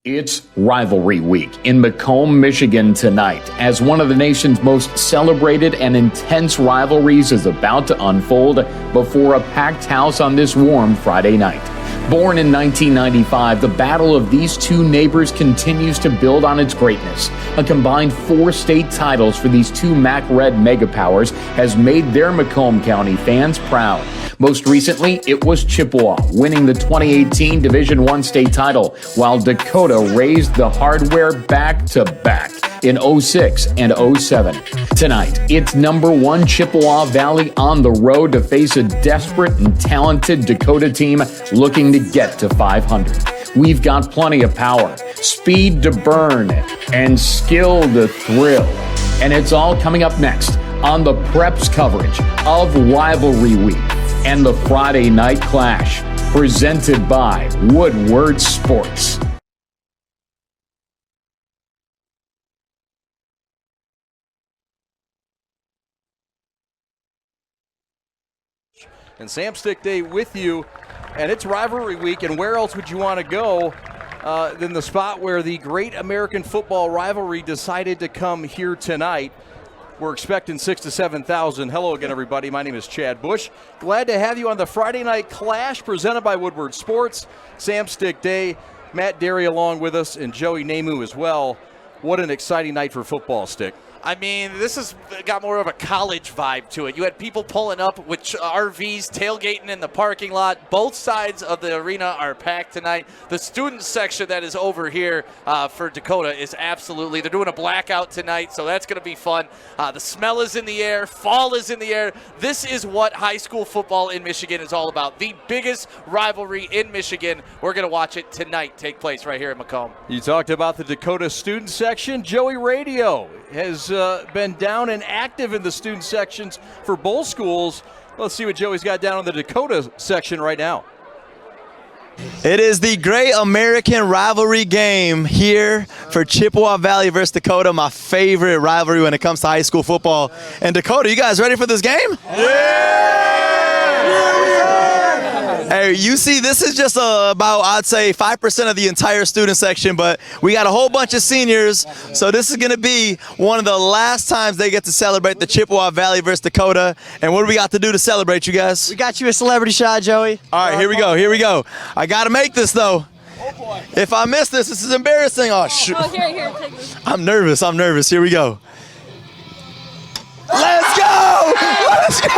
It's Rivalry Week in Macomb, Michigan tonight, as one of the nation's most celebrated and intense rivalries is about to unfold before a packed house on this warm Friday night. Born in 1995, the battle of these two neighbors continues to build on its greatness. A combined 4 state titles for these two MAC Red megapowers has made their Macomb County fans proud. Most recently, it was Chippewa winning the 2018 Division I state title, while Dakota raised the hardware back-to-back in 06 and 07. Tonight, it's #1 Chippewa Valley on the road to face a desperate and talented Dakota team looking to get to 500. We've got plenty of power, speed to burn, and skill to thrill. And it's all coming up next on the Preps coverage of Rivalry Week and the Friday Night Clash, presented by Woodward Sports. And Sam Stick Day with you, and it's Rivalry Week, and where else would you want to go than the spot where the great American football rivalry decided to come here tonight? We're expecting 6,000 to 7,000. Hello again, everybody. My name is Chad Bush. Glad to have you on the Friday Night Clash presented by Woodward Sports. Sam Stick Day, Matt Derry along with us, and Joey Namamu as well. What an exciting night for football, Stick. I mean, this has got more of a college vibe to it. You had people pulling up with RVs, tailgating in the parking lot. Both sides of the arena are packed tonight. The student section that is over here for Dakota is absolutely, they're doing a blackout tonight, so that's going to be fun. The smell is in the air. Fall is in the air. This is what high school football in Michigan is all about. The biggest rivalry in Michigan. We're going to watch it tonight take place right here in Macomb. You talked about the Dakota student section. Joey Radio has been down and active in the student sections for both schools. Let's see what Joey's got down in the Dakota section right now. It is the great American rivalry game here for Chippewa Valley versus Dakota, my favorite rivalry when it comes to high school football. And Dakota, you guys ready for this game? Yeah! Hey, you see, this is just about, I'd say, 5% of the entire student section, but we got a whole bunch of seniors, so this is going to be one of the last times they get to celebrate the Chippewa Valley versus Dakota. And what do we got to do to celebrate, you guys? We got you a celebrity shot, Joey. All right, here we go. I got to make this, though. Oh, boy. If I miss this, this is embarrassing. Oh, shoot. Oh, here, take this. I'm nervous. Here we go. Let's go! Let's go!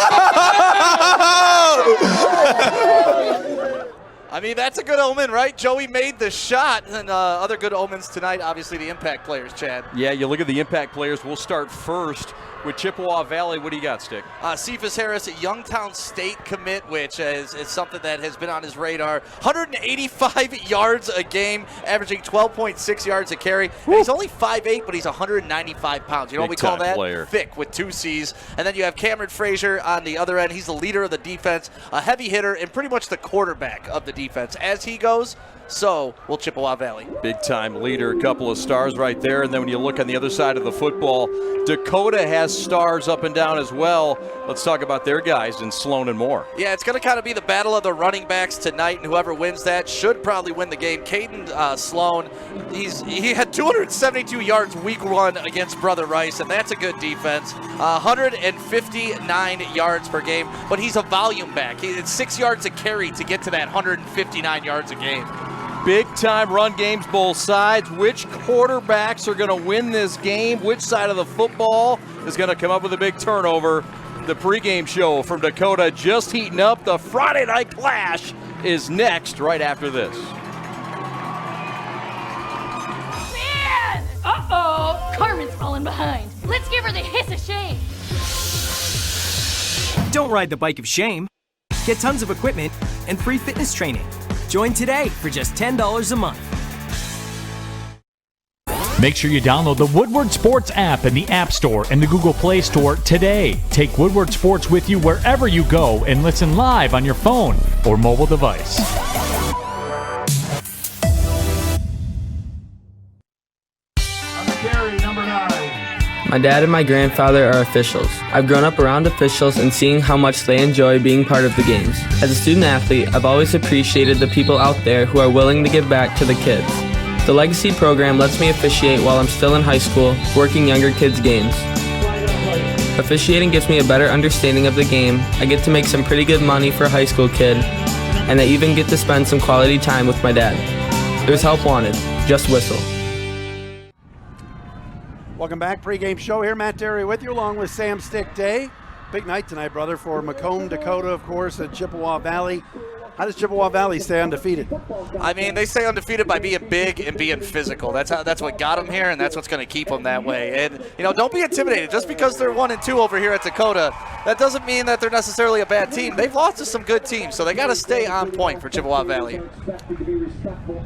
I mean, that's a good omen, right? Joey made the shot, and other good omens tonight, obviously the impact players, Chad. Yeah, you look at the impact players. We'll start first with Chippewa Valley. What do you got, Stick? Cephas Harris, a Youngtown State commit, which is something that has been on his radar. 185 yards a game, averaging 12.6 yards a carry. And he's only 5'8", but he's 195 pounds. You know what we call that? Player. Thick with 2 C's. And then you have Cameron Frazier on the other end. He's the leader of the defense, a heavy hitter, and pretty much the quarterback of the defense. As he goes, so will Chippewa Valley. Big-time leader, a couple of stars right there. And then when you look on the other side of the football, Dakota has stars up and down as well. Let's talk about their guys in Sloan and Moore. Yeah, it's going to kind of be the battle of the running backs tonight, and whoever wins that should probably win the game. Caden Sloan, he had 272 yards week 1 against Brother Rice, and that's a good defense. 159 yards per game, but he's a volume back. It's 6 yards a carry to get to that 159 yards a game. Big-time run games, both sides. Which quarterbacks are going to win this game? Which side of the football is going to come up with a big turnover? The pregame show from Dakota just heating up. The Friday Night Clash is next right after this. Man! Uh-oh! Carmen's falling behind. Let's give her the hiss of shame. Don't ride the bike of shame. Get tons of equipment and free fitness training. Join today for just $10 a month. Make sure you download the Woodward Sports app in the App Store and the Google Play Store today. Take Woodward Sports with you wherever you go and listen live on your phone or mobile device. My dad and my grandfather are officials. I've grown up around officials and seeing how much they enjoy being part of the games. As a student athlete, I've always appreciated the people out there who are willing to give back to the kids. The Legacy program lets me officiate while I'm still in high school, working younger kids' games. Officiating gives me a better understanding of the game. I get to make some pretty good money for a high school kid, and I even get to spend some quality time with my dad. There's help wanted. Just whistle. Welcome back. Pre-game show here. Matt Derry with you along with Sam Stick Day. Big night tonight, brother, for Macomb, Dakota, of course, at Chippewa Valley. How does Chippewa Valley stay undefeated? I mean, they stay undefeated by being big and being physical. That's what got them here, and that's what's going to keep them that way. And, don't be intimidated. Just because they're 1-2 over here at Dakota, that doesn't mean that they're necessarily a bad team. They've lost to some good teams, so they got to stay on point for Chippewa Valley.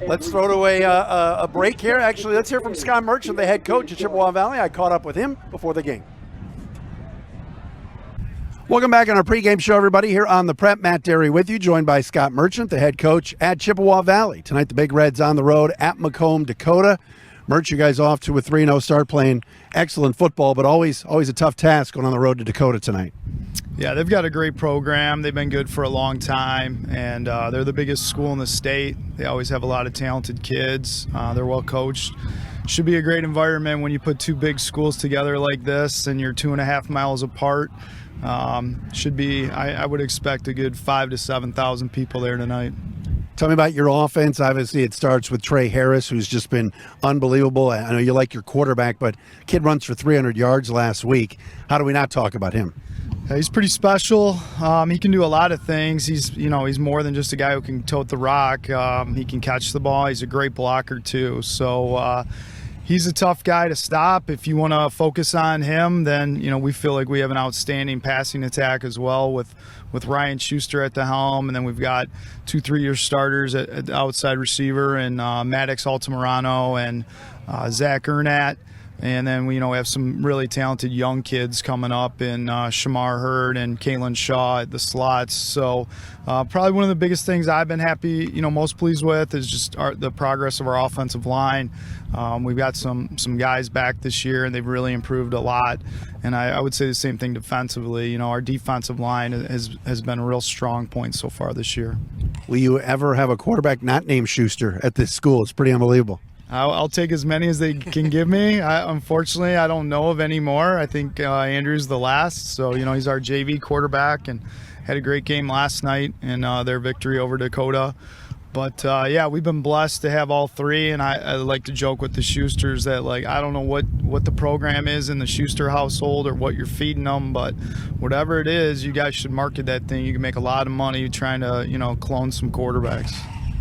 Let's throw away a break here. Actually, let's hear from Scott Merchant, the head coach of Chippewa Valley. I caught up with him before the game. Welcome back on our pregame show, everybody, here on The Prep. Matt Derry with you, joined by Scott Merchant, the head coach at Chippewa Valley. Tonight, the Big Reds on the road at Macomb, Dakota. Merch, you guys off to a 3-0 start, playing excellent football, but always a tough task going on the road to Dakota tonight. Yeah, they've got a great program. They've been good for a long time, and they're the biggest school in the state. They always have a lot of talented kids. They're well coached. Should be a great environment when you put two big schools together like this and you're 2.5 miles apart. Should be, I would expect a good 5,000 to 7,000 people there tonight. Tell me about your offense. Obviously, it starts with Trey Harris, who's just been unbelievable. I know you like your quarterback, but kid runs for 300 yards last week. How do we not talk about him? He's pretty special. He can do a lot of things. He's more than just a guy who can tote the rock. He can catch the ball. He's a great blocker too. So he's a tough guy to stop. If you want to focus on him, then we feel like we have an outstanding passing attack as well with Ryan Schuster at the helm, and then we've got 2 3-year starters at the outside receiver, and Maddox Altamirano and Zach Ernat. And then we have some really talented young kids coming up in Shamar Hurd and Kalen Shaw at the slots. So probably one of the biggest things I've been happy, most pleased with is just the progress of our offensive line. We've got some guys back this year, and they've really improved a lot. And I would say the same thing defensively. Our defensive line has been a real strong point so far this year. Will you ever have a quarterback not named Schuster at this school? It's pretty unbelievable. I'll take as many as they can give me. Unfortunately, I don't know of any more. I think Andrew's the last. So, he's our JV quarterback and had a great game last night in their victory over Dakota. But, we've been blessed to have all three. And I like to joke with the Schusters that, I don't know what the program is in the Schuster household or what you're feeding them. But whatever it is, you guys should market that thing. You can make a lot of money trying to, clone some quarterbacks.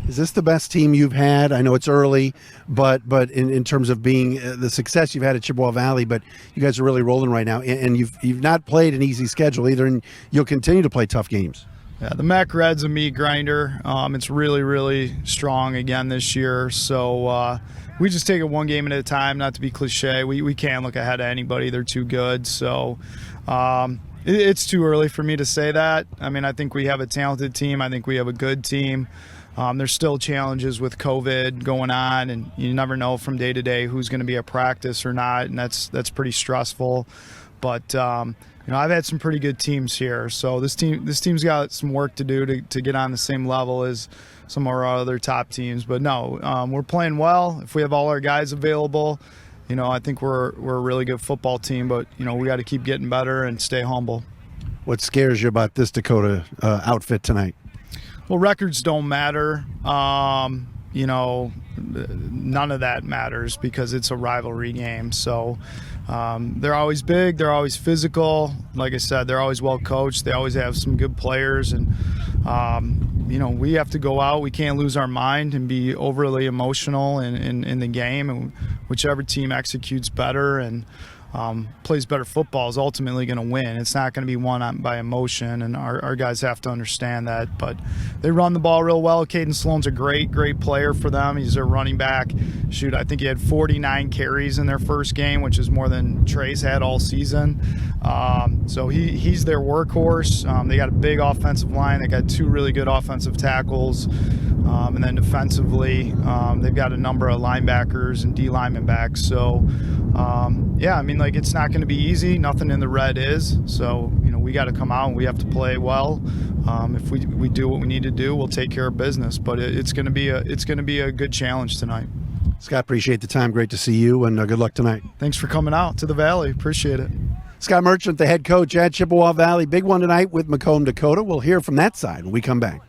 Is this the best team you've had? I know it's early, but in terms of being the success you've had at Chippewa Valley, but you guys are really rolling right now, and you've not played an easy schedule either, and you'll continue to play tough games. Yeah, the Mac Red's a meat grinder. It's really, really strong again this year, so we just take it one game at a time, not to be cliche. We can't look ahead of anybody. They're too good, so it's too early for me to say that. I mean, I think we have a talented team. I think we have a good team. There's still challenges with COVID going on, and you never know from day to day who's going to be at practice or not, and that's pretty stressful. But I've had some pretty good teams here, so this team's got some work to do to get on the same level as some of our other top teams. But no, we're playing well. If we have all our guys available, I think we're a really good football team. But we got to keep getting better and stay humble. What scares you about this Dakota outfit tonight? Well, records don't matter. None of that matters because it's a rivalry game. So they're always big. They're always physical. Like I said, they're always well coached. They always have some good players. And, we have to go out. We can't lose our mind and be overly emotional in the game. And whichever team executes better and plays better football is ultimately going to win. It's not going to be won by emotion, and our guys have to understand that. But they run the ball real well. Caden Sloan's a great player for them. He's their running back. I think he had 49 carries in their first game, which is more than Trey's had all season. So he's their workhorse. They got a big offensive line. They got 2 really good offensive tackles. And then defensively, they've got a number of linebackers and D lineman backs. So, it's not going to be easy. Nothing in the red is. So, we got to come out and we have to play well. If we do what we need to do, we'll take care of business. But it's going to be a good challenge tonight. Scott, appreciate the time. Great to see you, and good luck tonight. Thanks for coming out to the Valley. Appreciate it. Scott Merchant, the head coach at Chippewa Valley. Big one tonight with Macomb, Dakota. We'll hear from that side when we come back.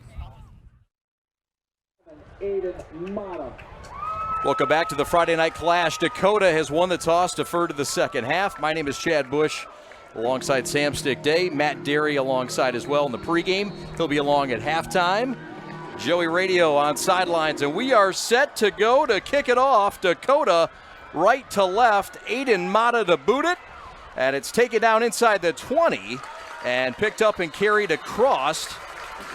Welcome back to the Friday Night Clash. Dakota has won the toss, deferred to the second half. My name is Chad Bush, alongside Sam Stick Day. Matt Derry alongside as well in the pregame. He'll be along at halftime. Joey Radio on sidelines, and we are set to go to kick it off. Dakota right to left, Aiden Mata to boot it, and it's taken down inside the 20 and picked up and carried across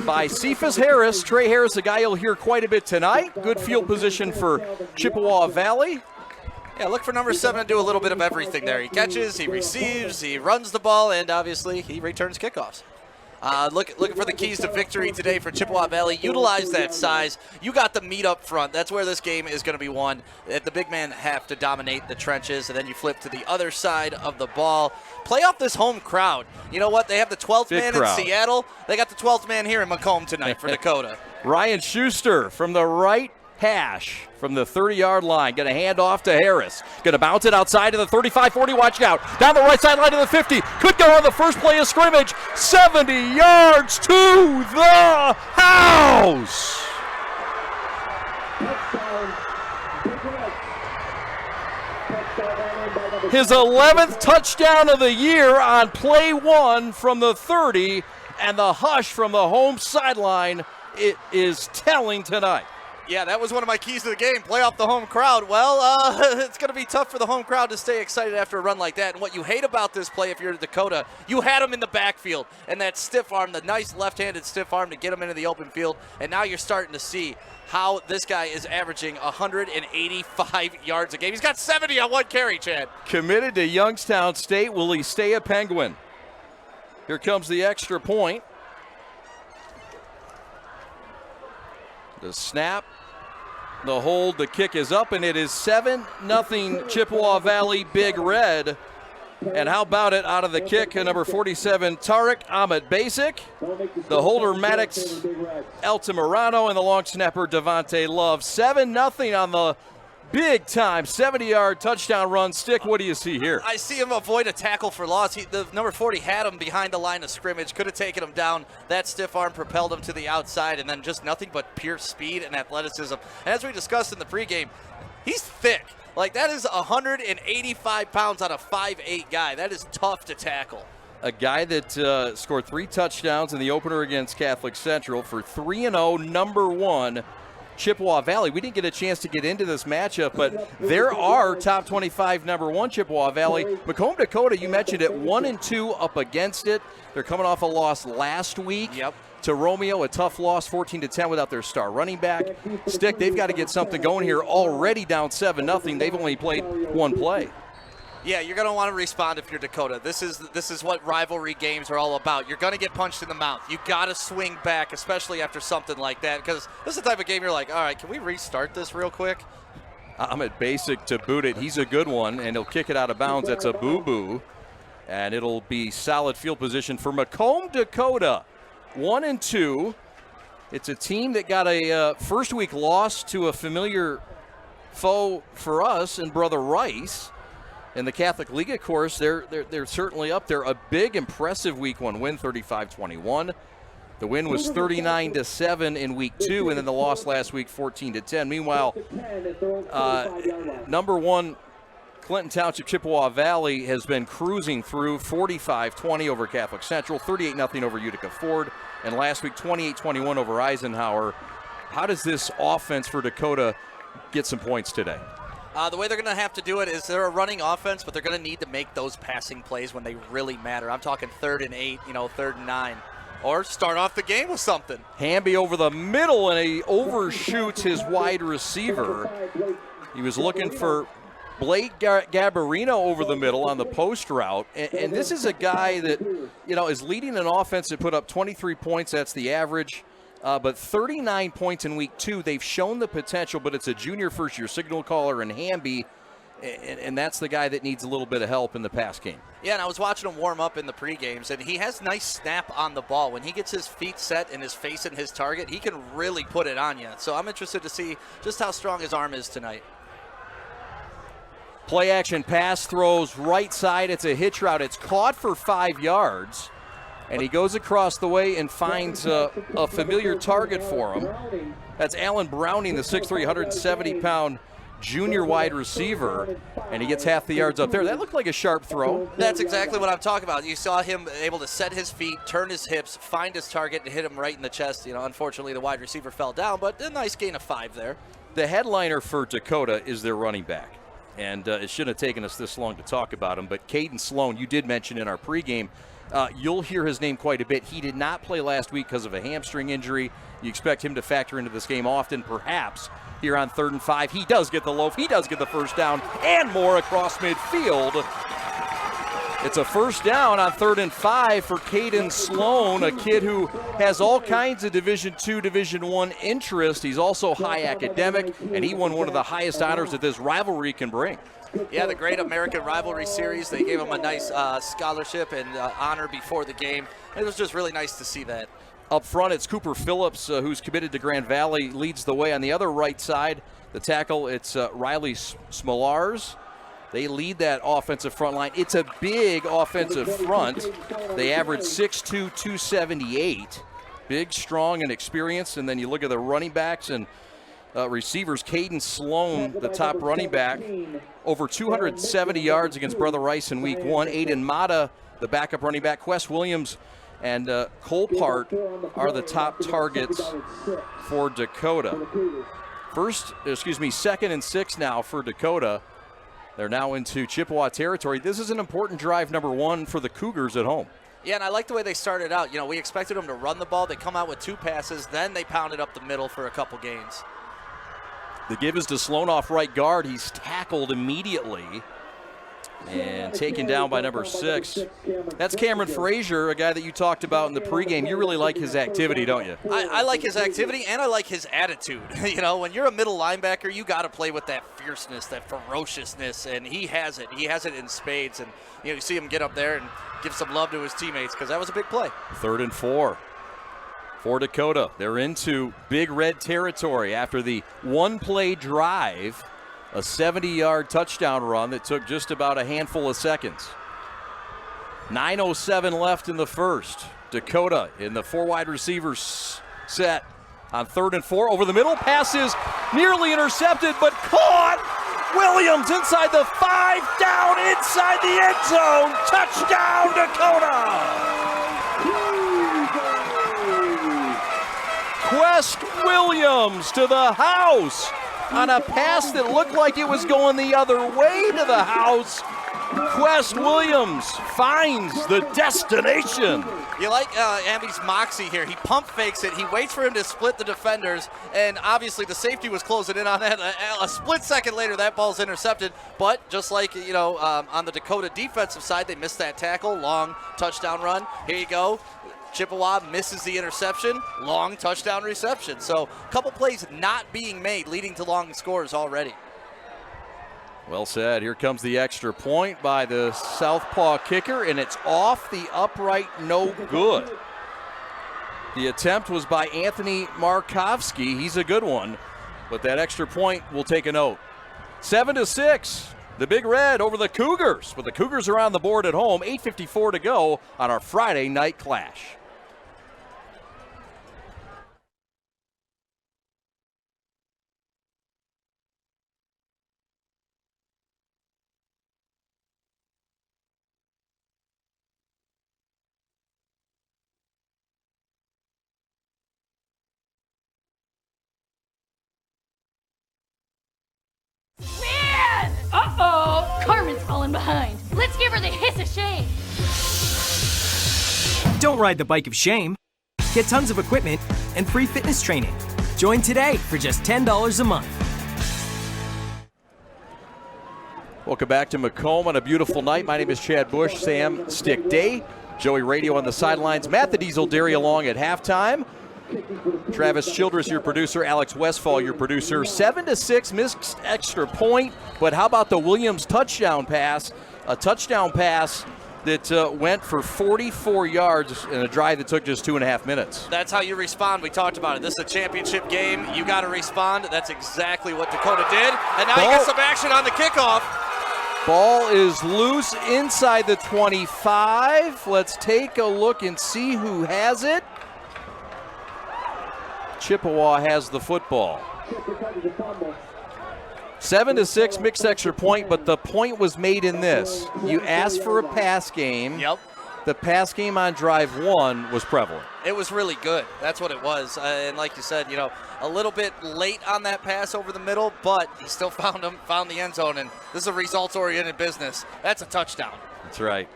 by Cephas Harris. Trey Harris, a guy you'll hear quite a bit tonight. Good field position for Chippewa Valley. Yeah, look for number 7 to do a little bit of everything there. He catches, he receives, he runs the ball, and obviously he returns kickoffs. Looking for the keys to victory today for Chippewa Valley. Utilize that size. You got the meat up front. That's where this game is going to be won. The big men have to dominate the trenches, and then you flip to the other side of the ball. Play off this home crowd. You know what? They have the 12th Big man crowd. in Seattle. They got the 12th man here in Macomb tonight for Dakota. Ryan Schuster from the right hash from the 30-yard line. Going to hand off to Harris. Going to bounce it outside to the 35-40. Watch out. Down the right sideline to the 50. Could go on the first play of scrimmage. 70 yards to the house. His 11th touchdown of the year on play 1 from the 30, and the hush from the home sideline, it is telling tonight. Yeah, that was one of my keys to the game. Play off the home crowd. Well, it's going to be tough for the home crowd to stay excited after a run like that. And what you hate about this play, if you're Dakota, you had him in the backfield. And that stiff arm, the nice left-handed stiff arm to get him into the open field. And now you're starting to see how this guy is averaging 185 yards a game. He's got 70 on one carry, Chad. Committed to Youngstown State. Will he stay a Penguin? Here comes the extra point. The snap, the hold, the kick is up, and it is 7-0 Chippewa Valley Big Red. And how about it out of the kick, number 47, Tariq Ahmed Basic, the holder Maddox Altamirano, and the long snapper Devontae Love. 7-0 on the big-time 70-yard touchdown run. Stick, what do you see here? I see him avoid a tackle for loss. The number 40 had him behind the line of scrimmage, could have taken him down. That stiff arm propelled him to the outside, and then just nothing but pure speed and athleticism. And as we discussed in the pregame, he's thick. Like, that is 185 pounds on a 5'8" guy. That is tough to tackle. A guy that scored 3 touchdowns in the opener against Catholic Central for 3-0, number 1. Chippewa Valley. We didn't get a chance to get into this matchup, but there are top 25 number 1 Chippewa Valley. Macomb, Dakota, you mentioned it, 1-2 up against it. They're coming off a loss last week to Romeo, a tough loss, 14-10 without their star running back. Stick, they've got to get something going here. Already down 7-0. They've only played 1 play. Yeah, you're going to want to respond if you're Dakota. This is what rivalry games are all about. You're going to get punched in the mouth. You got to swing back, especially after something like that, because this is the type of game you're like, all right, can we restart this real quick? Ahmed Basic to boot it. He's a good one, and he'll kick it out of bounds. That's a boo-boo, and it'll be solid field position for Macomb, Dakota. 1-2. It's a team that got a first week loss to a familiar foe for us and Brother Rice. In the Catholic League, of course, they're certainly up there. A big, impressive Week 1 win, 35-21. The win was 39-7 in Week 2, and then the loss last week, 14-10. Meanwhile, number 1 Clinton Township Chippewa Valley has been cruising through 45-20 over Catholic Central, 38-0 over Utica Ford, and last week 28-21 over Eisenhower. How does this offense for Dakota get some points today? The way they're going to have to do it is they're a running offense, but they're going to need to make those passing plays when they really matter. I'm talking 3rd and 8, 3rd and 9. Or start off the game with something. Hamby over the middle, and he overshoots his wide receiver. He was looking for Blake Gabarino over the middle on the post route. And this is a guy that, is leading an offense that put up 23 points. That's the average. But 39 points in Week 2. They've shown the potential, but it's a junior first-year signal caller in Hamby, and that's the guy that needs a little bit of help in the pass game. Yeah, and I was watching him warm up in the pre-games, and he has nice snap on the ball. When he gets his feet set and his face in his target, he can really put it on you. So I'm interested to see just how strong his arm is tonight. Play action pass throws right side. It's a hitch route. It's caught for 5 yards. And he goes across the way and finds a familiar target for him. That's Allen Browning, the 6'3", 170-pound junior wide receiver, and he gets half the yards up there. That looked like a sharp throw. That's exactly what I'm talking about. You saw him able to set his feet, turn his hips, find his target, and hit him right in the chest. Unfortunately, the wide receiver fell down, but a nice gain of 5 there. The headliner for Dakota is their running back, and it shouldn't have taken us this long to talk about him, but Caden Sloan, you did mention in our pregame, you'll hear his name quite a bit. He did not play last week because of a hamstring injury. You expect him to factor into this game often, perhaps. Here on 3rd and 5, he does get the loaf, he does get the first down, and more across midfield. It's a first down on 3rd and 5 for Caden Sloan, a kid who has all kinds of Division II, Division I interest. He's also high academic, and he won one of the highest honors that this rivalry can bring. Yeah, the Great American Rivalry Series, they gave him a nice scholarship and honor before the game. It was just really nice to see that. Up front, it's Cooper Phillips, who's committed to Grand Valley, leads the way. On the other right side, the tackle, it's Riley Smolars. They lead that offensive front line. It's a big offensive front. They average 6'2", 278. Big, strong, and experienced. And then you look at the running backs and receivers. Caden Sloan, the top running back, over 270 yards against Brother Rice in week 1. Aiden Mata, the backup running back. Quest Williams and Colpart are the top targets for Dakota. 2nd and 6 now for Dakota. They're now into Chippewa territory. This is an important drive, number 1, for the Cougars at home. Yeah, and I like the way they started out. We expected them to run the ball. They come out with 2 passes, then they pounded up the middle for a couple games. The give is to Sloan off right guard. He's tackled immediately and taken down by number 6. That's Cameron Frazier, a guy that you talked about in the pregame. You really like his activity, don't you? I like his activity, and I like his attitude. When you're a middle linebacker, you got to play with that fierceness, that ferociousness, and he has it. He has it in spades, and you see him get up there and give some love to his teammates because that was a big play. 3rd and 4 for Dakota. They're into Big Red territory after the one-play drive. A 70-yard touchdown run that took just about a handful of seconds. 9:07 left in the first. Dakota in the 4 wide receivers set on 3rd and 4. Over the middle, pass is nearly intercepted, but caught. Williams inside the 5, down inside the end zone. Touchdown, Dakota! Quest Williams to the house on a pass that looked like it was going the other way to the house. Quest Williams finds the destination. You like Amby's moxie here. He pump fakes it. He waits for him to split the defenders, and obviously the safety was closing in on that. A split second later, that ball's intercepted. But just like on the Dakota defensive side, they missed that tackle. Long touchdown run. Here you go. Chippewa misses the interception, long touchdown reception. So a couple plays not being made, leading to long scores already. Well said. Here comes the extra point by the southpaw kicker, and it's off the upright, no good. The attempt was by Anthony Markovsky. He's a good one, but that extra point will take a note. 7-6. The Big Red over the Cougars, but the Cougars are on the board at home. 8:54 to go on our Friday night clash. Uh-oh! Carmen's falling behind. Let's give her the hiss of shame. Don't ride the bike of shame. Get tons of equipment and free fitness training. Join today for just $10 a month. Welcome back to Macomb on a beautiful night. My name is Chad Bush, Sam Stick Day, Joey Radio on the sidelines, Matt the Diesel Derry along at halftime. Travis Childress, your producer. Alex Westfall, your producer. 7-6, missed extra point. But how about the Williams touchdown pass? A touchdown pass that went for 44 yards in a drive that took just 2.5 minutes. That's how you respond. We talked about it. This is a championship game. You got to respond. That's exactly what Dakota did. And now you get some action on the kickoff. Ball is loose inside the 25. Let's take a look and see who has it. Chippewa has the football. 7-6, mixed extra point, but the point was made in this. You asked for a pass game. Yep. The pass game on drive 1 was prevalent. It was really good. That's what it was. And like you said, a little bit late on that pass over the middle, but he still found the end zone, and this is a results-oriented business. That's a touchdown. That's right.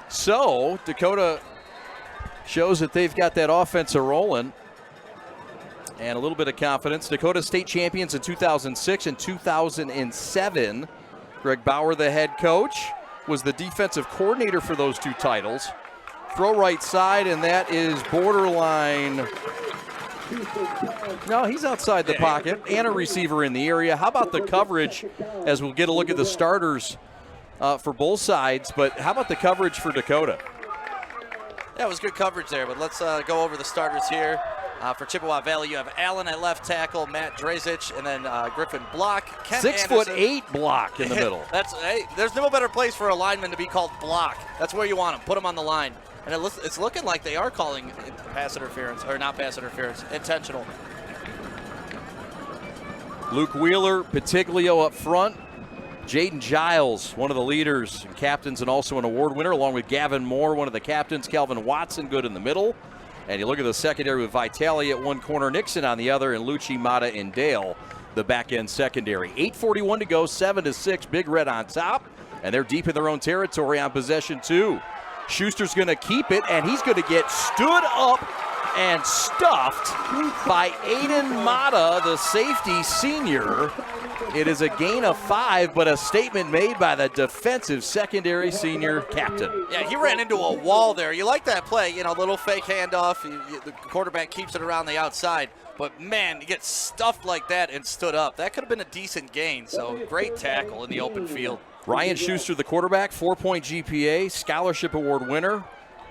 So Dakota shows that they've got that offense rolling and a little bit of confidence. Dakota state champions in 2006 and 2007. Greg Bauer, the head coach, was the defensive coordinator for those 2 titles. Throw right side, and that is borderline. No, he's outside the pocket, and a receiver in the area. How about the coverage, as we'll get a look at the starters for both sides, but how about the coverage for Dakota? Yeah, it was good coverage there, but let's go over the starters here. For Chippewa Valley, you have Allen at left tackle, Matt Drazic, and then Griffin Block. Ken 6'8" Block in the middle. There's no better place for a lineman to be called Block. That's where you want him. Put him on the line. And it's looking like they are calling pass interference, or not pass interference, intentional. Luke Wheeler, Patiglio up front. Jaden Giles, one of the leaders and captains and also an award winner, along with Gavin Moore, one of the captains. Calvin Watson, good in the middle. And you look at the secondary with Vitale at one corner, Nixon on the other, and Lucci, Mata, and Dale, the back-end secondary. 8:41 to go, 7-6, Big Red on top, and they're deep in their own territory on possession 2. Schuster's going to keep it, and he's going to get stood up and stuffed by Aiden Mata, the safety senior. It is a gain of 5, but a statement made by the defensive secondary senior captain. Yeah, he ran into a wall there. You like that play, little fake handoff. The quarterback keeps it around the outside. But, man, he gets stuffed like that and stood up. That could have been a decent gain, so great tackle in the open field. Ryan Schuster, the quarterback, 4-point GPA, scholarship award winner,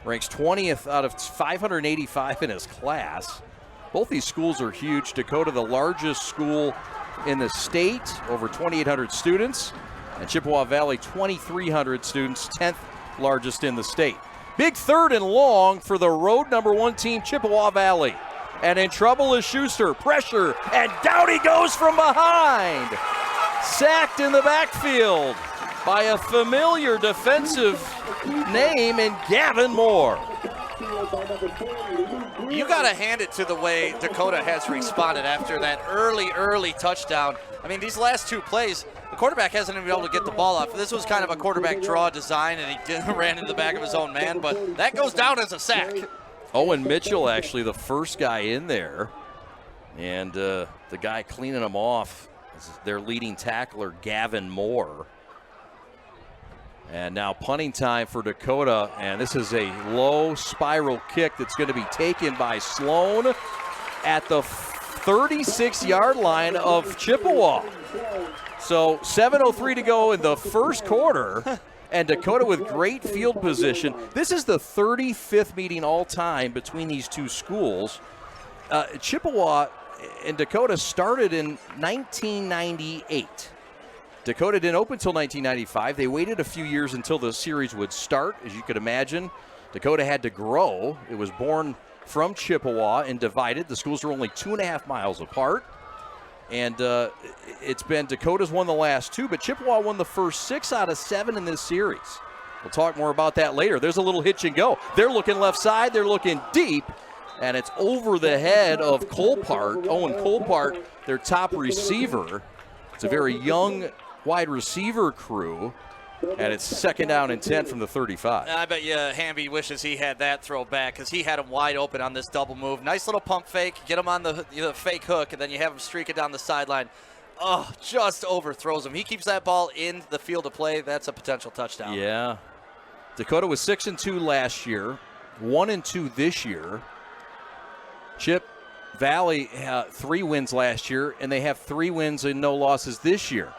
ranks 20th out of 585 in his class. Both these schools are huge. Dakota, the largest school in the state, over 2,800 students, and Chippewa Valley, 2,300 students, 10th largest in the state. Big 3rd and long for the road #1 team, Chippewa Valley. And in trouble is Schuster. Pressure, and down he goes from behind. Sacked in the backfield by a familiar defensive name in Gavin Moore. You got to hand it to the way Dakota has responded after that early touchdown. I mean, these last 2 plays, the quarterback hasn't even been able to get the ball off. This was kind of a quarterback draw design, and he ran into the back of his own man, but that goes down as a sack. Owen Mitchell, actually, the first guy in there, and the guy cleaning him off is their leading tackler, Gavin Moore. And now punting time for Dakota, and this is a low spiral kick that's going to be taken by Sloan at the 36-yard line of Chippewa. So 7:03 to go in the first quarter, and Dakota with great field position. This is the 35th meeting all time between these two schools. Chippewa and Dakota started in 1998. Dakota didn't open until 1995. They waited a few years until the series would start, as you could imagine. Dakota had to grow. It was born from Chippewa and divided. The schools are only 2.5 miles apart. And it's been Dakota's won the last 2, but Chippewa won the first 6 out of 7 in this series. We'll talk more about that later. There's a little hitch and go. They're looking left side. They're looking deep. And it's over the head of Colpart, Owen Colpart, their top receiver. It's a very young wide receiver crew, and it's 2nd down and 10 from the 35. I bet you Hamby wishes he had that throw back because he had him wide open on this double move. Nice little pump fake, get him on the fake hook, and then you have him streak it down the sideline. Oh, just overthrows him. He keeps that ball in the field of play. That's a potential touchdown. Yeah. Dakota was 6-2 last year, 1-2 this year. Chip Valley had 3 wins last year, and they have 3 wins and no losses this year.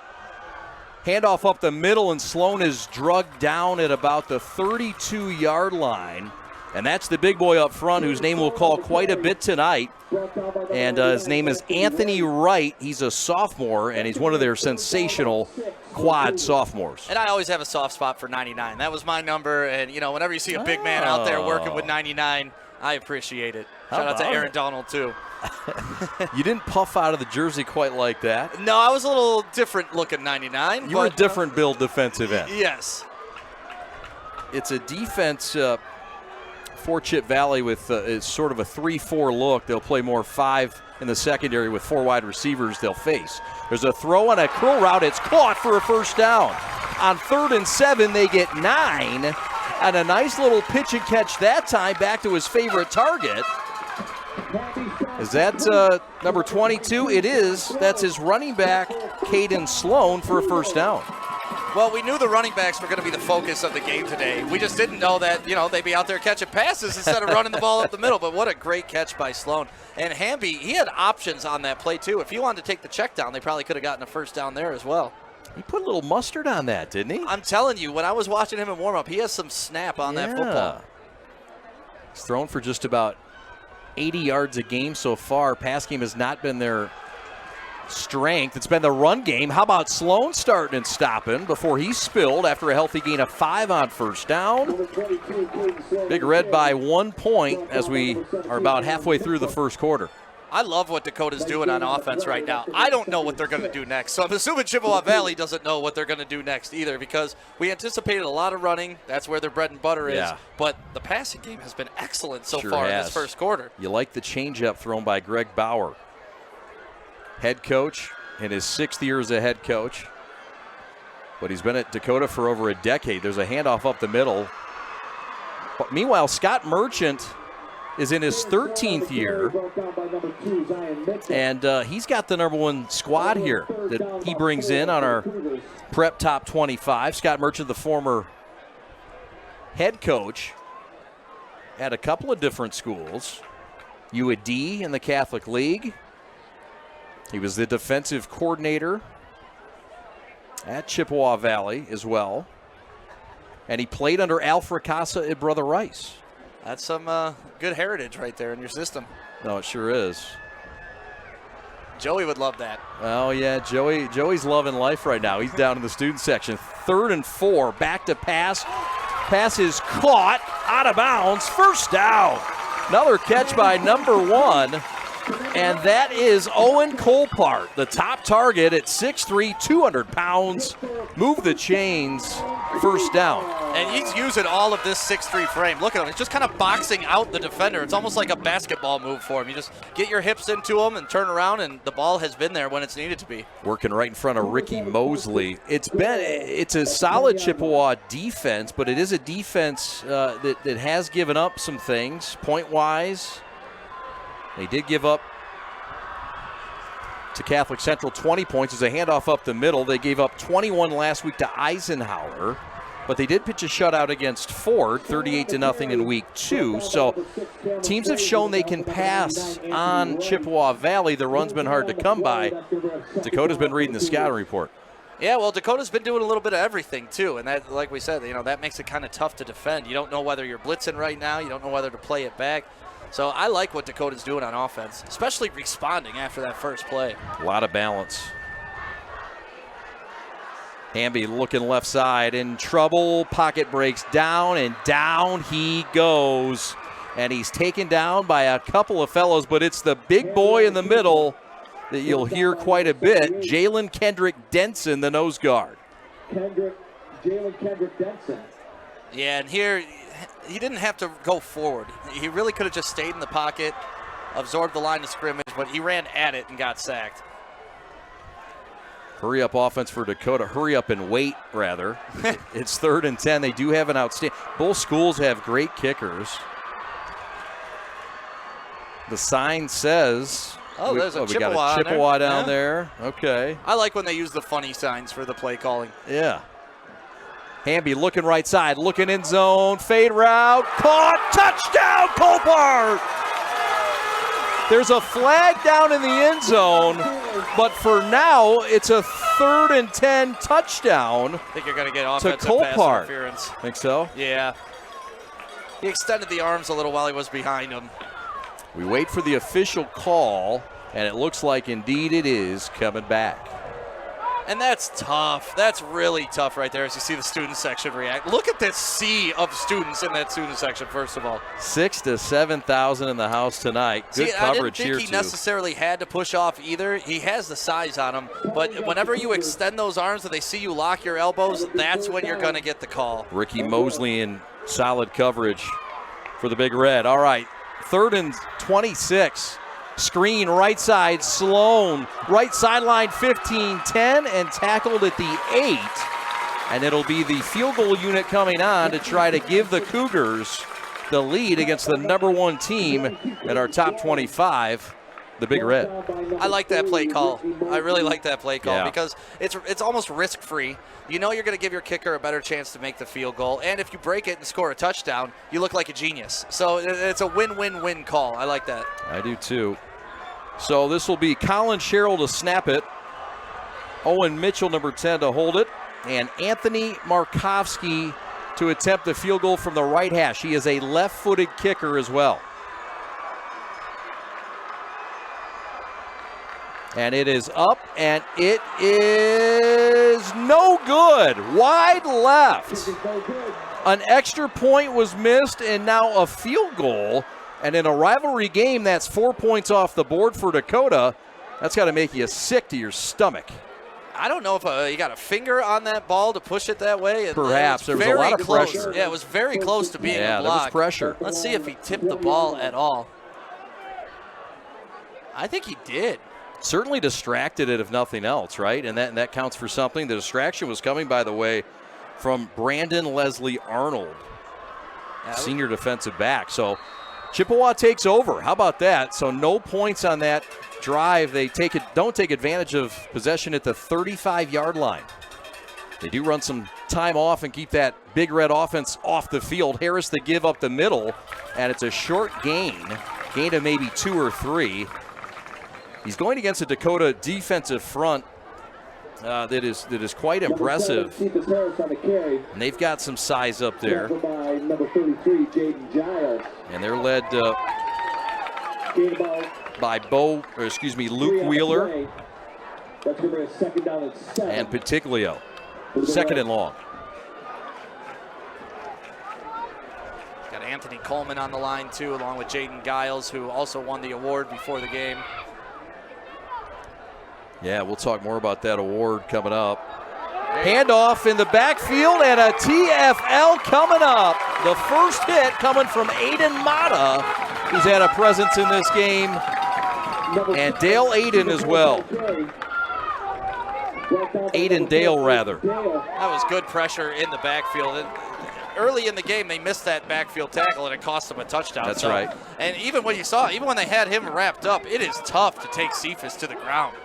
Handoff up the middle, and Sloan is drugged down at about the 32-yard line. And that's the big boy up front, whose name we'll call quite a bit tonight. And his name is Anthony Wright. He's a sophomore, and he's one of their sensational quad sophomores. And I always have a soft spot for 99. That was my number, and, whenever you see a big man out there working with 99, I appreciate it. Shout out to Aaron Donald, too. You didn't puff out of the jersey quite like that. No, I was a little different looking 99. You were a different build defensive end. Yes. It's a defense for Chip Valley with it's sort of a 3-4 look. They'll play more 5 in the secondary with 4 wide receivers they'll face. There's a throw on a curl route. It's caught for a first down. On 3rd and 7, they get 9. And a nice little pitch and catch that time back to his favorite target. Is that number 22? It is. That's his running back, Caden Sloan, for a first down. Well, we knew the running backs were going to be the focus of the game today. We just didn't know that, they'd be out there catching passes instead of running the ball up the middle. But what a great catch by Sloan. And Hamby, he had options on that play, too. If he wanted to take the check down, they probably could have gotten a first down there as well. He put a little mustard on that, didn't he? I'm telling you, when I was watching him in warm-up, he has some snap on that football. He's thrown for just about 80 yards a game so far. Pass game has not been their strength. It's been the run game. How about Sloan starting and stopping before he spilled after a healthy gain of 5 on first down? Big Red by 1 point as we are about halfway through the first quarter. I love what Dakota's doing on offense right now. I don't know what they're going to do next. So I'm assuming Chippewa Valley doesn't know what they're going to do next either, because we anticipated a lot of running. That's where their bread and butter is. Yeah. But the passing game has been excellent so Sure far in has. this first quarter. You like the changeup thrown by Greg Bauer. Head coach in his 6th year as a head coach. But he's been at Dakota for over a decade. There's a handoff up the middle. But meanwhile, Scott Merchant is in his 13th year, and he's got the number 1 squad here that he brings in on our prep top 25. Scott Merchant, the former head coach at a couple of different schools, UAD in the Catholic League. He was the defensive coordinator at Chippewa Valley as well, and he played under Al Fracassa at Brother Rice. That's some good heritage right there in your system. No, it sure is. Joey would love that. Oh, yeah, Joey's loving life right now. He's down in the student section. 3rd and 4, back to pass. Pass is caught, out of bounds, first down. Another catch by number 1, and that is Owen Colpart, the top target at 6'3", 200 pounds. Move the chains, first down. And he's using all of this 6'3" frame. Look at him. He's just kind of boxing out the defender. It's almost like a basketball move for him. You just get your hips into him and turn around, and the ball has been there when it's needed to be. Working right in front of Ricky Mosley. It's a solid Chippewa defense, but it is a defense that has given up some things point-wise. They did give up to Catholic Central 20 points as a handoff up the middle. They gave up 21 last week to Eisenhower, but they did pitch a shutout against Ford, 38-0 in week 2. So teams have shown they can pass on Chippewa Valley. The run's been hard to come by. Dakota's been reading the scouting report. Yeah, well, Dakota's been doing a little bit of everything, too. And that, like we said, that makes it kind of tough to defend. You don't know whether you're blitzing right now. You don't know whether to play it back. So I like what Dakota's doing on offense, especially responding after that first play. A lot of balance. Hamby looking left side, in trouble. Pocket breaks down, and down he goes. And he's taken down by a couple of fellows, but it's the big boy in the middle that you'll hear quite a bit. Jalen Kendrick Denson, the nose guard. Jalen Kendrick Denson. Yeah, and here he didn't have to go forward. He really could have just stayed in the pocket, absorbed the line of scrimmage, but he ran at it and got sacked. Hurry up offense for Dakota. Hurry up and wait, rather. It's 3rd and 10. They do have an outstanding. Both schools have great kickers. The sign says. Oh, there's a we got Chippewa, a Chippewa down yeah. there. Okay. I like when they use the funny signs for the play calling. Yeah. Hamby looking right side, looking in zone, fade route, caught, touchdown, Colpart! There's a flag down in the end zone, but for now, it's a 3rd and 10 touchdown. I think you're going to get offensive pass Colpart. interference. Think so? Yeah. He extended the arms a little while he was behind him. We wait for the official call, and it looks like indeed it is coming back. And that's tough. That's really tough right there as you see the student section react. Look at this sea of students in that student section, first of all. 6,000 to 7,000 in the house tonight. Good coverage here, I didn't think he necessarily had to push off either. He has the size on him, but whenever you extend those arms and they see you lock your elbows, that's when you're going to get the call. Ricky Mosley in solid coverage for the Big Red. All right, 3rd and 26. Screen right side, Sloan. Right sideline, 15-10, and tackled at the 8. And it'll be the field goal unit coming on to try to give the Cougars the lead against the #1 team in our top 25, the Big Red. I like that play call. I really like that play call Yeah. because it's almost risk-free. You know you're going to give your kicker a better chance to make the field goal, and if you break it and score a touchdown, you look like a genius. So it's a win-win-win call. I like that. I do too. So this will be Colin Sherrill to snap it, Owen Mitchell, number 10, to hold it, and Anthony Markovsky to attempt the field goal from the right hash. He is a left-footed kicker as well. And it is up, and it is no good. Wide left. An extra point was missed, and now a field goal. And in a rivalry game, that's 4 points off the board for Dakota. That's got to make you sick to your stomach. I don't know if he got a finger on that ball to push it that way. Perhaps. There was a lot of pressure. Yeah, it was very close to being a block. Yeah, there was pressure. Let's see if he tipped the ball at all. I think he did. Certainly distracted it, if nothing else, right? And that counts for something. The distraction was coming, by the way, from Brandon Leslie Arnold, senior defensive back. So Chippewa takes over. How about that? So no points on that drive. They don't take advantage of possession at the 35-yard line. They do run some time off and keep that Big Red offense off the field. Harris the give up the middle, and it's a short gain of maybe 2 or 3. He's going against a Dakota defensive front that is quite impressive. And they've got some size up there. And they're led by Luke Wheeler and Petiglio. 2nd and long. Got Anthony Coleman on the line, too, along with Jaden Giles, who also won the award before the game. Yeah, we'll talk more about that award coming up. Handoff in the backfield and a TFL coming up. The first hit coming from Aiden Mata, who's had a presence in this game, and Dale Aiden as well. Aiden Dale, rather. That was good pressure in the backfield. Early in the game, they missed that backfield tackle, and it cost them a touchdown. That's right. And even when they had him wrapped up, it is tough to take Cephas to the ground.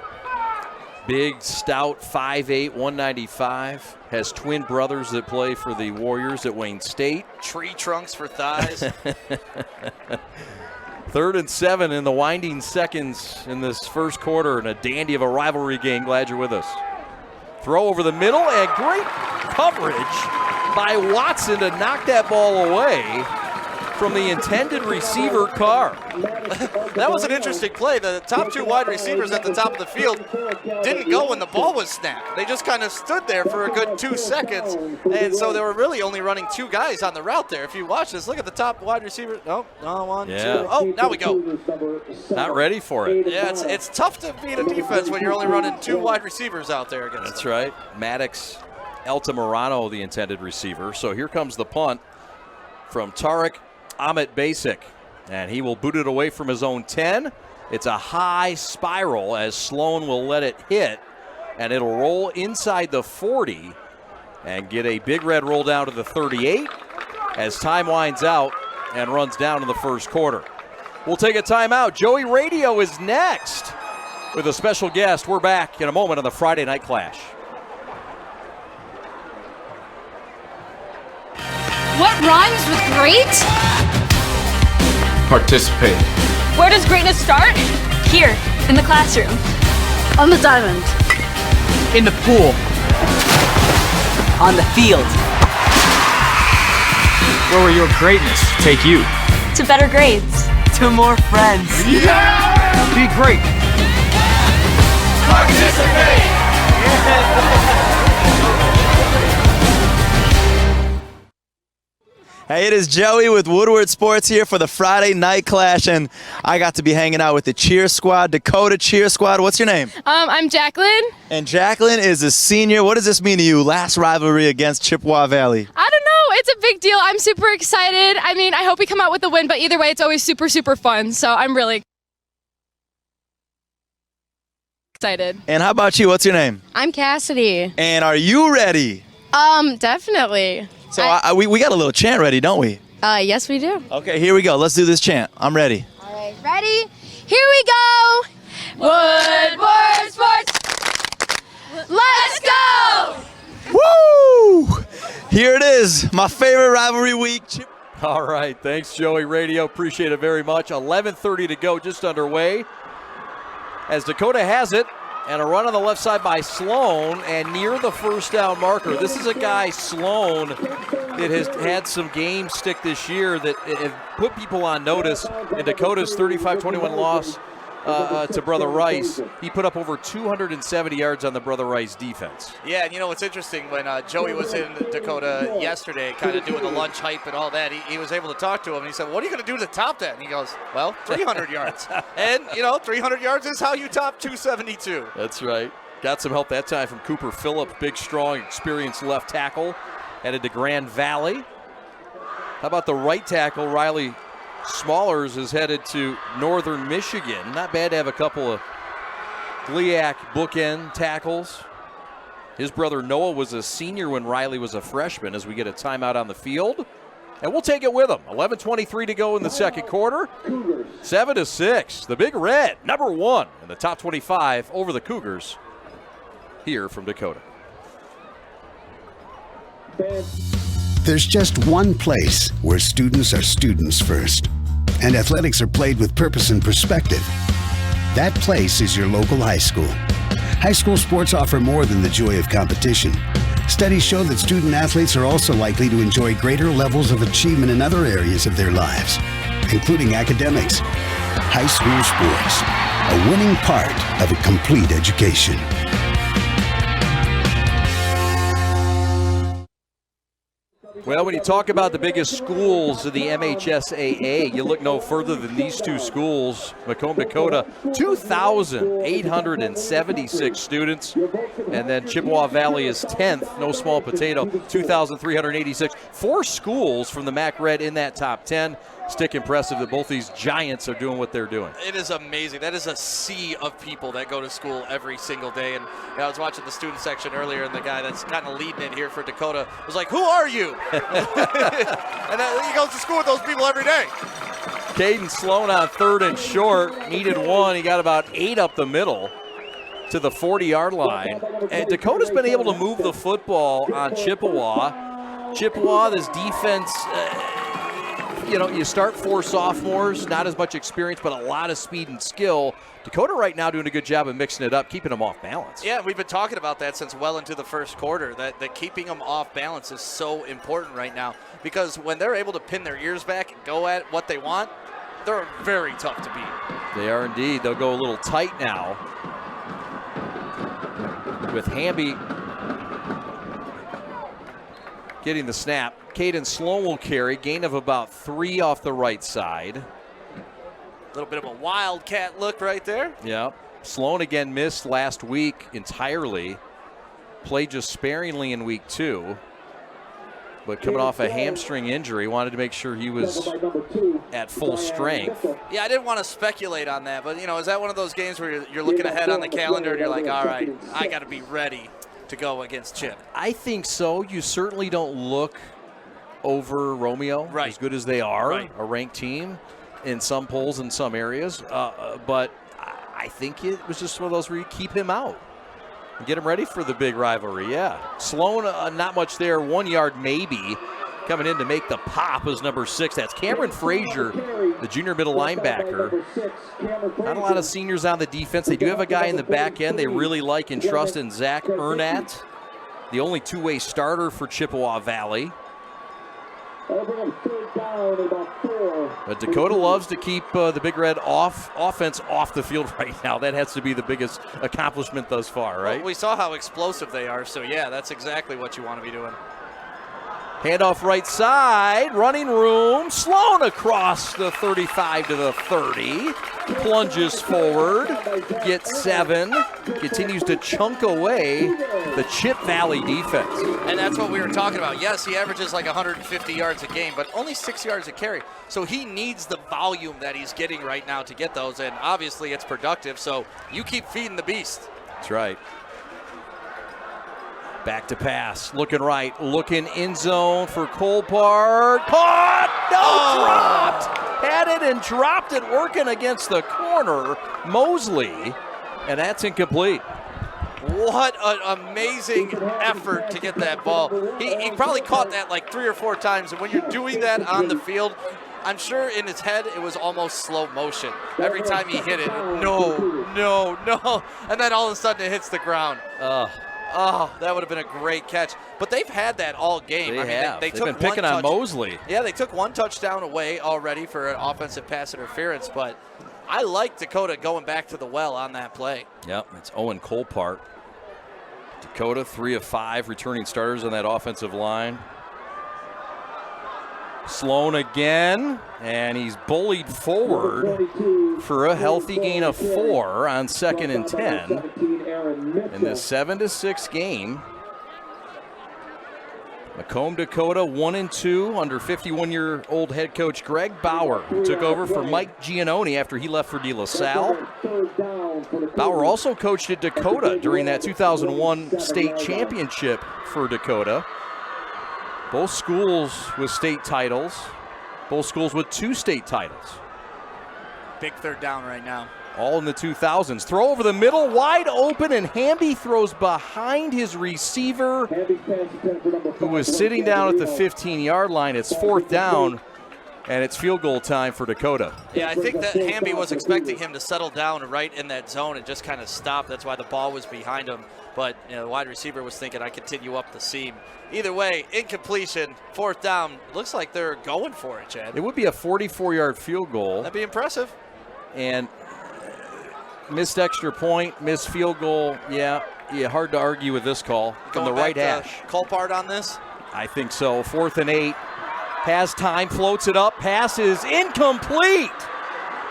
Big, stout, 5'8", 195. Has twin brothers that play for the Warriors at Wayne State. Tree trunks for thighs. 3rd and 7 in the winding seconds in this first quarter, and a dandy of a rivalry game. Glad you're with us. Throw over the middle, and great coverage by Watson to knock that ball away from the intended receiver, Carr. That was an interesting play. The top 2 wide receivers at the top of the field didn't go when the ball was snapped. They just kind of stood there for a good 2 seconds, and so they were really only running 2 guys on the route there. If you watch this, look at the top wide receiver. Oh, no, 1, 2. Oh, now we go. Not ready for it. Yeah, it's tough to beat a defense when you're only running 2 wide receivers out there against That's them. right. Maddox Altamirano, the intended receiver. So here comes the punt from Tariq Ahmet Basic, and he will boot it away from his own 10. It's a high spiral as Sloan will let it hit, and it'll roll inside the 40 and get a Big Red roll down to the 38 as time winds out and runs down in the first quarter. We'll take a timeout. Joey Radio is next with a special guest. We're back in a moment on the Friday Night Clash. What rhymes with great? Participate. Where does greatness start? Here, in the classroom. On the diamond. In the pool. On the field. Where will your greatness take you? To better grades. To more friends. Yeah! Be great. Participate! Hey, it is Joey with Woodward Sports here for the Friday Night Clash, and I got to be hanging out with the cheer squad, Dakota cheer squad. What's your name? I'm Jacqueline. And Jacqueline is a senior. What does this mean to you? Last rivalry against Chippewa Valley. I don't know. It's a big deal. I'm super excited. I mean, I hope we come out with a win, but either way, it's always super, super fun. So I'm really excited. And how about you? What's your name? I'm Cassidy. And are you ready? Definitely. So we got a little chant ready, don't we? Yes, we do. Okay, here we go. Let's do this chant. I'm ready. All right, ready? Here we go. Woodward Sports. Let's go. Woo! Here it is, my favorite rivalry week. All right, thanks, Joey Radio. Appreciate it very much. 11:30 to go, just underway. As Dakota has it, and a run on the left side by Sloan, and near the first down marker. This is a guy, Sloan, that has had some game stick this year that have put people on notice. In Dakota's 35-21 loss to Brother Rice, he put up over 270 yards on the Brother Rice defense. Yeah, and you know what's interesting, when Joey was in Dakota yesterday, kind of doing the lunch hype and all that, he was able to talk to him, and he said, what are you going to do to top that? And he goes, well, 300 yards. And, 300 yards is how you top 272. That's right. Got some help that time from Cooper Phillip, big, strong, experienced left tackle. Headed to Grand Valley. How about the right tackle, Riley Smallers is headed to Northern Michigan. Not bad to have a couple of GLIAC bookend tackles. His brother Noah was a senior when Riley was a freshman, as we get a timeout on the field. And we'll take it with him. 11:23 to go in the second quarter. 7-6. The Big Red, number 1 in the top 25 over the Cougars here from Dakota. There's just one place where students are students first, and athletics are played with purpose and perspective. That place is your local high school. High school sports offer more than the joy of competition. Studies show that student athletes are also likely to enjoy greater levels of achievement in other areas of their lives, including academics. High school sports, a winning part of a complete education. Well, when you talk about the biggest schools of the MHSAA, you look no further than these two schools. Macomb, Dakota, 2,876 students. And then Chippewa Valley is 10th, no small potato, 2,386. 4 schools from the MAC Red in that top 10. Stick impressive that both these giants are doing what they're doing. It is amazing. That is a sea of people that go to school every single day. And I was watching the student section earlier, and the guy that's kind of leading it here for Dakota was like, who are you? And he goes to school with those people every day. Caden Sloan on 3rd and short. Needed 1. He got about 8 up the middle to the 40-yard line. And Dakota's been able to move the football on Chippewa. Chippewa, this defense... you start 4 sophomores, not as much experience, but a lot of speed and skill. Dakota right now doing a good job of mixing it up, keeping them off balance. Yeah, we've been talking about that since well into the first quarter, that keeping them off balance is so important right now, because when they're able to pin their ears back and go at what they want, they're very tough to beat. They are indeed. They'll go a little tight now with Hamby getting the snap. Caden Sloan will carry, gain of about 3 off the right side. A little bit of a wildcat look right there. Yeah. Sloan again missed last week entirely. Played just sparingly in week 2. But coming off a hamstring injury, wanted to make sure he was at full strength. Yeah, I didn't want to speculate on that, but, is that one of those games where you're looking ahead on the calendar and you're like, all right, I got to be ready to go against Chip? I think so. You certainly don't look over Romeo, right, as good as they are, right, a ranked team in some polls in some areas. But I think it was just one of those where you keep him out and get him ready for the big rivalry. Yeah. Sloan, not much there. 1 yard maybe. Coming in to make the pop is number 6. That's Cameron Frazier, the junior middle linebacker. Not a lot of seniors on the defense. They do have a guy in the back end they really like and trust in Zach Ernat, the only 2-way starter for Chippewa Valley. But Dakota loves to keep the Big Red offense off the field right now. That has to be the biggest accomplishment thus far, right? Well, we saw how explosive they are, so yeah, that's exactly what you want to be doing. Handoff right side, running room. Sloan across the 35 to the 30. Plunges forward, gets 7. Continues to chunk away the Chip Valley defense. And that's what we were talking about. Yes, he averages like 150 yards a game, but only 6 yards a carry. So he needs the volume that he's getting right now to get those, and obviously it's productive, so you keep feeding the beast. That's right. Back to pass, looking right, looking in zone for Colpart. Caught! No, dropped! Had it and dropped it, working against the corner, Mosley, and that's incomplete. What an amazing effort to get that ball. He probably caught that like 3 or 4 times, and when you're doing that on the field, I'm sure in his head it was almost slow motion. Every time he hit it, no, and then all of a sudden it hits the ground. Oh, that would have been a great catch. But they've had that all game. They've been picking on Mosley. Yeah, they took 1 touchdown away already for an offensive pass interference, but I like Dakota going back to the well on that play. Yep, it's Owen Colpart. Dakota, 3 of 5 returning starters on that offensive line. Sloan again, and he's bullied forward for a healthy gain of 4 on 2nd and 10 in this 7-6 game. Macomb, Dakota, 1-2 under 51-year-old head coach Greg Bauer, who took over for Mike Giannone after he left for De La Salle. Bauer also coached at Dakota during that 2001 state championship for Dakota. Both schools with state titles, both schools with 2 state titles. Big 3rd down right now. All in the 2000s. Throw over the middle, wide open, and Hamby throws behind his receiver, who was sitting down at the 15-yard line. It's 4th down, and it's field goal time for Dakota. Yeah, I think that Hamby was expecting him to settle down right in that zone and just kind of stop. That's why the ball was behind him. But the wide receiver was thinking, I continue up the seam. Either way, incompletion, 4th down. Looks like they're going for it, Chad. It would be a 44-yard field goal. That'd be impressive. And missed extra point, missed field goal. Yeah, hard to argue with this call from the right hash. Colpart on this? I think so. 4th and 8. Has time, floats it up. Pass is incomplete.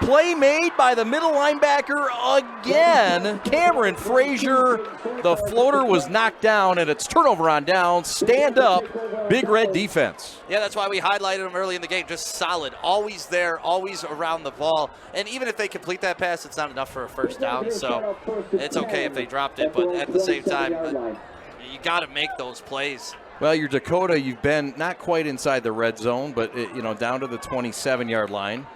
Play made by the middle linebacker again. Cameron Frazier. The floater was knocked down, and it's turnover on downs. Stand up, Big Red defense. Yeah, that's why we highlighted him early in the game. Just solid, always there, always around the ball. And even if they complete that pass, it's not enough for a 1st down. So it's okay if they dropped it, but at the same time, you got to make those plays. Well, you're Dakota. You've been not quite inside the red zone, but down to the 27-yard line.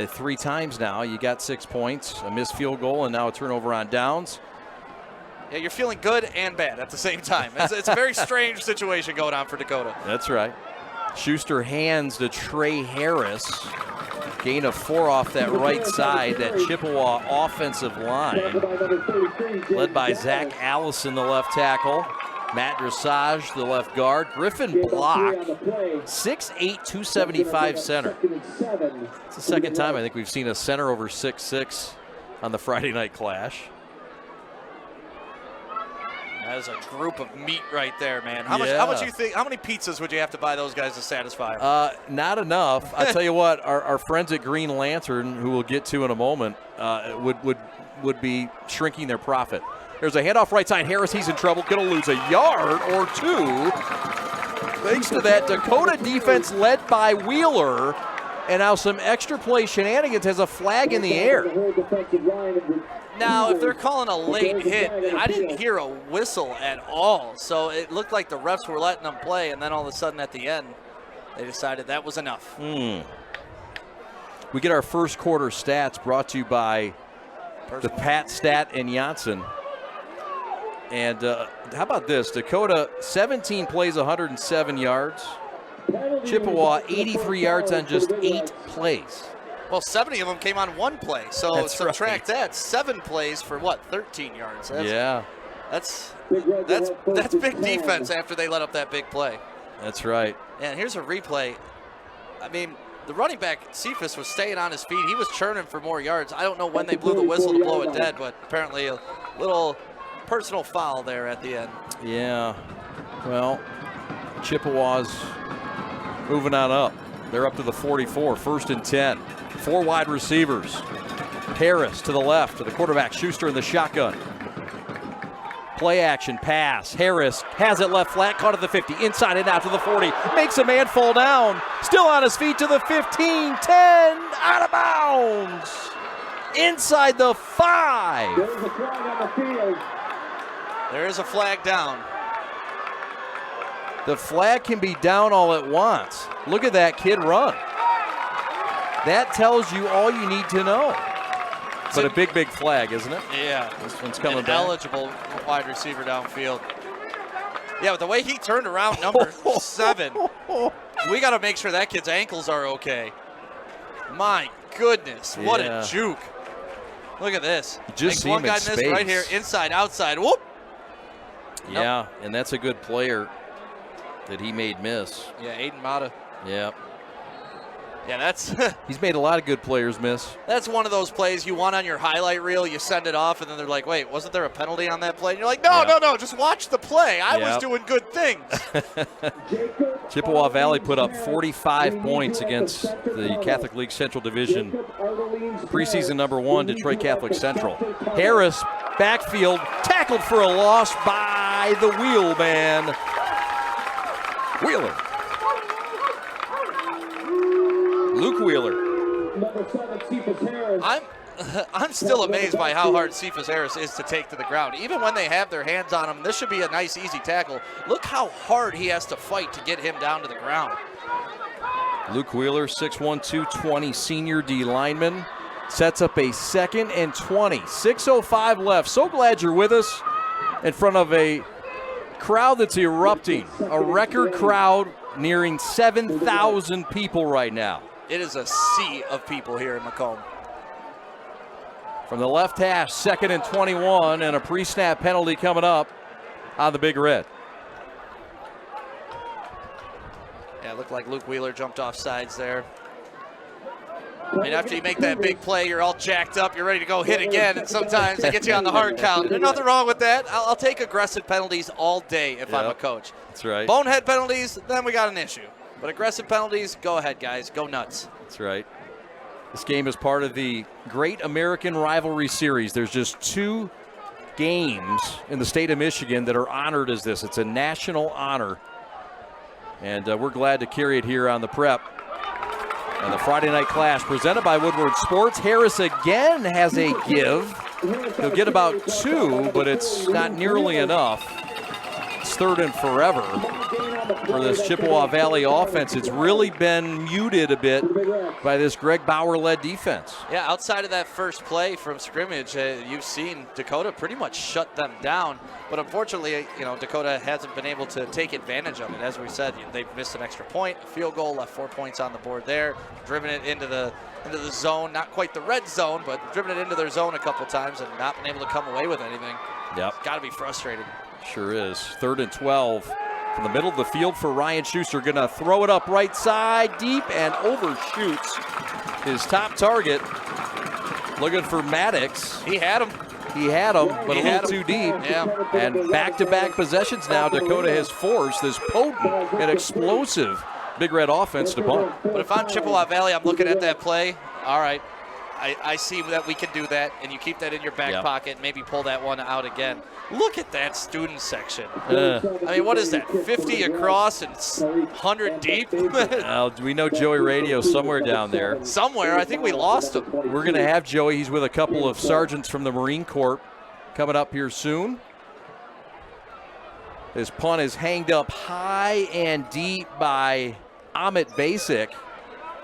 3 times now. You got 6 points, a missed field goal, and now a turnover on downs. Yeah, you're feeling good and bad at the same time. It's a very strange situation going on for Dakota. That's right. Schuster hands to Trey Harris. Gain of 4 off that right side, that Chippewa offensive line. Led by Zach Allison, the left tackle. Matt Dressage, the left guard. Griffin Block, 6'8", 275 center. It's the 2nd time I think we've seen a center over 6'6" on the Friday night clash. That is a group of meat right there, man. How much you think? How many pizzas would you have to buy those guys to satisfy them? Not enough. I tell you what, our friends at Green Lantern, who we'll get to in a moment, would be shrinking their profit. There's a handoff right side. Harris, he's in trouble. Going to lose a yard or 2. Thanks to that Dakota defense led by Wheeler. And now some extra play shenanigans, has a flag in the air. Now, if they're calling a late hit, I didn't hear a whistle at all. So it looked like the refs were letting them play, and then all of a sudden at the end, they decided that was enough. We get our first quarter stats brought to you by the Pat Stat and Janssen. And how about this? Dakota, 17 plays, 107 yards. Chippewa, 83 yards on just 8 plays. Well, 70 of them came on 1 play. So That's subtract right. that. 7 plays for what? 13 yards. That's big defense after they let up that big play. That's right. And here's a replay. I mean, the running back, Cephas, was staying on his feet. He was churning for more yards. I don't know when they blew the whistle to blow it dead, but apparently a little personal foul there at the end. Yeah. Well, Chippewa's moving on up. They're up to the 44, 1st and 10. 4 wide receivers. Harris to the left, to the quarterback. Schuster in the shotgun. Play action pass. Harris has it left flat, caught at the 50, inside and out to the 40. Makes a man fall down. Still on his feet to the 15, 10, out of bounds. Inside the 5. There's a flag on the field. There is a flag down. The flag can be down all at once. Look at that kid run. That tells you all you need to know. But a big, big flag, isn't it? Yeah. This one's coming back. Eligible wide receiver downfield. Yeah, but the way he turned around, number 7, we got to make sure that kid's ankles are okay. My goodness, what a juke. Look at this. Just see one him guy in missed space. right here, inside, outside. Whoop. Yeah, and that's a good player that he made miss. Yeah, Aiden Mata. Yeah. Yeah, that's he's made a lot of good players miss. That's one of those plays you want on your highlight reel. You send it off, and then they're like, wait, wasn't there a penalty on that play? And you're like, no, just watch the play. I was doing good things. Chippewa Valley put up 45 points against the Catholic League Central Division. Preseason number 1, Detroit Catholic Central. Harris, backfield, tackled for a loss by the wheelman. Wheeler. Luke Wheeler. I'm still amazed by how hard Cephas Harris is to take to the ground. Even when they have their hands on him, this should be a nice, easy tackle. Look how hard he has to fight to get him down to the ground. Luke Wheeler, 6'1", 220, senior D lineman. Sets up a 2nd and 20. 6:05 left. So glad you're with us in front of a crowd that's erupting. A record crowd nearing 7,000 people right now. It is a sea of people here in Macomb. From the left hash, 2nd and 21, and a pre-snap penalty coming up on the Big Red. Yeah, it looked like Luke Wheeler jumped off sides there. I mean, after you make that big play, you're all jacked up, you're ready to go hit again, and sometimes they get you on the hard count. There's nothing wrong with that. I'll take aggressive penalties all day if I'm a coach. That's right. Bonehead penalties, then we got an issue. But aggressive penalties, go ahead, guys. Go nuts. That's right. This game is part of the Great American Rivalry Series. There's just 2 games in the state of Michigan that are honored as this. It's a national honor. And we're glad to carry it here on the Prep. And the Friday Night Clash presented by Woodward Sports. Harris again has a give. He'll get about 2, but it's not nearly enough. It's 3rd and forever for this Chippewa Valley offense. It's really been muted a bit by this Greg Bauer-led defense. Yeah, outside of that first play from scrimmage, you've seen Dakota pretty much shut them down. But unfortunately, Dakota hasn't been able to take advantage of it. As we said, they've missed an extra point, a field goal, left 4 points on the board there, driven it into the zone, not quite the red zone, but driven it into their zone a couple times and not been able to come away with anything. Yep. Got to be frustrating. Sure is. 3rd and 12 from the middle of the field for Ryan Schuster. Going to throw it up right side, deep, and overshoots his top target. Looking for Maddox. He had him. But a little too deep. Yeah. And back-to-back possessions now, Dakota has forced this potent and explosive Big Red offense to punt. But if I'm Chippewa Valley, I'm looking at that play. All right, I see that we can do that, and you keep that in your back pocket and maybe pull that one out again. Look at that student section. I mean, what is that, 50 across and 100 deep? We know Joey Radio somewhere down there. Somewhere. I think we lost him. We're going to have Joey. He's with a couple of sergeants from the Marine Corps coming up here soon. This punt is hanged up high and deep by Amit Basic,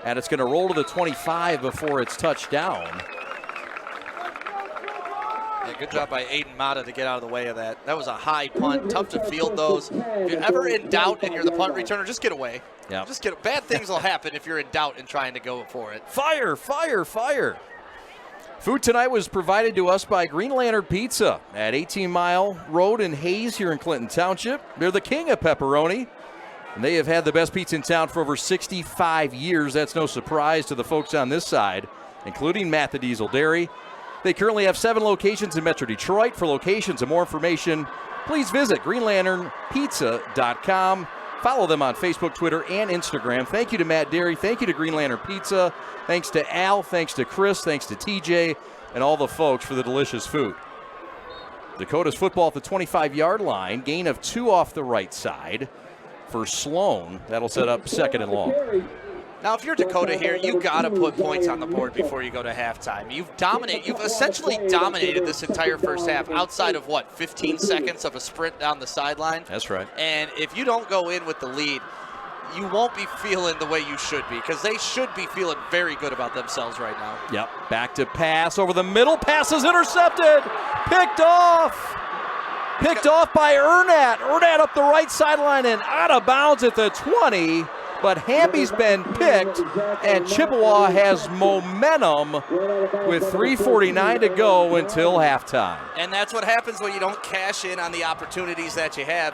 and it's going to roll to the 25 before it's touched down. Yeah, good job by Aiden Mata to get out of the way of that. That was a high punt, tough to field those. If you're ever in doubt and you're the punt returner, just get away. Yeah. Just get. Bad things will happen if you're in doubt and trying to go for it. Fire, fire, fire. Food tonight was provided to us by Green Lantern Pizza at 18 Mile Road in Hayes here in Clinton Township. They're the king of pepperoni. And they have had the best pizza in town for over 65 years. That's no surprise to the folks on this side, including Matt the Diesel Dairy. They currently have 7 locations in Metro Detroit. For locations and more information, please visit greenlanternpizza.com. Follow them on Facebook, Twitter, and Instagram. Thank you to Matt Dairy. Thank you to Green Lantern Pizza. Thanks to Al. Thanks to Chris. Thanks to TJ and all the folks for the delicious food. Dakota's football at the 25-yard line. Gain of 2 off the right side for Sloan. That'll set up 2nd and long. Now, if you're Dakota here, you got to put points on the board before you go to halftime. You've essentially dominated this entire first half outside of, 15 seconds of a sprint down the sideline? That's right. And if you don't go in with the lead, you won't be feeling the way you should be, because they should be feeling very good about themselves right now. Yep, back to pass over the middle. Pass is intercepted. Picked off. Picked off by Ernat. Ernat up the right sideline and out of bounds at the 20. But Hamby's been picked, and Chippewa has momentum with 3:49 to go until halftime. And that's what happens when you don't cash in on the opportunities that you have.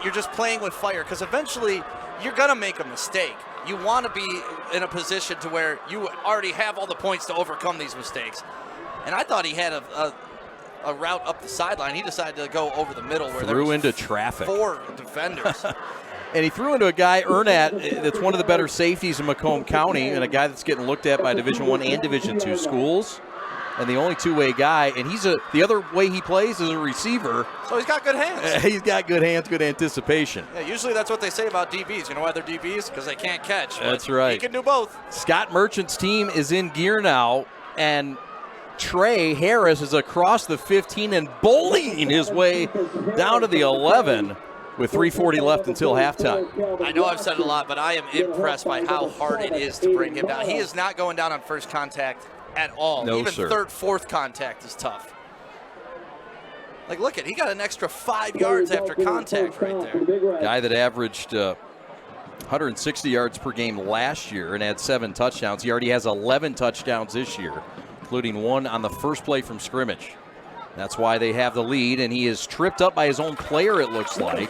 You're just playing with fire, because eventually you're going to make a mistake. You want to be in a position to where you already have all the points to overcome these mistakes. And I thought he had a route up the sideline. He decided to go over the middle where threw into traffic. 4 defenders. And he threw into a guy, Ernat, that's one of the better safeties in Macomb County, and a guy that's getting looked at by Division I and Division II schools. And the only two-way guy, and the other way he plays is a receiver. So he's got good hands. He's got good hands, good anticipation. Yeah, usually that's what they say about DBs. You know why they're DBs? Because they can't catch. That's right. He can do both. Scott Merchant's team is in gear now, and Trey Harris is across the 15 and bullying his way down to the 11 with 3:40 left until halftime. I know I've said it a lot, but I am impressed by how hard it is to bring him down. He is not going down on first contact at all. No, even sir. Third, fourth contact is tough. Like, look at, he got an extra 5 yards after contact right there. Guy that averaged 160 yards per game last year and had 7 touchdowns. He already has 11 touchdowns this year, including 1 on the first play from scrimmage. That's why they have the lead, and he is tripped up by his own player, it looks like.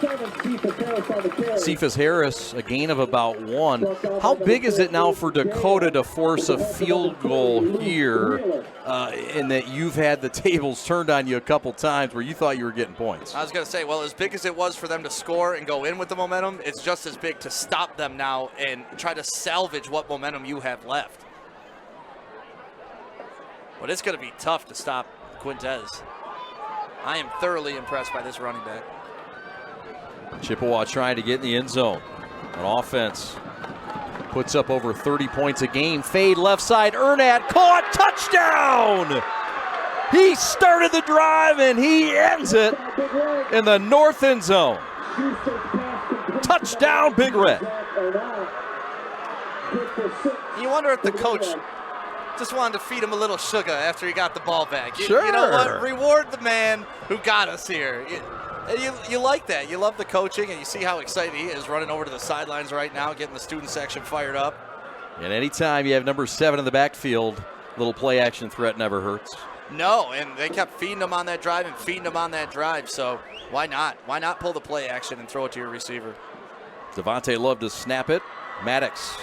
Cephas Harris, a gain of about 1. How big is it now for Dakota to force a field goal here in that you've had the tables turned on you a couple times where you thought you were getting points? I was going to say, well, as big as it was for them to score and go in with the momentum, it's just as big to stop them now and try to salvage what momentum you have left. But it's going to be tough to stop Quintez. I am thoroughly impressed by this running back. Chippewa trying to get in the end zone. On offense, puts up over 30 points a game. Fade left side, Ernat caught, touchdown! He started the drive and he ends it in the north end zone. Touchdown, Big Red. You wonder if the coach just wanted to feed him a little sugar after he got the ball back. Sure. You know what? Reward the man who got us here. You like that. You love the coaching, and you see how excited he is running over to the sidelines right now, getting the student section fired up. And anytime you have number 7 in the backfield, little play action threat never hurts. No, and they kept feeding him on that drive and feeding him on that drive, so why not? Why not pull the play action and throw it to your receiver? Devontae Love to snap it. Maddox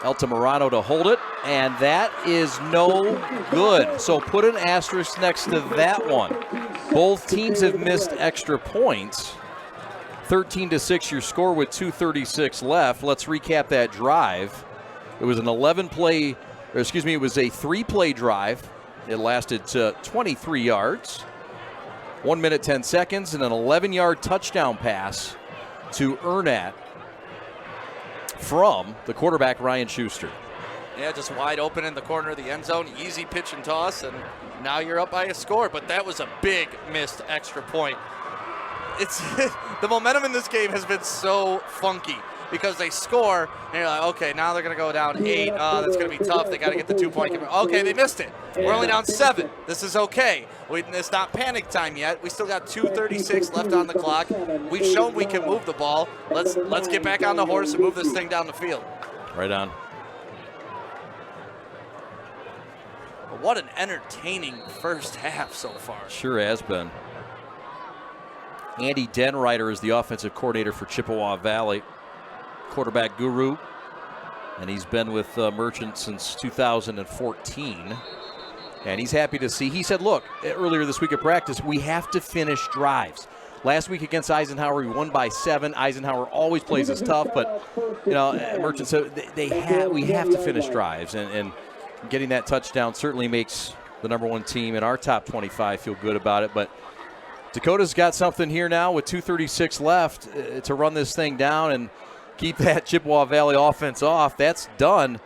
Altamirano to hold it, and that is no good. So put an asterisk next to that one. Both teams have missed extra points. 13-6 your score with 2:36 left. Let's recap that drive. It was an it was a 3-play drive. It lasted 23 yards, 1 minute, 10 seconds, and an 11-yard touchdown pass to Ernat from the quarterback, Ryan Schuster. Yeah, just wide open in the corner of the end zone. Easy pitch and toss, and now you're up by a score. But that was a big missed extra point. It's the momentum in this game has been so funky because they score, and you're like, okay, now they're going to go down 8. That's going to be tough. They got to get the 2-point conversion. Okay, they missed it. We're only down 7. This is okay. It's not panic time yet. We still got 2:36 left on the clock. We've shown we can move the ball. Let's get back on the horse and move this thing down the field. Right on. But what an entertaining first half so far. Sure has been. Andy Denreiter is the offensive coordinator for Chippewa Valley. quarterback guru, and he's been with Merchant since 2014. And he's happy to see. He said, look, earlier this week at practice, we have to finish drives. Last week against Eisenhower, we won by 7. Eisenhower always plays us tough, but Merchant said we have to finish drives, and getting that touchdown certainly makes the number 1 team in our top 25 feel good about it. But Dakota's got something here now with 2:36 left to run this thing down and keep that Chippewa Valley offense off. That's done.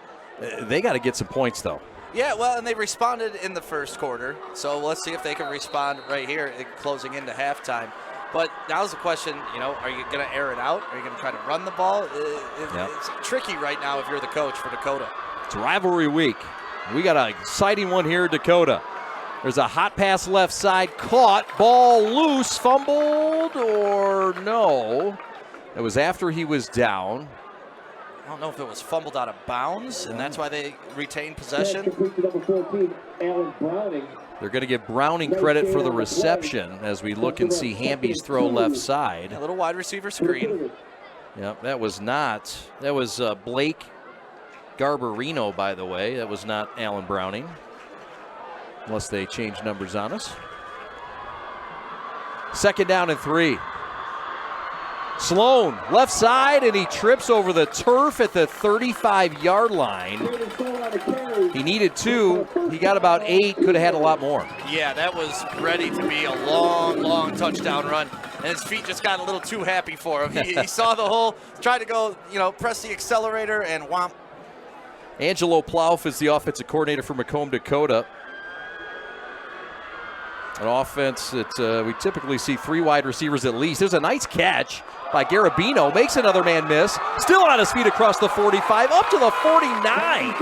They got to get some points, though. Yeah, well, and they responded in the first quarter, so let's see if they can respond right here closing into halftime. But now's the question, are you going to air it out? Are you going to try to run the ball? It's tricky right now if you're the coach for Dakota. It's rivalry week. We got an exciting one here at Dakota. There's a hot pass left side, caught, ball loose, fumbled, or no. It was after he was down. I don't know if it was fumbled out of bounds, and that's why they retained possession. They're going to give Browning credit for the reception as we look and see Hamby's throw left side. A little wide receiver screen. Yep, that was Blake Garbarino, by the way. That was not Alan Browning, unless they change numbers on us. 2nd down and 3. Sloan, left side, and he trips over the turf at the 35-yard line. He needed 2. He got about 8. Could have had a lot more. Yeah, that was ready to be a long, long touchdown run, and his feet just got a little too happy for him. He saw the hole, tried to go, press the accelerator, and whomp. Angelo Plouffe is the offensive coordinator for Macomb, Dakota. An offense that we typically see 3 wide receivers at least. There's a nice catch by Garabino. Makes another man miss. Still on his feet across the 45, up to the 49.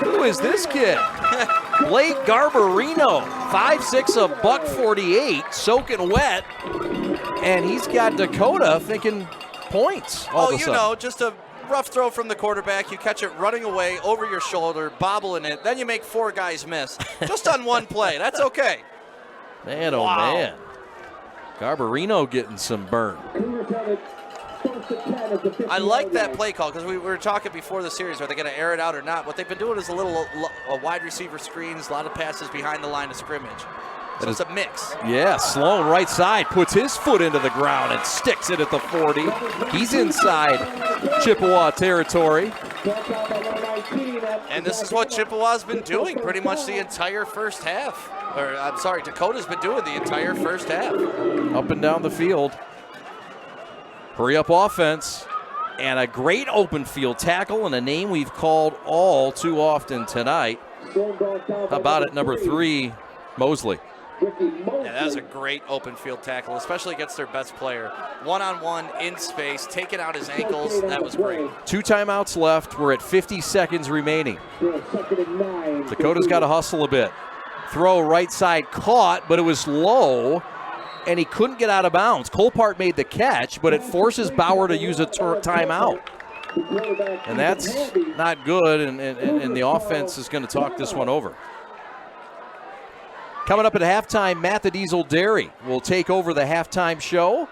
Who is this kid? Blake Garbarino, 5'6", $148, soaking wet. And he's got Dakota thinking points all of a sudden. Just a rough throw from the quarterback. You catch it running away over your shoulder, bobbling it. Then you make 4 guys miss. Just on one play. That's okay. Man, oh man. Garbarino getting some burn. I like that play call because we were talking before the series. Are they going to air it out or not? What they've been doing is a wide receiver screens, a lot of passes behind the line of scrimmage. So it's a mix. Yeah, Sloan right side puts his foot into the ground and sticks it at the 40. He's inside Chippewa territory. And this is what Chippewa's been doing pretty much the entire first half. Dakota's been doing the entire first half. Up and down the field. Hurry up offense. And a great open field tackle and a name we've called all too often tonight. How about it, number 3, Mosley. Yeah, that was a great open field tackle, especially against their best player. One-on-one in space, taking out his ankles. That was great. 2 timeouts left. We're at 50 seconds remaining. Dakota's got to hustle a bit. Throw right side caught, but it was low, and he couldn't get out of bounds. Colpart made the catch, but it forces Bauer to use a timeout. And that's not good, and the offense is going to talk this one over. Coming up at halftime, Matt the Diesel Dairy will take over the halftime show.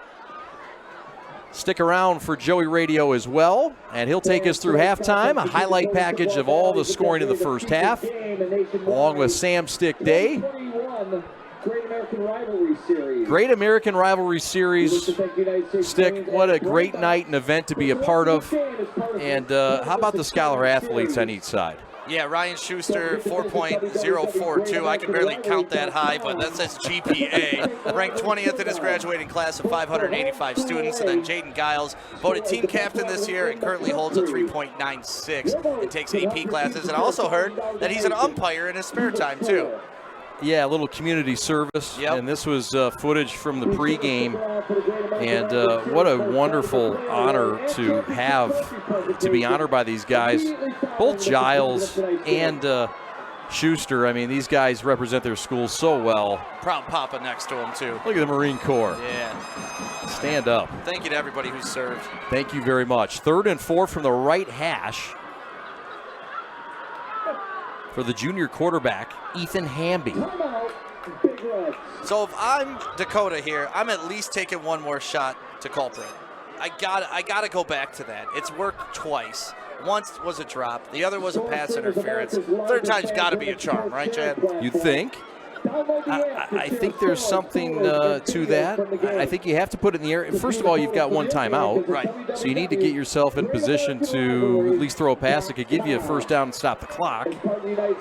Stick around for Joey Radio as well, and he'll take us through halftime, a highlight package of all the scoring in the first half, along with Sam Stick Day. Great American Rivalry Series. Great American Rivalry Series. Stick, what a great night and event to be a part of. And how about the scholar athletes on each side? Yeah, Ryan Schuster, 4.042. I can barely count that high, but that says GPA. Ranked 20th in his graduating class of 585 students. And then Jaden Giles, voted team captain this year and currently holds a 3.96 and takes AP classes. And I also heard that he's an umpire in his spare time, too. Yeah, a little community service, and this was footage from the pregame, and what a wonderful honor to have, to be honored by these guys, both Giles and Schuster. I mean, these guys represent their schools so well. Proud Papa next to him, too. Look at the Marine Corps. Yeah. Stand up. Thank you to everybody who served. Thank you very much. 3rd and 4 from the right hash for the junior quarterback, Ethan Hamby. So if I'm Dakota here, I'm at least taking one more shot to culprit. I gotta go back to that. It's worked twice. Once was a drop. The other was a pass interference. Third time's got to be a charm, right, Chad? You think? I think there's something to that. I think you have to put it in the air. First of all, you've got one timeout. Right. So you need to get yourself in position to at least throw a pass that could give you a first down and stop the clock.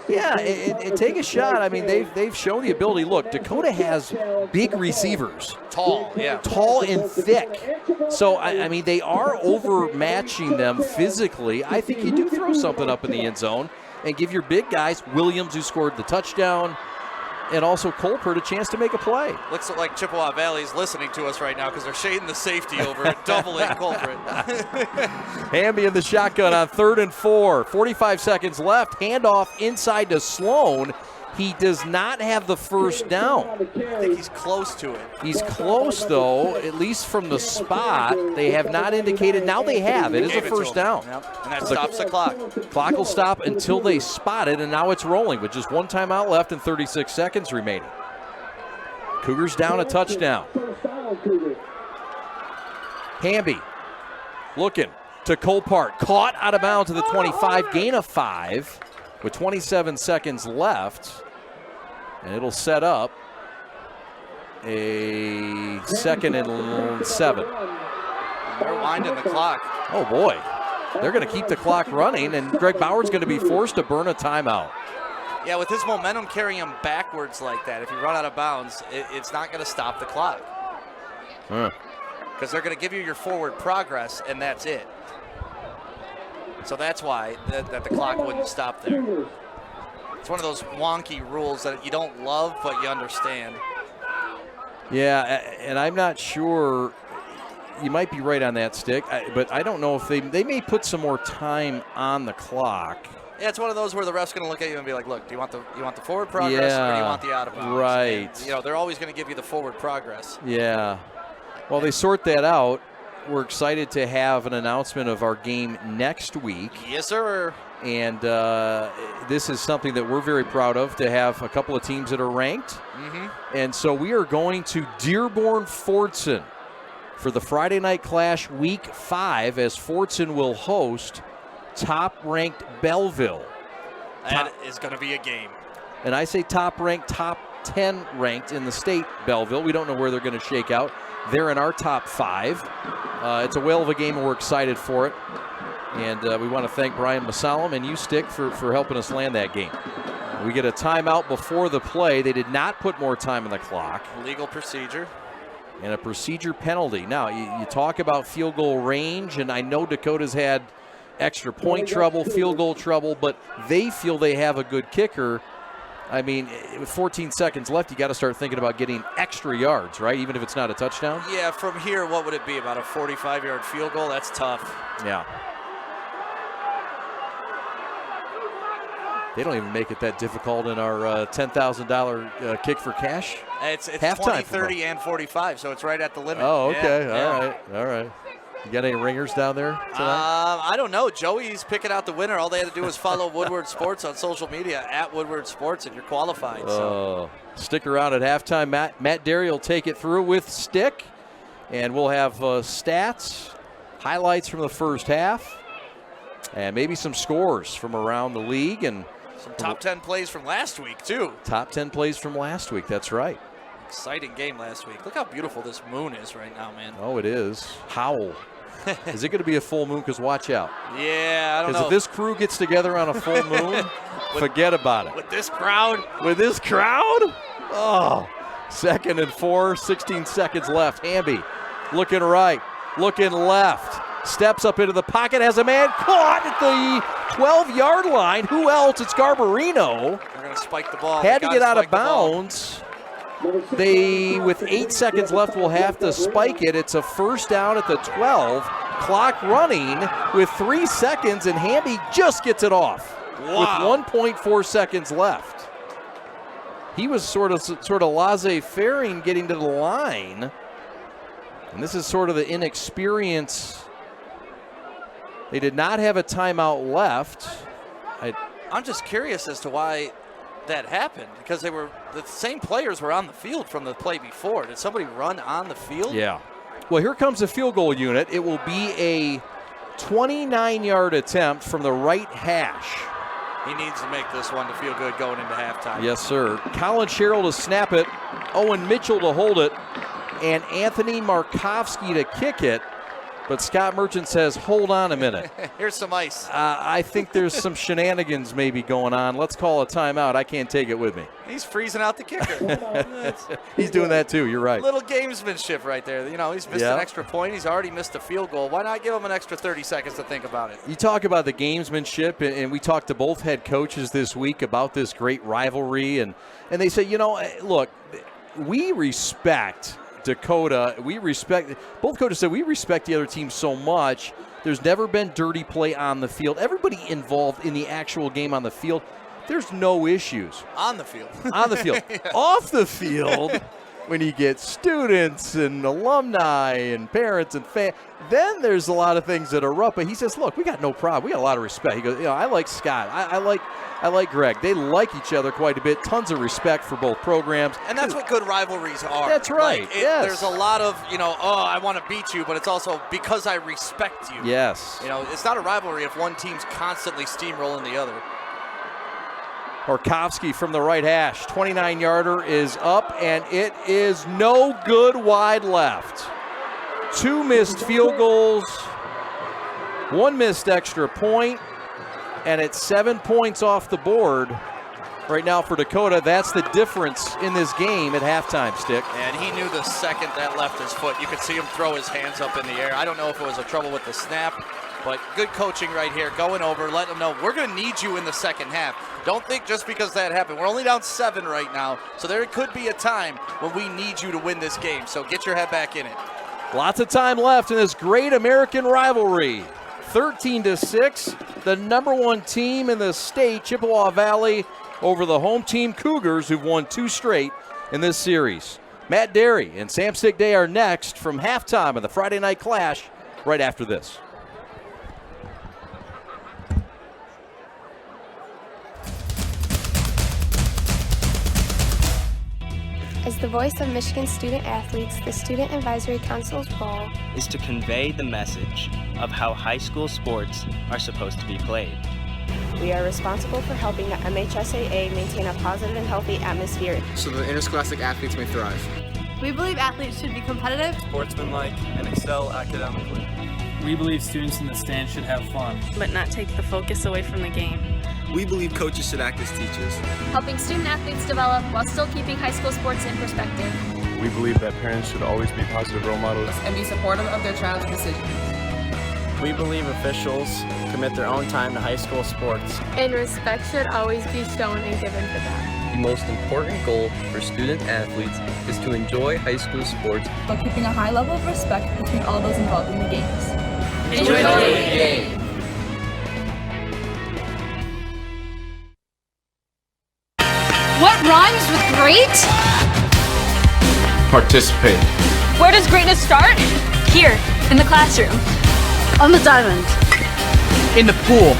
Yeah, and take a shot. I mean, they've shown the ability. Look, Dakota has big receivers. Tall, yeah. Tall and thick. So, I mean, they are overmatching them physically. I think you do throw something up in the end zone and give your big guys, Williams, who scored the touchdown, and also Colpert, a chance to make a play. Looks like Chippewa Valley's listening to us right now because they're shading the safety over it, doubling Colpert. Hamby in the shotgun on 3rd and 4. 45 seconds left. Handoff inside to Sloan. He does not have the first down. I think he's close to it. He's close, though, at least from the spot. They have not indicated. Now they have. It is a first down. Yep. And that stops the clock. Clock will stop until they spot it, and now it's rolling with just one timeout left and 36 seconds remaining. Cougars down a touchdown. Hamby looking to Colpart. Caught out of bounds to the 25, gain of 5 with 27 seconds left. And it'll set up a 2nd and 7. They're winding the clock. Oh, boy. They're going to keep the clock running, and Greg Bauer's going to be forced to burn a timeout. Yeah, with his momentum carrying him backwards like that, if you run out of bounds, it's not going to stop the clock. Because they're going to give you your forward progress, and that's it. So that's why that the clock wouldn't stop there. It's one of those wonky rules that you don't love, but you understand. Yeah, and I'm not sure. You might be right on that, Stick, but I don't know if they may put some more time on the clock. Yeah, it's one of those where the ref's going to look at you and be like, "Look, do you want the forward progress or do you want the out of bounds?" Right. And, they're always going to give you the forward progress. Yeah. Well, they sort that out. We're excited to have an announcement of our game next week. Yes, sir. And this is something that we're very proud of, to have a couple of teams that are ranked. Mm-hmm. And so we are going to Dearborn-Fordson for the Friday Night Clash Week 5, as Fordson will host top-ranked Belleville. That is going to be a game. And I say top-ranked, top 10 ranked in the state, Belleville. We don't know where they're going to shake out. They're in our top 5. It's a whale of a game, and we're excited for it. And we want to thank Brian Masalam and you, Stick, for helping us land that game. We get a timeout before the play. They did not put more time on the clock. Legal procedure. And a procedure penalty. Now, you talk about field goal range, and I know Dakota's had extra point trouble, field goal trouble, but they feel they have a good kicker. I mean, with 14 seconds left, you got to start thinking about getting extra yards, right? Even if it's not a touchdown? Yeah, from here, what would it be? About a 45-yard field goal? That's tough. Yeah. They don't even make it that difficult in our $10,000 kick for cash. It's halftime 20, 30, and 45, so it's right at the limit. Oh, okay. Yeah. All right. You got any ringers down there tonight? I don't know. Joey's picking out the winner. All they had to do was follow Woodward Sports on social media, at Woodward Sports, and you're qualified. So. Stick around at halftime. Matt Derry will take it through with Stick, and we'll have stats, highlights from the first half, and maybe some scores from around the league, and some top 10 plays from last week, too. Top 10 plays from last week, that's right. Exciting game last week. Look how beautiful this moon is right now, man. Oh, it is. Howl. Is it going to be a full moon? Because watch out. Yeah, I don't know. Because if this crew gets together on a full moon, forget about it. With this crowd? With this crowd? Oh, 2nd and 4, 16 seconds left. Hamby looking right, looking left. Steps up into the pocket, has a man caught at the 12-yard line. Who else? It's Garbarino. They're going to spike the ball. Had to get out of bounds. They, with 8 seconds left, will have to spike it. It's a first down at the 12. Clock running with 3 seconds, and Hamby just gets it off with 1.4 seconds left. He was sort of laissez-faire getting to the line, and this is sort of the inexperience. They did not have a timeout left. I'm just curious as to why that happened, because the same players were on the field from the play before. Did somebody run on the field? Yeah. Well, here comes the field goal unit. It will be a 29-yard attempt from the right hash. He needs to make this one to feel good going into halftime. Yes, sir. Colin Sherrill to snap it, Owen Mitchell to hold it, and Anthony Markovsky to kick it. But Scott Merchant says, hold on a minute. Here's some ice. I think there's some shenanigans maybe going on. Let's call a timeout. I can't take it with me. He's freezing out the kicker. He's doing that too. You're right. Little gamesmanship right there. You know, he's missed an extra point. He's already missed a field goal. Why not give him an extra 30 seconds to think about it? You talk about the gamesmanship, and we talked to both head coaches this week about this great rivalry, and they said, you know, look, we respect Dakota. Both coaches said we respect the other team so much. There's never been dirty play on the field. Everybody involved in the actual game on the field, there's no issues. On the field. On the field. Yeah. Off the field, when you get students and alumni and parents and fans, then there's a lot of things that are up. But he says, look, we got no problem. We got a lot of respect. He goes, you know, I like Scott. I like Greg. They like each other quite a bit. Tons of respect for both programs. And that's what good rivalries are. That's right. Like Yes. There's a lot of, you know, oh, I want to beat you, but it's also because I respect you. Yes. You know, it's not a rivalry if one team's constantly steamrolling the other. Markovsky from the right hash. 29-yarder is up, and it is no good wide left. 2 missed field goals, 1 missed extra point, and it's 7 points off the board right now for Dakota. That's the difference in this game at halftime, Stick. And he knew the second that left his foot. You could see him throw his hands up in the air. I don't know if it was a trouble with the snap, but good coaching right here, going over, letting them know we're going to need you in the second half. Don't think just because that happened. We're only down 7 right now, so there could be a time when we need you to win this game, so get your head back in it. Lots of time left in this great American rivalry. 13-6, the number 1 team in the state, Chippewa Valley, over the home team Cougars, who've won 2 straight in this series. Matt Derry and Sam Stick Day are next from halftime of the Friday Night Clash right after this. As the voice of Michigan student athletes, the Student Advisory Council's role is to convey the message of how high school sports are supposed to be played. We are responsible for helping the MHSAA maintain a positive and healthy atmosphere so the interscholastic athletes may thrive. We believe athletes should be competitive, sportsmanlike, and excel academically. We believe students in the stands should have fun, but not take the focus away from the game. We believe coaches should act as teachers, helping student athletes develop while still keeping high school sports in perspective. We believe that parents should always be positive role models and be supportive of their child's decisions. We believe officials commit their own time to high school sports, and respect should always be shown and given to them. The most important goal for student athletes is to enjoy high school sports while keeping a high level of respect between all those involved in the games. Enjoy the game! What rhymes with great? Participate. Where does greatness start? Here, in the classroom. On the diamond. In the pool.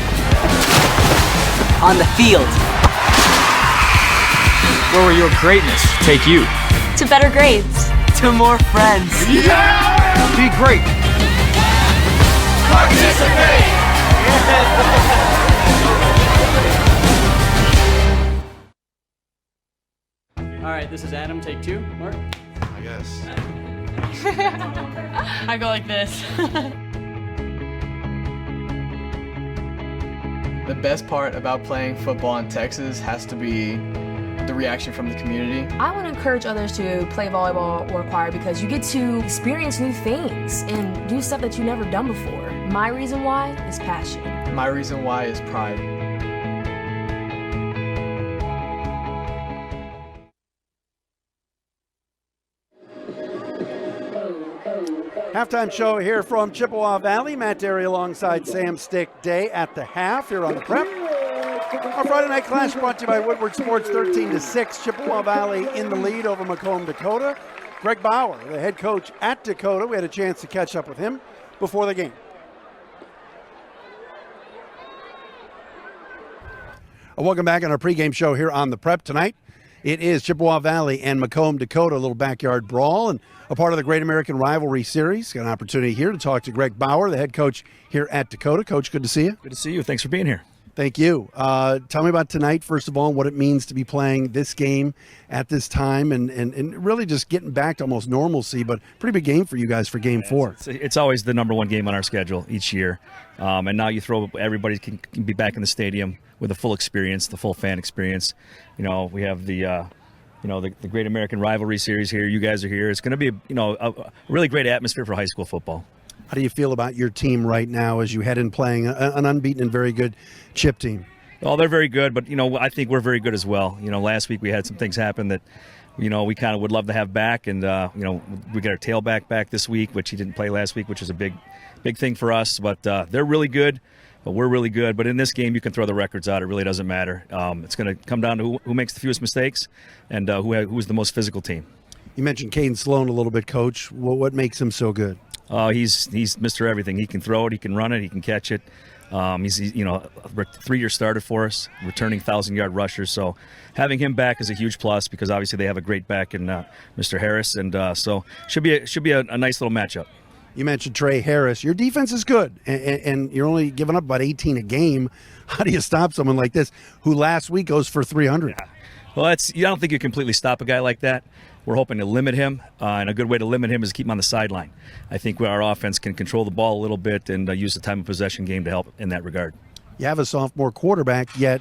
On the field. Where will your greatness take you? To better grades. To more friends. Yeah! Be great. Participate! All right, this is Adam, take 2. Mark? I guess. I go like this. The best part about playing football in Texas has to be the reaction from the community. I want to encourage others to play volleyball or choir because you get to experience new things and do stuff that you've never done before. My reason why is passion. My reason why is pride. Halftime show here from Chippewa Valley. Matt Derry alongside Sam Stick Day at the half here on the Prep. Our Friday Night Clash brought to you by Woodward Sports, 13-6. Chippewa Valley in the lead over Macomb, Dakota. Greg Bauer, the head coach at Dakota. We had a chance to catch up with him before the game. Welcome back on our pregame show here on the Prep tonight. It is Chippewa Valley and Macomb, Dakota, a little backyard brawl and a part of the Great American Rivalry Series. Got an opportunity here to talk to Greg Bauer, the head coach here at Dakota. Coach, good to see you. Good to see you. Thanks for being here. Thank you. Tell me about tonight, first of all, and what it means to be playing this game at this time and really just getting back to almost normalcy, but pretty big game for you guys for Game 4. It's always the number one game on our schedule each year. And now you throw everybody can be back in the stadium with a full experience, the full fan experience. You know, we have the Great American Rivalry Series here. You guys are here. It's going to be, a really great atmosphere for high school football. How do you feel about your team right now as you head in playing an unbeaten and very good Chip team? Well, they're very good, but, I think we're very good as well. Last week we had some things happen that, we kind of would love to have back. And, we got our tailback back this week, which he didn't play last week, which is a big thing for us. But they're really good. But we're really good. But in this game, you can throw the records out. It really doesn't matter. It's going to come down to who makes the fewest mistakes and who's the most physical team. You mentioned Caden Sloan a little bit, Coach. What makes him so good? He's Mr. Everything. He can throw it. He can run it. He can catch it. He's a 3-year starter for us, returning 1,000-yard rusher. So having him back is a huge plus because obviously they have a great back in Mr. Harris, and so should be a nice little matchup. You mentioned Trey Harris. Your defense is good, and you're only giving up about 18 a game. How do you stop someone like this who last week goes for 300? Yeah. Well, I don't think you completely stop a guy like that. We're hoping to limit him, and a good way to limit him is keep him on the sideline. I think our offense can control the ball a little bit and use the time of possession game to help in that regard. You have a sophomore quarterback, yet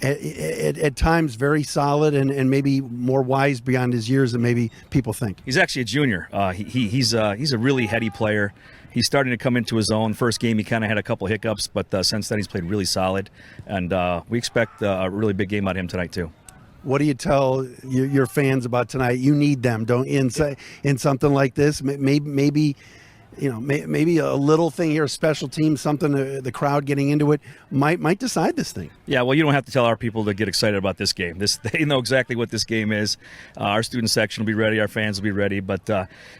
at times very solid and maybe more wise beyond his years than maybe people think. He's actually a junior. He's a really heady player. He's starting to come into his own. First game, he kind of had a couple hiccups, but since then he's played really solid, and we expect a really big game out of him tonight too. What do you tell your fans about tonight? You need them, don't you, in something like this? Maybe a little thing here, a special team, something the crowd getting into it might decide this thing. Yeah, well, you don't have to tell our people to get excited about this game. They know exactly what this game is. Our student section will be ready. Our fans will be ready. But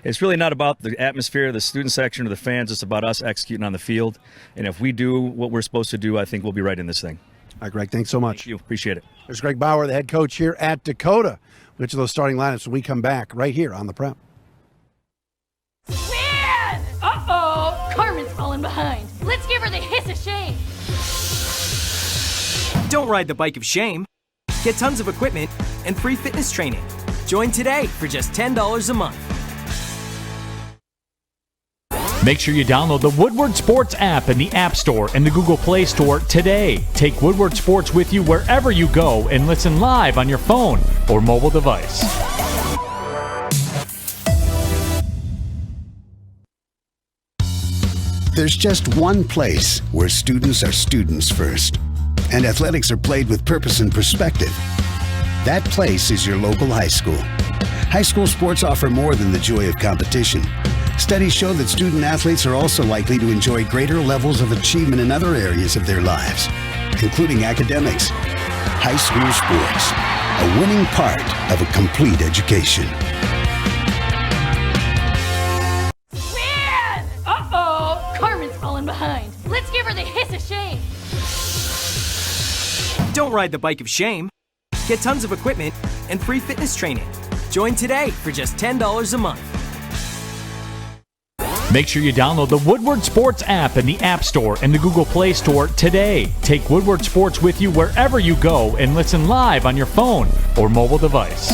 it's really not about the atmosphere, the student section, or the fans. It's about us executing on the field. And if we do what we're supposed to do, I think we'll be right in this thing. All right, Greg, thanks so much. Thank you. Appreciate it. There's Greg Bauer, the head coach here at Dakota. We'll get to those starting lineups when we come back right here on The Prep. Man! Uh-oh! Carmen's falling behind. Let's give her the hiss of shame. Don't ride the bike of shame. Get tons of equipment and free fitness training. Join today for just $10 a month. Make sure you download the Woodward Sports app in the App Store and the Google Play Store today. Take Woodward Sports with you wherever you go and listen live on your phone or mobile device. There's just one place where students are students first, and athletics are played with purpose and perspective. That place is your local high school. High school sports offer more than the joy of competition. Studies show that student athletes are also likely to enjoy greater levels of achievement in other areas of their lives, including academics. High school sports, a winning part of a complete education. Man! Uh-oh! Carmen's falling behind. Let's give her the hiss of shame. Don't ride the bike of shame. Get tons of equipment and free fitness training. Join today for just $10 a month. Make sure you download the Woodward Sports app in the App Store and the Google Play Store today. Take Woodward Sports with you wherever you go and listen live on your phone or mobile device.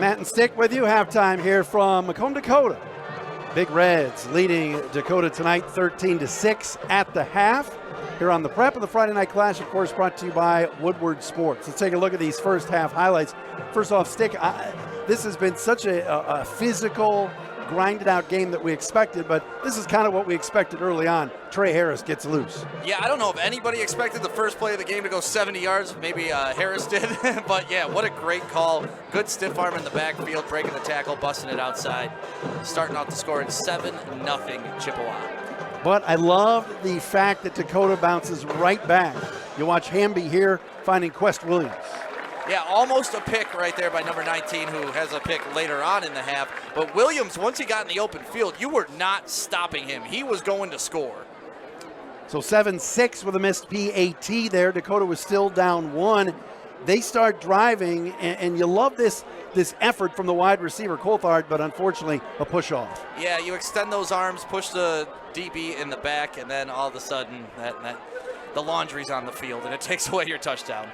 Matt and Stick with you. Halftime here from Macomb, Dakota. Big Reds leading Dakota tonight 13-6 at the half. Here on The Prep of the Friday Night Clash, of course, brought to you by Woodward Sports. Let's take a look at these first half highlights. First off, Stick, this has been such a physical, grinded out game that we expected, but this is kind of what we expected early on. Trey Harris gets loose. Yeah, I don't know if anybody expected the first play of the game to go 70 yards. Maybe Harris did, but yeah, what a great call. Good stiff arm in the backfield, breaking the tackle, busting it outside, starting out the score at 7-0 Chippewa. But I love the fact that Dakota bounces right back. You watch Hamby here finding Quest Williams. Yeah, almost a pick right there by number 19, who has a pick later on in the half. But Williams, once he got in the open field, you were not stopping him. He was going to score. So 7-6 with a missed PAT there. Dakota was still down 1. They start driving, and you love this effort from the wide receiver, Coulthard, but unfortunately a push off. Yeah, you extend those arms, push the DB in the back, and then all of a sudden the laundry's on the field, and it takes away your touchdown.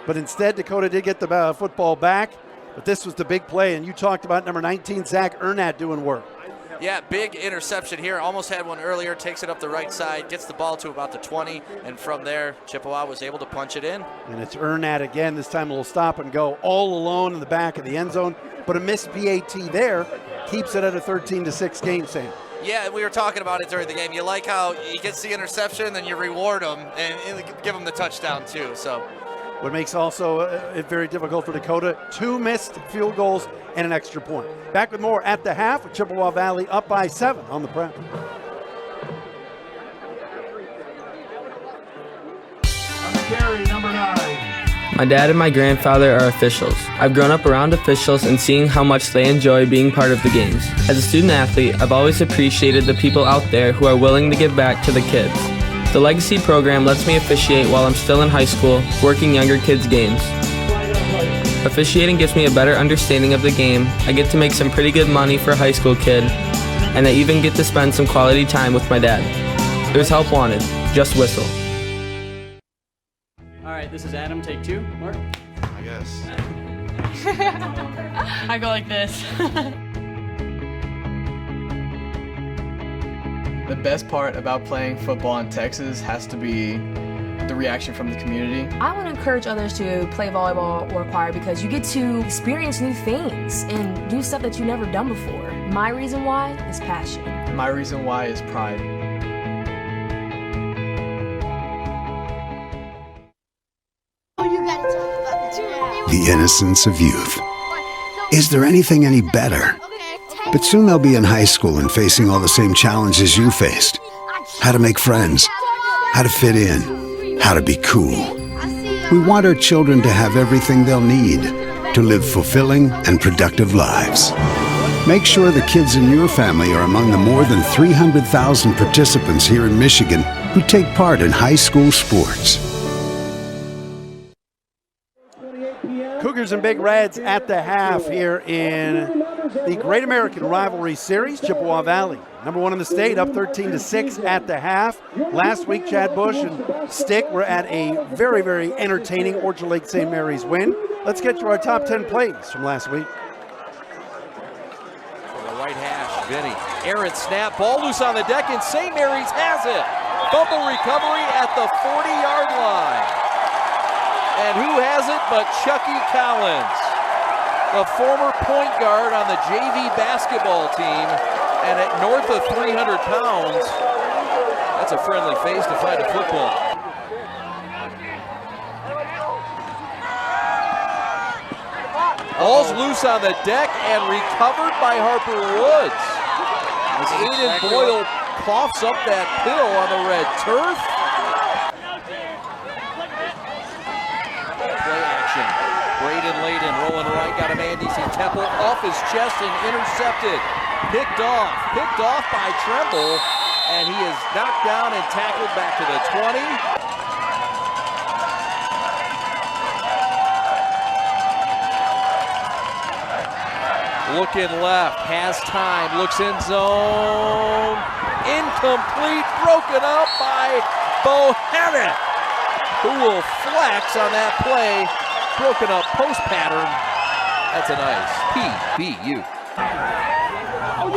But instead, Dakota did get the football back, but this was the big play, and you talked about number 19, Zach Ernat, doing work. Yeah, big interception here. Almost had one earlier, takes it up the right side, gets the ball to about the 20, and from there, Chippewa was able to punch it in. And it's Ernat again, this time a little stop and go, all alone in the back of the end zone, but a missed PAT there keeps it at a 13-6 game, Sam. Yeah, we were talking about it during the game. You like how he gets the interception, then you reward him and give him the touchdown too. So, what makes also it very difficult for Dakota, 2 missed field goals and an extra point. Back with more at the half with Chippewa Valley up by 7 on the Prep. Carry number 9. My dad and my grandfather are officials. I've grown up around officials and seeing how much they enjoy being part of the games. As a student athlete, I've always appreciated the people out there who are willing to give back to the kids. The Legacy program lets me officiate while I'm still in high school, working younger kids' games. Officiating gives me a better understanding of the game. I get to make some pretty good money for a high school kid, and I even get to spend some quality time with my dad. There's help wanted. Just whistle. All right, this is Adam. Take 2. Mark? I guess. I go like this. The best part about playing football in Texas has to be the reaction from the community. I want to encourage others to play volleyball or choir because you get to experience new things and do stuff that you've never done before. My reason why is passion. My reason why is pride. The innocence of youth. Is there anything any better? But soon they'll be in high school and facing all the same challenges you faced. How to make friends, how to fit in, how to be cool. We want our children to have everything they'll need to live fulfilling and productive lives. Make sure the kids in your family are among the more than 300,000 participants here in Michigan who take part in high school sports. Cougars and Big Reds at the half here in the Great American Rivalry Series. Chippewa Valley, number 1 in the state, up 13-6 at the half. Last week, Chad Bush and Stick were at a very, very entertaining Orchard Lake St. Mary's win. Let's get to our top 10 plays from last week. The right hash, Vinny. Aaron snap, ball loose on the deck, and St. Mary's has it. Fumble recovery at the 40-yard line. And who has it but Chucky Collins, the former point guard on the JV basketball team, and at north of 300 pounds, that's a friendly face to fight a football. Ball's loose on the deck and recovered by Harper Woods. As Aiden Boyle coughs up that pill on the red turf. Braden Layden rolling right, got a man, DC Temple off his chest and intercepted. Picked off by Tremble, and he is knocked down and tackled back to the 20. Looking left, has time, looks in zone. Incomplete, broken up by Bohannon, who will flex on that play. Broken up post pattern. That's a nice PBU.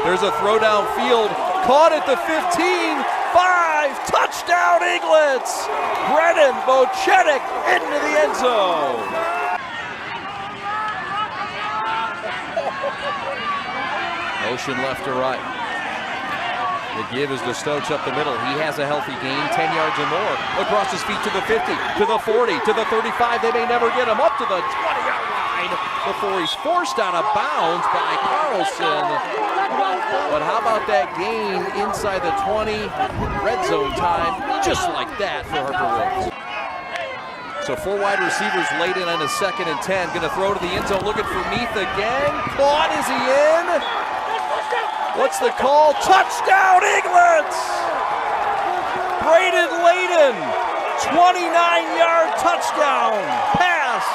There's a throw downfield. Caught at the 15. 5. Touchdown Eaglets. Brennan Bochetic into the end zone. Motion left to right. The give is to Stokes up the middle. He has a healthy gain, 10 yards or more. Across his feet to the 50, to the 40, to the 35. They may never get him up to the 20-yard line before he's forced out of bounds by Carlson. But how about that gain inside the 20? Red zone time, just like that for Harper Woods. So 4 wide receivers laid in on a 2nd and 10. Going to throw to the end zone, looking for Meath again. Caught, is he in? What's the call? Touchdown, Eaglets! Braden Layden, 29-yard touchdown pass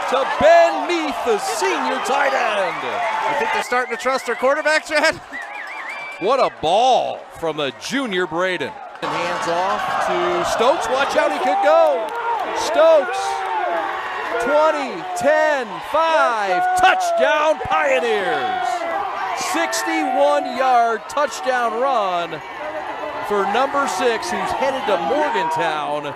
to Ben Meath, the senior tight end. You think they're starting to trust their quarterback, Chad? What a ball from a junior Braden. Hands off to Stokes. Watch out, he could go. Stokes, 20, 10, 5, touchdown Pioneers. 61-yard touchdown run for number 6, who's headed to Morgantown.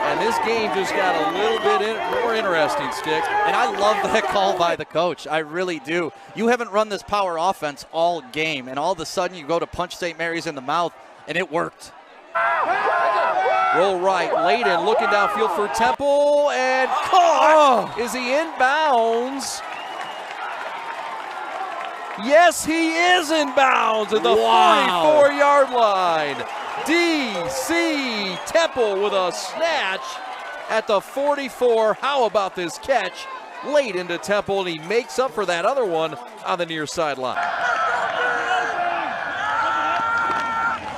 And this game just got a little bit more interesting, Stick. And I love that call by the coach. I really do. You haven't run this power offense all game, and all of a sudden you go to punch St. Mary's in the mouth, and it worked. Roll right, Layden looking downfield for Temple, and caught! Is he in bounds? Yes, he is in bounds at the 44-yard line. D.C. Temple with a snatch at the 44. How about this catch? Late into Temple, and he makes up for that other one on the near sideline.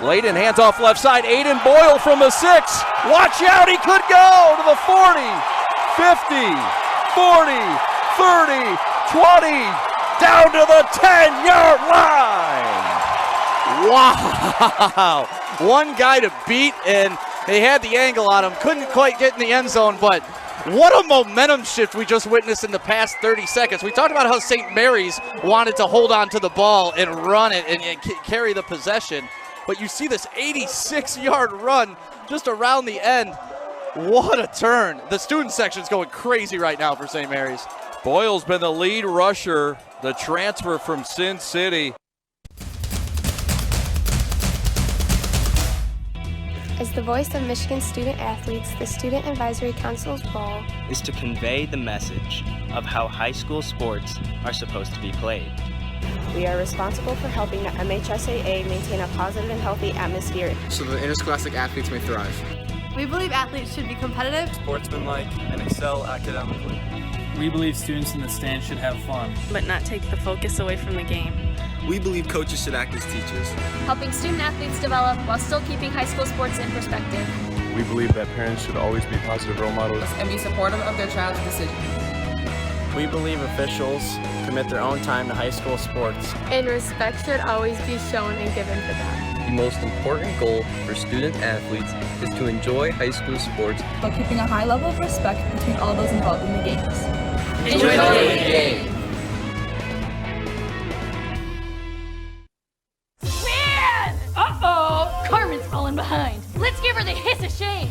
Layden hands off left side. Aiden Boyle from the 6. Watch out, he could go to the 40, 50, 40, 30, 20. Down to the 10-yard line. Wow. One guy to beat, and they had the angle on him. Couldn't quite get in the end zone, but what a momentum shift we just witnessed in the past 30 seconds. We talked about how St. Mary's wanted to hold on to the ball and run it and carry the possession, but you see this 86-yard run just around the end. What a turn. The student section's going crazy right now for St. Mary's. Boyle's been the lead rusher, the transfer from Sin City. As the voice of Michigan student athletes, the Student Advisory Council's role is to convey the message of how high school sports are supposed to be played. We are responsible for helping the MHSAA maintain a positive and healthy atmosphere so the interscholastic athletes may thrive. We believe athletes should be competitive, Sportsmanlike, and excel academically. We believe students in the stands should have fun, but not take the focus away from the game. We believe coaches should act as teachers, helping student athletes develop while still keeping high school sports in perspective. We believe that parents should always be positive role models and be supportive of their child's decision. We believe officials commit their own time to high school sports, and respect should always be shown and given to them. The most important goal for student athletes is to enjoy high school sports while keeping a high level of respect between all those involved in the games. Enjoy the game. Man! Uh-oh! Carmen's falling behind. Let's give her the hiss of shame.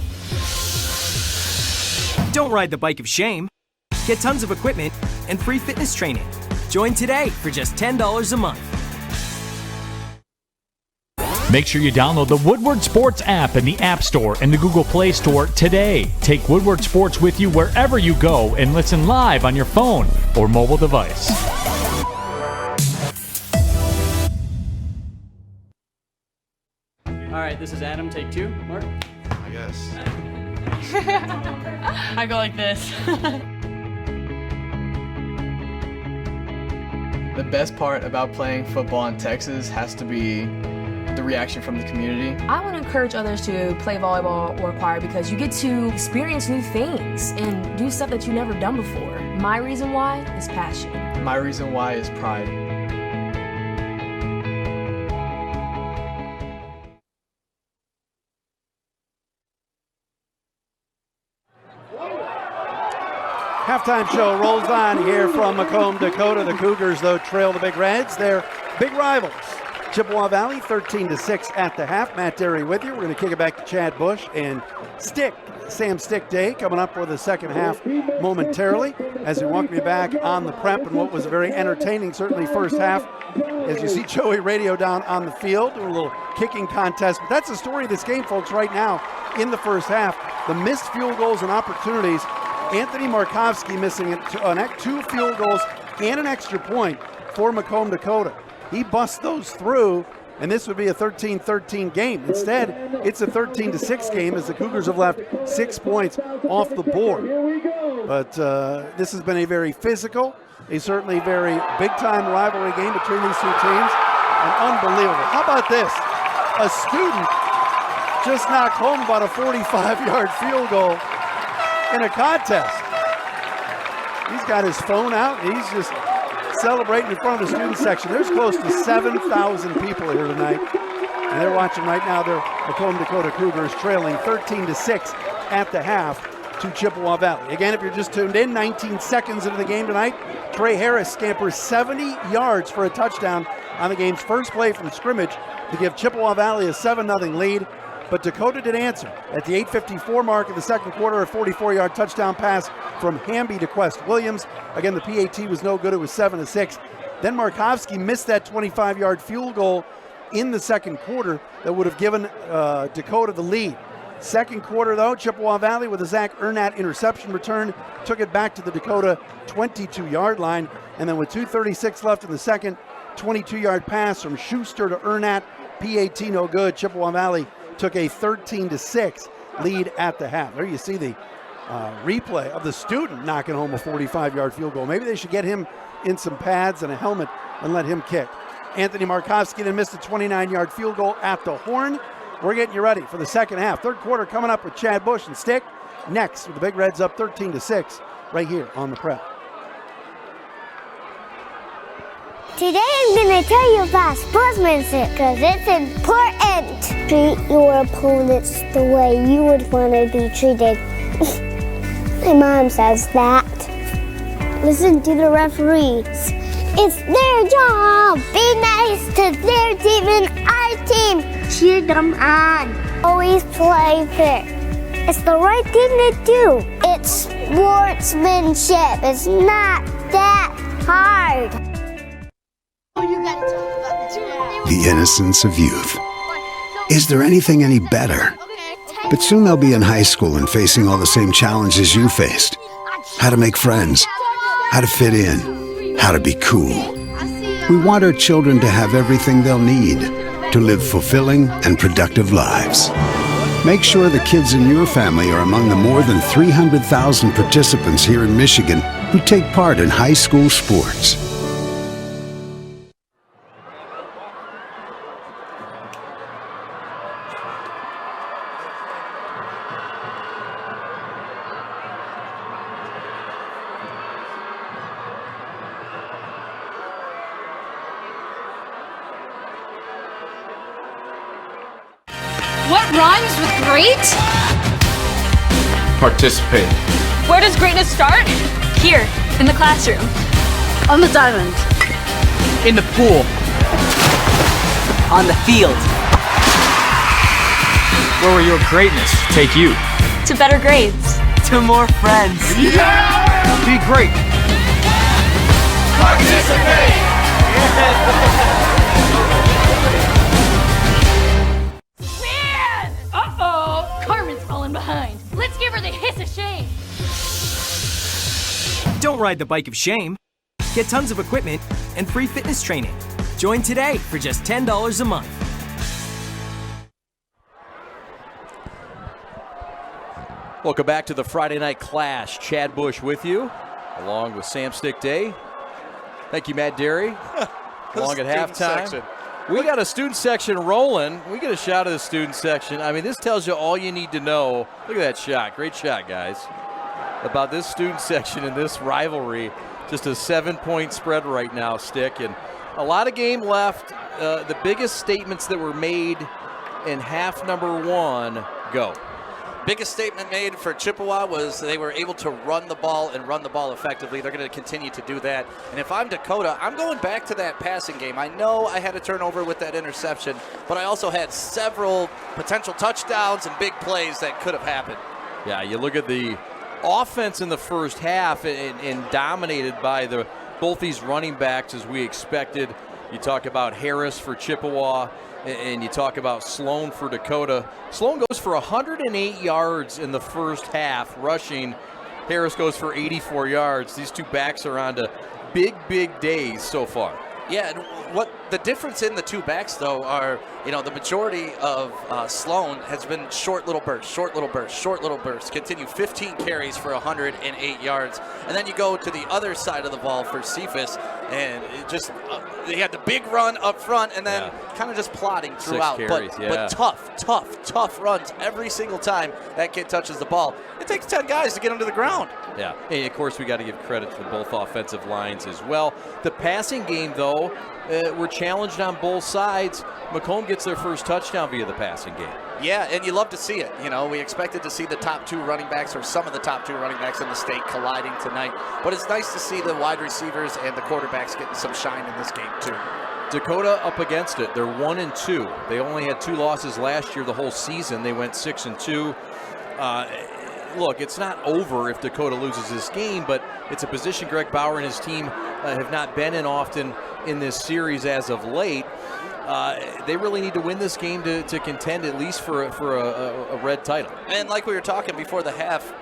Don't ride the bike of shame. Get tons of equipment and free fitness training. Join today for just $10 a month. Make sure you download the Woodward Sports app in the App Store and the Google Play Store today. Take Woodward Sports with you wherever you go and listen live on your phone or mobile device. All right, this is Adam. Take 2. Mark? I guess. I go like this. The best part about playing football in Texas has to be the reaction from the community. I want to encourage others to play volleyball or choir because you get to experience new things and do stuff that you've never done before. My reason why is passion. My reason why is pride. Halftime show rolls on here from Macomb, Dakota. The Cougars, though, trail the Big Reds. They're big rivals. Chippewa Valley, 13-6 at the half. Matt Derry with you. We're going to kick it back to Chad Bush and Sam Stick Day coming up for the second half momentarily as we welcome you back on the prep and what was a very entertaining, certainly first half. As you see Joey Radio down on the field, doing a little kicking contest. But that's the story of this game, folks, right now in the first half. The missed field goals and opportunities. Anthony Markovsky missing 2 field goals and an extra point for Macomb, Dakota. He busts those through, and this would be a 13-13 game. Instead, it's a 13-6 game as the Cougars have left 6 points off the board. But this has been a very physical, a certainly very big-time rivalry game between these two teams, and unbelievable. How about this? A student just knocked home about a 45-yard field goal in a contest. He's got his phone out, and he's just celebrating in front of the student section. There's close to 7,000 people here tonight, and they're watching right now their Macomb, Dakota Cougars trailing 13-6 at the half to Chippewa Valley. Again, if you're just tuned in, 19 seconds into the game tonight, Trey Harris scampers 70 yards for a touchdown on the game's first play from scrimmage to give Chippewa Valley a 7-0 lead. But Dakota did answer. At the 8:54 mark of the second quarter, a 44-yard touchdown pass from Hamby to Quest Williams. Again, the PAT was no good. It was 7-6. Then Markovsky missed that 25-yard field goal in the second quarter that would have given Dakota the lead. Second quarter, though, Chippewa Valley with a Zach Ernat interception return took it back to the Dakota 22-yard line. And then with 2:36 left in the second, 22-yard pass from Schuster to Ernat. PAT no good. Chippewa Valley took a 13-6 lead at the half. There you see the replay of the student knocking home a 45-yard field goal. Maybe they should get him in some pads and a helmet and let him kick. Anthony Markovsky then missed a 29-yard field goal at the horn. We're getting you ready for the second half. Third quarter coming up with Chad Bush and Stick. Next with the Big Reds up 13-6 right here on the Prep. Today I'm going to tell you about sportsmanship because it's important. Treat your opponents the way you would want to be treated. My mom says that. Listen to the referees. It's their job. Be nice to their team and our team. Cheer them on. Always play fair. It's the right thing to do. It's sportsmanship. It's not that hard. The innocence of youth. Is there anything any better? But soon they'll be in high school and facing all the same challenges you faced. How to make friends, how to fit in, how to be cool. We want our children to have everything they'll need to live fulfilling and productive lives. Make sure the kids in your family are among the more than 300,000 participants here in Michigan who take part in high school sports. What rhymes with great? Participate. Where does greatness start? Here, in the classroom. On the diamond. In the pool. On the field. Where will your greatness take you? To better grades. To more friends. Yeah! Be great. Participate! Uh-oh, Carmen's falling behind. Let's give her the hiss of shame. Don't ride the bike of shame. Get tons of equipment and free fitness training. Join today for just $10 a month. Welcome back to the Friday Night Clash. Chad Bush with you, along with Sam Stick Day. Thank you, Matt Derry. Along at halftime. Section. We got a student section rolling. We get a shot of the student section. I mean, this tells you all you need to know. Look at that shot. Great shot, guys. About this student section and this rivalry. Just a 7-point spread right now, Stick. And a lot of game left. The biggest statements that were made in half number one, go. Biggest statement made for Chippewa was they were able to run the ball and run the ball effectively. They're going to continue to do that. And if I'm Dakota, I'm going back to that passing game. I know I had a turnover with that interception, but I also had several potential touchdowns and big plays that could have happened. Yeah, you look at the offense in the first half and dominated by both these running backs as we expected. You talk about Harris for Chippewa, and you talk about Sloan for Dakota. Sloan goes for 108 yards in the first half rushing. Harris goes for 84 yards. These two backs are on to big, big days so far. Yeah, and what The difference in the two backs, though, are, the majority of Sloan has been short little bursts, short little bursts, short little bursts. Continue 15 carries for 108 yards. And then you go to the other side of the ball for Cephas, and it just they had the big run up front and then kind of just plodding throughout. 6 carries, but tough runs every single time that kid touches the ball. It takes 10 guys to get him to the ground. Yeah, and of course we got to give credit to both offensive lines as well. The passing game, though, we're challenged on both sides. Macomb gets their first touchdown via the passing game. Yeah, and you love to see it. We expected to see the top 2 running backs or some of the top 2 running backs in the state colliding tonight. But it's nice to see the wide receivers and the quarterbacks getting some shine in this game, too. Dakota up against it. They're 1-2. They only had 2 losses last year the whole season. They went 6-2. Look, it's not over if Dakota loses this game, but it's a position Greg Bauer and his team have not been in often in this series as of late. They really need to win this game to contend at least for a red title. And like we were talking before the half,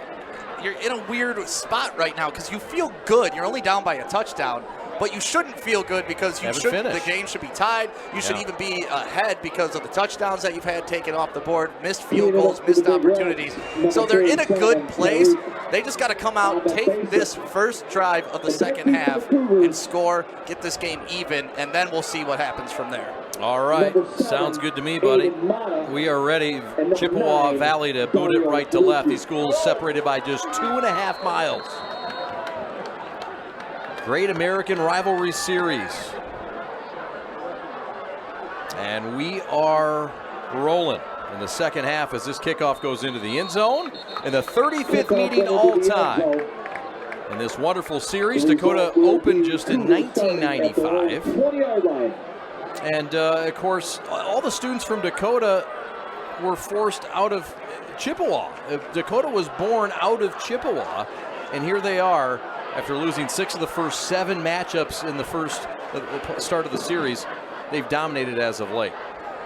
you're in a weird spot right now because you feel good. You're only down by a touchdown. But you shouldn't feel good because the game should be tied. You should even be ahead because of the touchdowns that you've had taken off the board, missed field goals, missed opportunities. So they're in a good place. They just got to come out, take this first drive of the second half and score, get this game even, and then we'll see what happens from there. All right. Sounds good to me, buddy. We are ready. Chippewa Valley to boot it right to left. These schools separated by just 2.5 miles. Great American Rivalry Series. And we are rolling in the second half as this kickoff goes into the end zone. In the 35th meeting all time in this wonderful series. Dakota opened just in 1995. And, of course, all the students from Dakota were forced out of Chippewa. Dakota was born out of Chippewa, and here they are. After losing 6 of the first 7 matchups in the first start of the series, they've dominated as of late.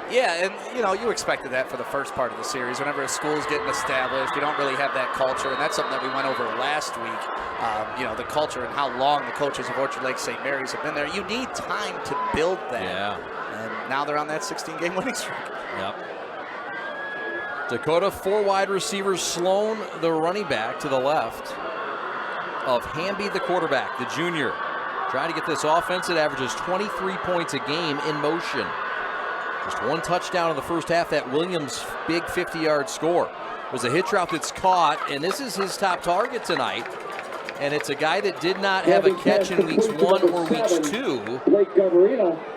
Yeah, and you expected that for the first part of the series. Whenever a school's getting established, you don't really have that culture, and that's something that we went over last week. The culture and how long the coaches of Orchard Lake St. Mary's have been there. You need time to build that. Yeah. And now they're on that 16-game winning streak. Yep. Dakota, 4 wide receivers. Sloan, the running back, to the left of Hamby, the quarterback, the junior. Trying to get this offense that averages 23 points a game in motion. Just 1 touchdown in the first half. That Williams big 50-yard score was a hitch route that's caught, and this is his top target tonight. And it's a guy that did not have a catch in weeks 1 or weeks 2.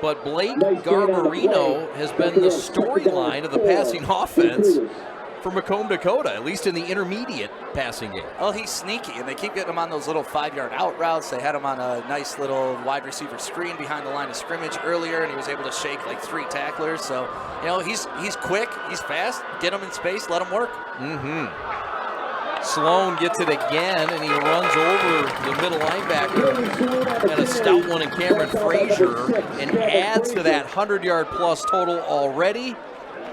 But Blake Garbarino has been the storyline of the passing offense for Macomb, Dakota, at least in the intermediate passing game. Well, he's sneaky, and they keep getting him on those little 5-yard out routes. They had him on a nice little wide receiver screen behind the line of scrimmage earlier, and he was able to shake like 3 tacklers. So, he's quick, he's fast. Get him in space, let him work. Sloan gets it again, and he runs over the middle linebacker and a stout one in Cameron Frazier and adds to that 100-yard plus total already.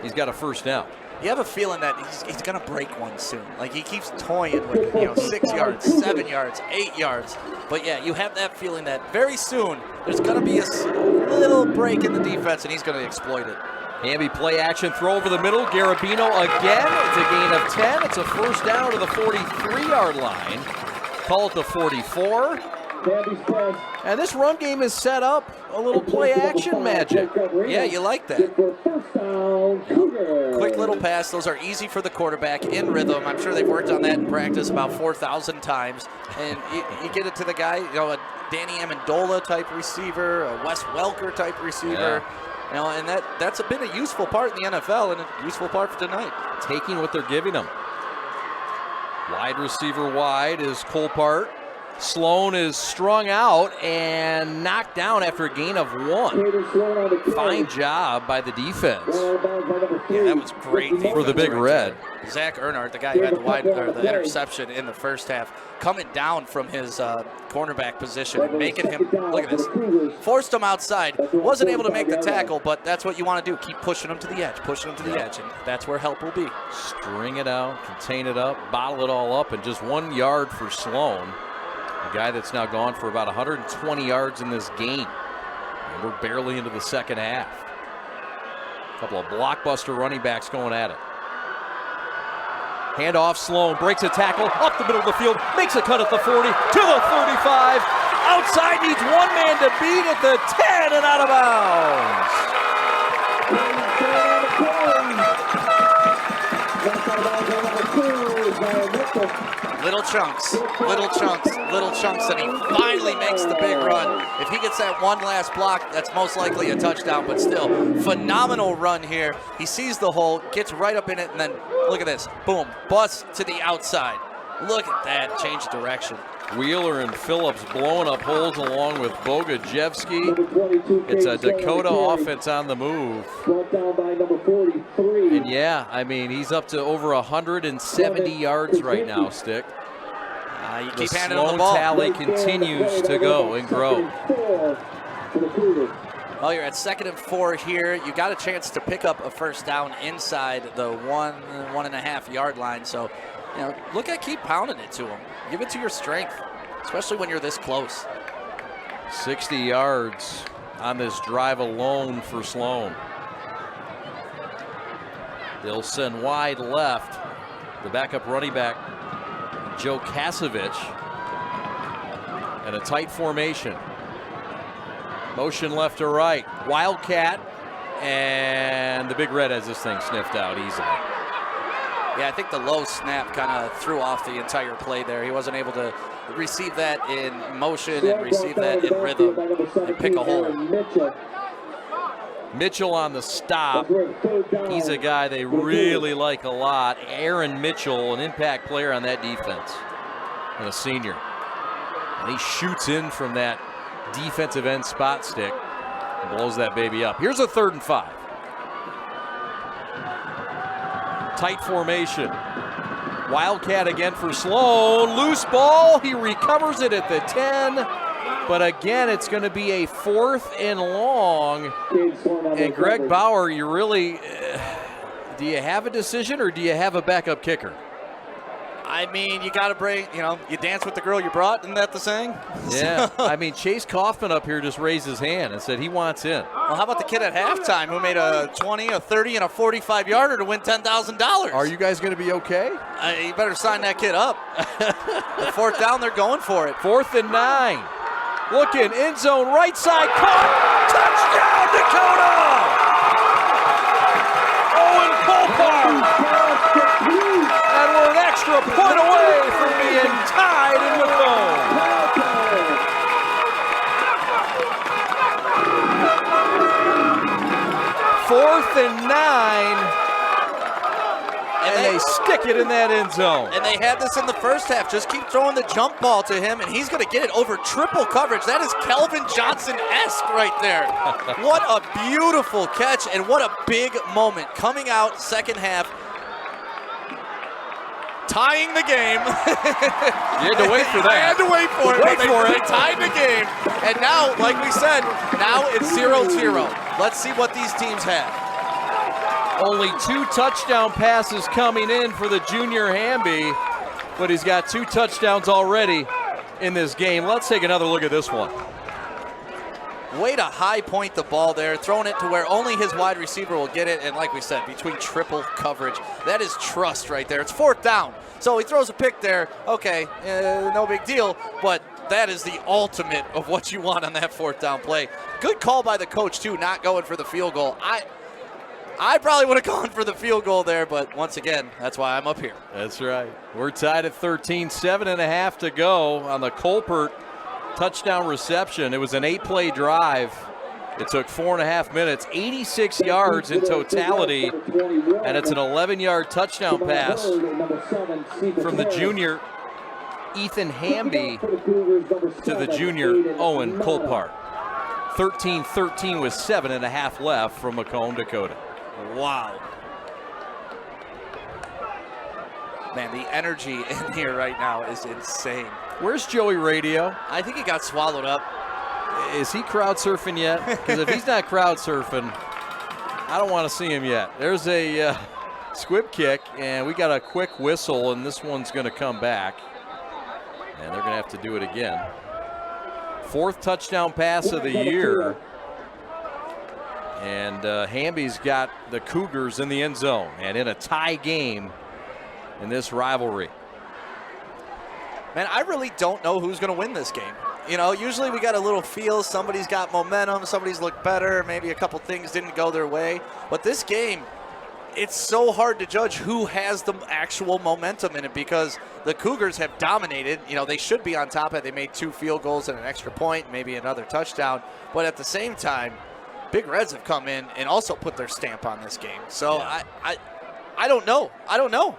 He's got a first down. You have a feeling that he's going to break one soon. Like, he keeps toying with 6 yards, 7 yards, 8 yards. But, yeah, you have that feeling that very soon there's going to be a little break in the defense, and he's going to exploit it. Hamby play action, throw over the middle. Garabino again. It's a gain of 10. It's a first down to the 43-yard line. Call it the 44. And this run game is set up a little play action magic. Yeah, you like that. Quick little pass. Those are easy for the quarterback in rhythm. I'm sure they've worked on that in practice about 4,000 times. And you get it to the guy, a Danny Amendola type receiver, a Wes Welker type receiver. Yeah. And that's been a useful part in the NFL and a useful part for tonight. Taking what they're giving them. Wide receiver wide is Colpart. Sloan is strung out and knocked down after a gain of 1. Fine job by the defense. Yeah, that was great for the Big Red. Zach Earnhardt, the guy who had the interception in the first half, coming down from his cornerback position and making him, look at this, forced him outside. Wasn't able to make the tackle, but that's what you want to do. Keep pushing him to the edge, and that's where help will be. String it out, contain it up, bottle it all up, and just 1 yard for Sloan. A guy that's now gone for about 120 yards in this game. And we're barely into the second half. A couple of blockbuster running backs going at it. Handoff, Sloan breaks a tackle up the middle of the field, makes a cut at the 40 to the 35. Outside, needs one man to beat at the 10 and out of bounds. Little chunks, and he finally makes the big run. If he gets that one last block, that's most likely a touchdown, but still, phenomenal run here. He sees the hole, gets right up in it, and then look at this, boom, bust to the outside. Look at that, change of direction. Wheeler and Phillips blowing up holes along with Bogajevsky. It's a Dakota offense on the move. And yeah, I mean, he's up to over 170 yards right now, Stick. You The keep handing him the Sloan ball. tally continues to go and grow. Well, you're at 2nd and 4 here. You got a chance to pick up a first down inside the 1.5 yard line. So, you know, keep pounding it to him. Give it to your strength, especially when you're this close. 60 yards on this drive alone for Sloan. They'll send wide left. The backup running back, Joe Kasevich. And a tight formation. Motion left to right. Wildcat. And the Big Red has this thing sniffed out easily. Yeah, I think the low snap kind of threw off the entire play there. He wasn't able to receive that in motion and receive that in rhythm and pick a hole. Mitchell on the stop. He's a guy they really like a lot. Aaron Mitchell, an impact player on that defense, and a senior. And he shoots in from that defensive end spot, Stick, and blows that baby up. Here's a 3rd and 5. Tight formation. Wildcat again for Sloan. Loose ball. He recovers it at the 10. But again, it's going to be a 4th and long. And Greg Bauer, you really, do you have a decision or do you have a backup kicker? I mean, you got to bring, you dance with the girl you brought. Isn't that the saying? Yeah. I mean, Chase Kaufman up here just raised his hand and said he wants in. Well, how about the kid at halftime who made a 20, a 30, and a 45-yarder to win $10,000? Are you guys going to be okay? You better sign that kid up. The 4th down, they're going for it. 4th and 9. Looking, end zone, right side, caught, touchdown, Dakota! Owen Colpart! And we're an extra point away from being tied in Macomb. Fourth and 9. And they stick it in that end zone. And they had this in the first half. Just keep throwing the jump ball to him, and he's going to get it over triple coverage. That is Kelvin Johnson-esque right there. What a beautiful catch, and what a big moment. Coming out second half, tying the game. You had to wait for that. I had to wait for it. They tied the game. And now, like we said, now it's 0-0. Let's see what these teams have. Only 2 touchdown passes coming in for the junior Hamby, but he's got 2 touchdowns already in this game. Let's take another look at this one. Way to high point the ball there, throwing it to where only his wide receiver will get it. And like we said, between triple coverage, that is trust right there. It's 4th down. So he throws a pick there. Okay, no big deal, but that is the ultimate of what you want on that 4th down play. Good call by the coach, too, not going for the field goal. I probably would have gone for the field goal there, but once again, that's why I'm up here. That's right. We're tied at 13, 7.5 to go on the Colpart touchdown reception. It was an 8-play drive. It took 4.5 minutes, 86 yards in totality, and it's an 11-yard touchdown pass from the junior Ethan Hamby to the junior Owen Colpart. 13-13 with 7.5 left from Macomb, Dakota. Wow. Man, the energy in here right now is insane. Where's Joey Radio? I think he got swallowed up. Is he crowd surfing yet? Because if he's not crowd surfing, I don't want to see him yet. There's a squib kick, and we got a quick whistle, and this one's going to come back. And they're going to have to do it again. 4th touchdown pass of the year And Hamby's got the Cougars in the end zone and in a tie game in this rivalry. Man, I really don't know who's going to win this game. You know, usually we got a little feel. Somebody's got momentum. Somebody's looked better. Maybe a couple things didn't go their way. But this game, it's so hard to judge who has the actual momentum in it because the Cougars have dominated. You know, they should be on top of it. They made 2 field goals and an extra point, maybe another touchdown. But at the same time, Big Reds have come in and also put their stamp on this game. So yeah. I don't know. I don't know.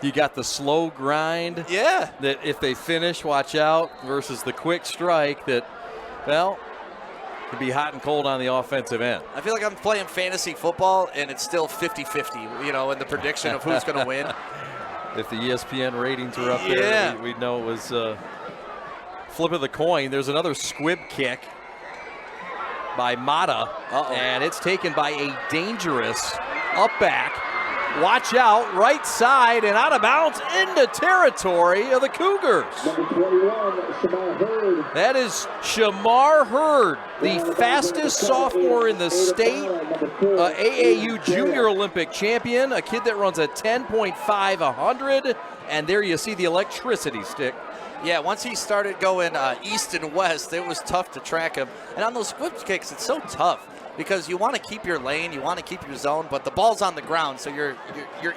You got the slow grind. Yeah. That if they finish, watch out, versus the quick strike that, well, could be hot and cold on the offensive end. I feel like I'm playing fantasy football, and it's still 50-50, you know, in the prediction of who's going to win. If the ESPN ratings were up there, we'd know it was flip of the coin. There's another squib kick by Mata, and it's taken by a dangerous up back. Watch out, right side, and out of bounds into territory of the Cougars. Number 21, Shamar Hurd. That is Shamar Hurd, the fastest sophomore in the state, AAU Junior Olympic champion, a kid that runs a 10.5 100, and there you see the electricity stick. Yeah, once he started going east and west, it was tough to track him. And on those squib kicks, it's so tough because you want to keep your lane, you want to keep your zone, but the ball's on the ground, so your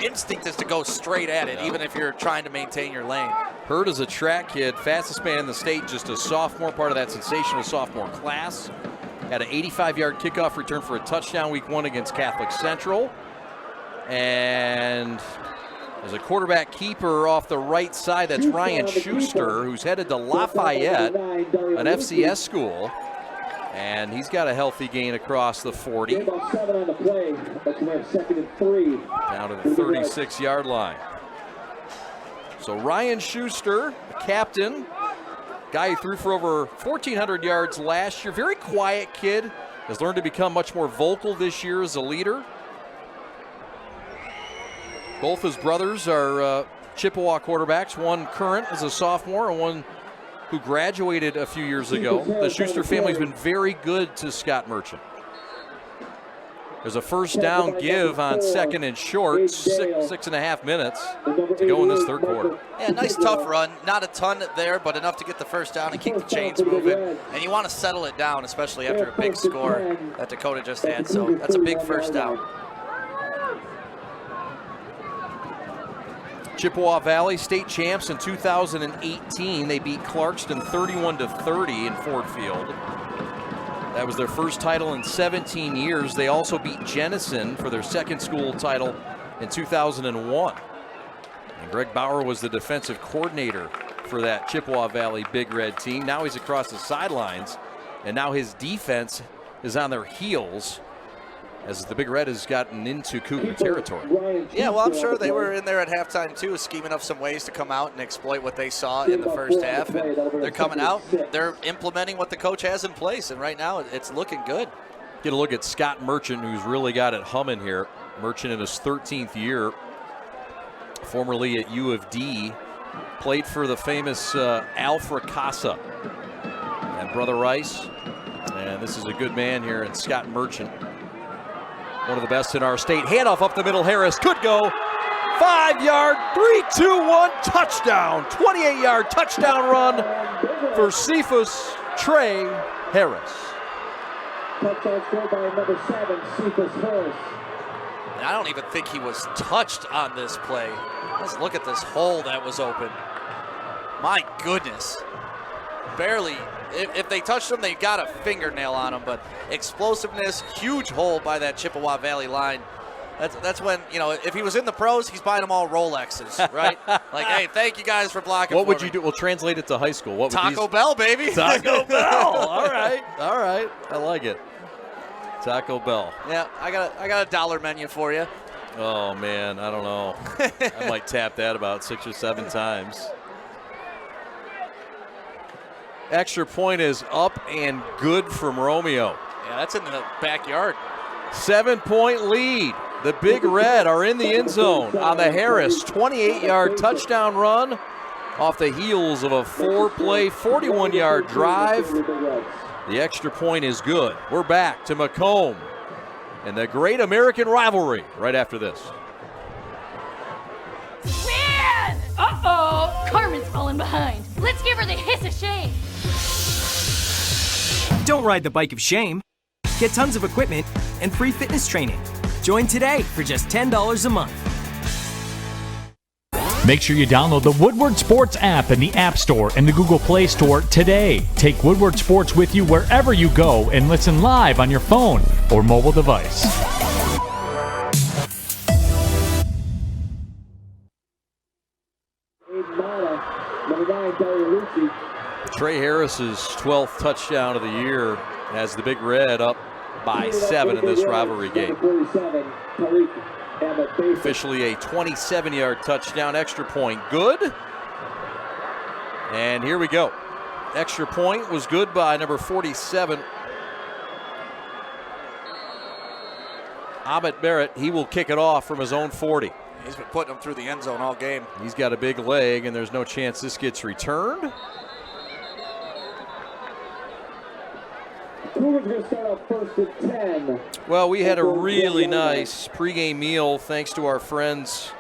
instinct is to go straight at it, even if you're trying to maintain your lane. Hurd is a track kid, fastest man in the state, just a sophomore, part of that sensational sophomore class. Had an 85-yard kickoff return for a touchdown week 1 against Catholic Central. And as a quarterback keeper off the right side, that's Ryan Schuster, who's headed to Lafayette, an FCS school. And he's got a healthy gain across the 40. About 7 on the play. That's where 2nd and 3. Down to the 36-yard line. So Ryan Schuster, the captain, guy who threw for over 1,400 yards last year. Very quiet kid. Has learned to become much more vocal this year as a leader. Both his brothers are Chippewa quarterbacks. One current as a sophomore and one who graduated a few years ago. The Schuster family's been very good to Scott Merchant. There's a first down give on 2nd and short, 6.5 minutes to go in this third quarter. Yeah, nice tough run. Not a ton there, but enough to get the first down and keep the chains moving. And you want to settle it down, especially after a big score that Dakota just had. So that's a big first down. Chippewa Valley state champs in 2018. They beat Clarkston 31-30 in Ford Field. That was their first title in 17 years. They also beat Jenison for their second school title in 2001. And Greg Bauer was the defensive coordinator for that Chippewa Valley Big Red team. Now he's across the sidelines, and now his defense is on their heels as the Big Red has gotten into Cougar territory. Yeah, well, I'm sure they were in there at halftime, too, scheming up some ways to come out and exploit what they saw in the first half. And they're coming out. They're implementing what the coach has in place, and right now it's looking good. Get a look at Scott Merchant, who's really got it humming here. Merchant in his 13th year, formerly at U of D, played for the famous Al Fracassa and Brother Rice. And this is a good man here in Scott Merchant. One of the best in our state. Handoff up the middle. Harris could go. 5-yard, 3-2-1 touchdown. 28-yard touchdown run for Cephas Trey Harris. Touchdown scored by number 7, Cephas Harris. And I don't even think he was touched on this play. Let's look at this hole that was open. My goodness. Barely. If they touched him, they got a fingernail on him. But explosiveness, huge hole by that Chippewa Valley line. That's when, you know, if he was in the pros, he's buying them all Rolexes, right? Like, hey, thank you guys for blocking. What would you do? We'll translate it to high school. What Taco Bell, baby. Taco Bell. All right. I like it. Taco Bell. Yeah, I got a dollar menu for you. Oh man, I don't know. I might tap that about 6 or 7 times. Extra point is up and good from Romeo. Yeah, that's in the backyard. 7-point lead. The Big Red are in the end zone on the Harris 28-yard touchdown run off the heels of a 4-play, 41-yard drive. The extra point is good. We're back to Macomb and the great American rivalry right after this. Man! Uh-oh! Carmen's falling behind. Let's give her the hiss of shame. Don't ride the bike of shame. Get tons of equipment and free fitness training. Join today for just $10 a month. Make sure you download the Woodward Sports app in the App Store and the Google Play Store today. Take Woodward Sports with you wherever you go and listen live on your phone or mobile device. Trey Harris's 12th touchdown of the year has the Big Red up by 7 in this rivalry game. Officially a 27-yard touchdown, extra point good. And here we go. Extra point was good by number 47. Ahmed Barrett, he will kick it off from his own 40. He's been putting them through the end zone all game. He's got a big leg, and there's no chance this gets returned. Cougars going to start off first at 10. Well, we had a really nice pregame meal thanks to our friends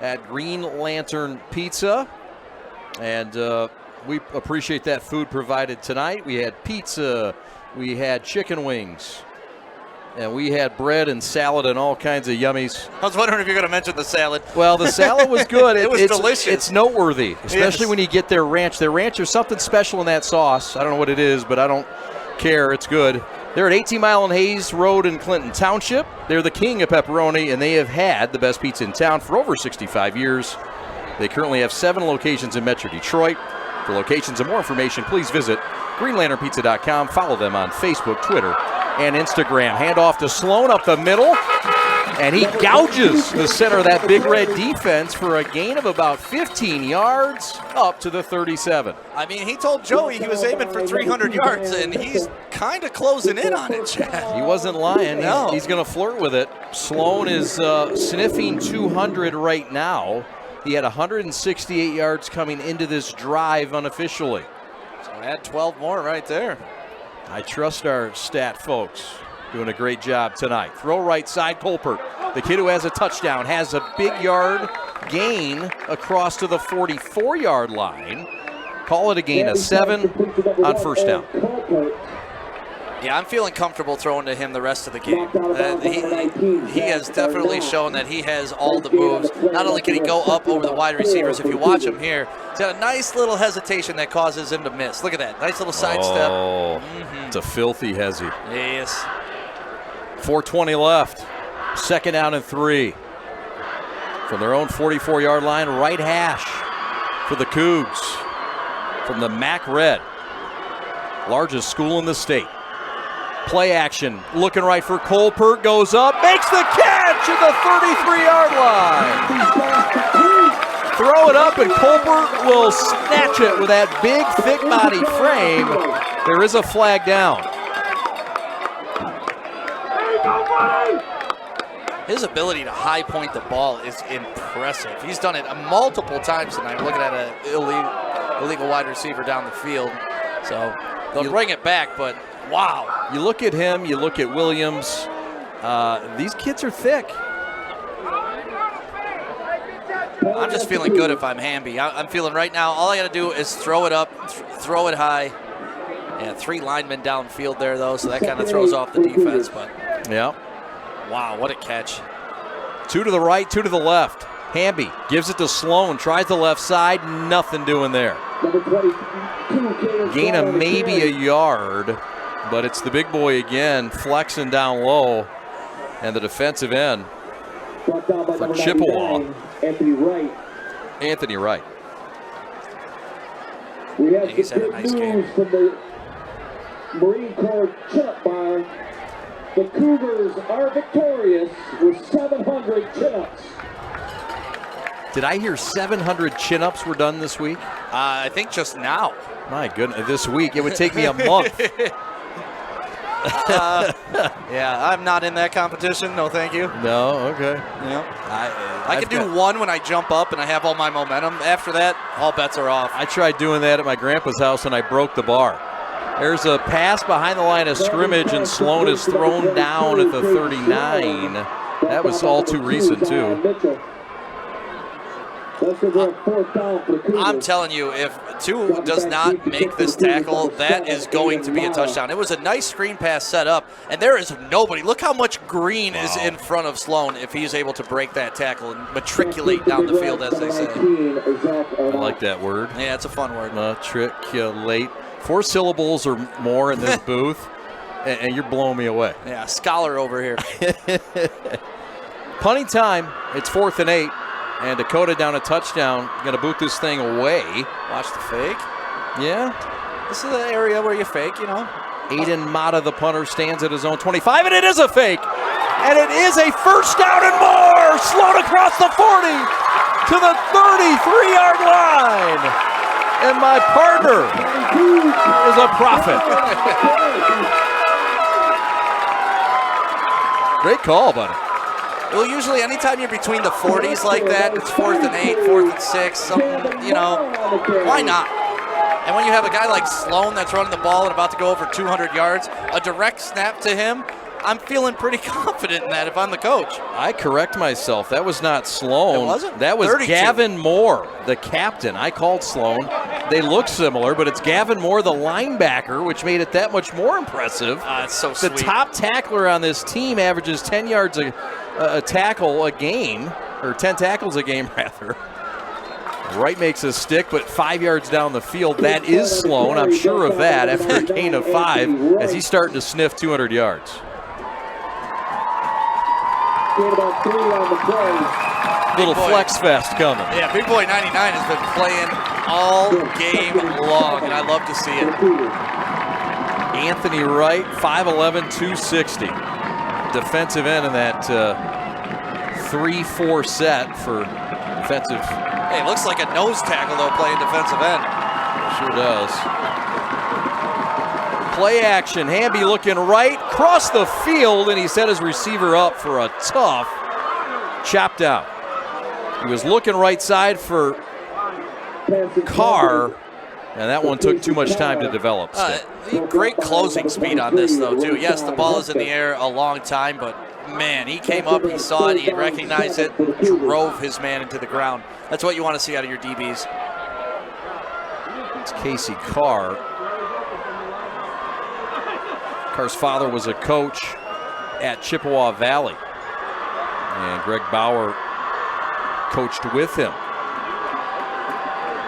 at Green Lantern Pizza. And we appreciate that food provided tonight. We had pizza, we had chicken wings, and we had bread and salad and all kinds of yummies. I was wondering if you're going to mention the salad. Well, the salad was good. It's delicious. It's noteworthy, especially when you get their ranch. Their ranch, there's something special in that sauce. I don't know what it is, but I don't care. It's good. They're at 18 Mile and Hayes Road in Clinton Township. They're the king of pepperoni, and they have had the best pizza in town for over 65 years. They currently have 7 locations in Metro Detroit. For locations and more information, please visit greenlanternpizza.com. Follow them on Facebook, Twitter, and Instagram. Handoff to Sloan up the middle, and he gouges the center of that Big Red defense for a gain of about 15 yards up to the 37. I mean, he told Joey he was aiming for 300 yards, and he's kind of closing in on it, Chad. He wasn't lying. No. He's going to flirt with it. Sloan is sniffing 200 right now. He had 168 yards coming into this drive unofficially. So add 12 more right there. I trust our stat folks. Doing a great job tonight. Throw right side, Colpert. The kid who has a touchdown has a big yard gain across to the 44-yard line. Call it a gain of 7 on first down. Yeah, I'm feeling comfortable throwing to him the rest of the game. He has definitely shown that he has all the moves. Not only can he go up over the wide receivers, if you watch him here, he's got a nice little hesitation that causes him to miss. Look at that, nice little sidestep. Oh, it's a filthy hezzy. Yes. 4:20 left. Second down and 3. From their own 44-yard line, right hash for the Cougs. From the Mac Red, largest school in the state. Play action, looking right for Colpert, goes up, makes the catch at the 33-yard line. Throw it up, and Colpert will snatch it with that big, thick body frame. There is a flag down. His ability to high point the ball is impressive. He's done it multiple times tonight. We're looking at an illegal wide receiver down the field. So they'll bring it back, but wow. You look at him, you look at Williams. These kids are thick. I'm just feeling good if I'm Hamby. I'm feeling right now, all I got to do is throw it up, throw it high. Yeah, 3 linemen downfield there, though, so that kind of throws off the defense. But yeah. Wow, what a catch. 2 to the right, 2 to the left. Hamby gives it to Sloan, tries the left side, nothing doing there. Gain of maybe a yard, but it's the big boy again, flexing down low, and the defensive end for Chippewa, Anthony Wright. We have He's had a nice game. From the Marine Corps chin-up bar. The Cougars are victorious with 700 chin-ups. Did I hear 700 chin-ups were done this week? I think just now. My goodness, this week. It would take me a month. Yeah, I'm not in that competition. No, thank you. No, okay. Yeah. I can do 1 when I jump up and I have all my momentum. After that, all bets are off. I tried doing that at my grandpa's house and I broke the bar. There's a pass behind the line of scrimmage, and Sloan is thrown down at the 39. That was all too recent, too. I'm telling you, if 2 does not make this tackle, that is going to be a touchdown. It was a nice screen pass set up, and there is nobody. Look how much green is in front of Sloan if he's able to break that tackle and matriculate down the field, as they say. I like that word. Yeah, it's a fun word. Matriculate. 4 syllables or more in this booth, and you're blowing me away. Yeah, scholar over here. Punting time. It's 4th and 8. And Dakota down a touchdown. Going to boot this thing away. Watch the fake. Yeah. This is the area where you fake, you know. Aiden Mata, the punter, stands at his own 25, and it is a fake. And it is a first down and more. Sloan across the 40 to the 33-yard line. And my partner is a prophet. Great call, buddy. Well, usually anytime you're between the 40s like that, it's 4th and 8, 4th and 6, something, you know, why not? And when you have a guy like Sloan that's running the ball and about to go over 200 yards, a direct snap to him, I'm feeling pretty confident in that if I'm the coach. I correct myself. That was not Sloan. It wasn't? That was 32. Gavin Moore, the captain. I called Sloan. They look similar, but it's Gavin Moore, the linebacker, which made it that much more impressive. It's so sweet. The top tackler on this team averages 10 yards a tackle a game, or 10 tackles a game, rather. Wright makes a stick, but 5 yards down the field. That is Sloan. I'm sure of that after a gain of 5 as he's starting to sniff 200 yards. Little flex fest coming. Yeah, Big Boy 99 has been playing all game long, and I love to see it. Anthony Wright, 5'11", 260. Defensive end in that 3-4 set for defensive. Hey, it looks like a nose tackle, though, playing defensive end. Sure does. Play action. Hamby looking right, cross the field, and he set his receiver up for a tough chop down. He was looking right side for Carr, and that one took too much time to develop. Great closing speed on this, though, too. Yes, the ball is in the air a long time, but, man, he came up, he saw it, he recognized it, drove his man into the ground. That's what you want to see out of your DBs. It's Casey Carr. Carr's father was a coach at Chippewa Valley, and Greg Bauer coached with him.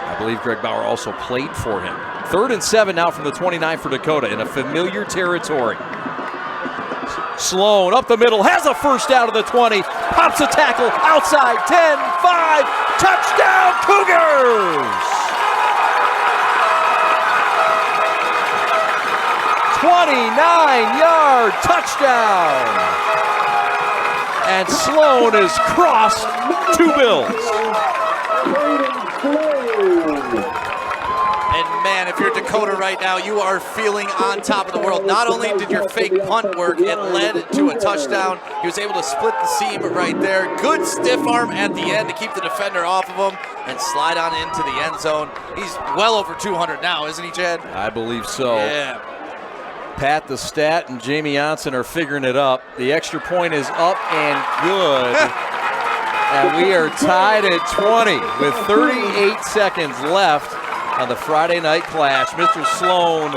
I believe Greg Bauer also played for him. 3rd and 7 now from the 29 for Dakota in a familiar territory. Sloan up the middle, has a first down to the 20, pops a tackle outside, 10, 5, touchdown Cougars! 29-yard touchdown! And Sloan is crossed 2 Bills. And man, if you're Dakota right now, you are feeling on top of the world. Not only did your fake punt work, it led to a touchdown. He was able to split the seam right there. Good stiff arm at the end to keep the defender off of him and slide on into the end zone. He's well over 200 now, isn't he, Chad? I believe so. Yeah. Pat the Stat and Jamie Johnson are figuring it up. The extra point is up and good. And we are tied at 20 with 38 seconds left on the Friday night clash. Mr. Sloan,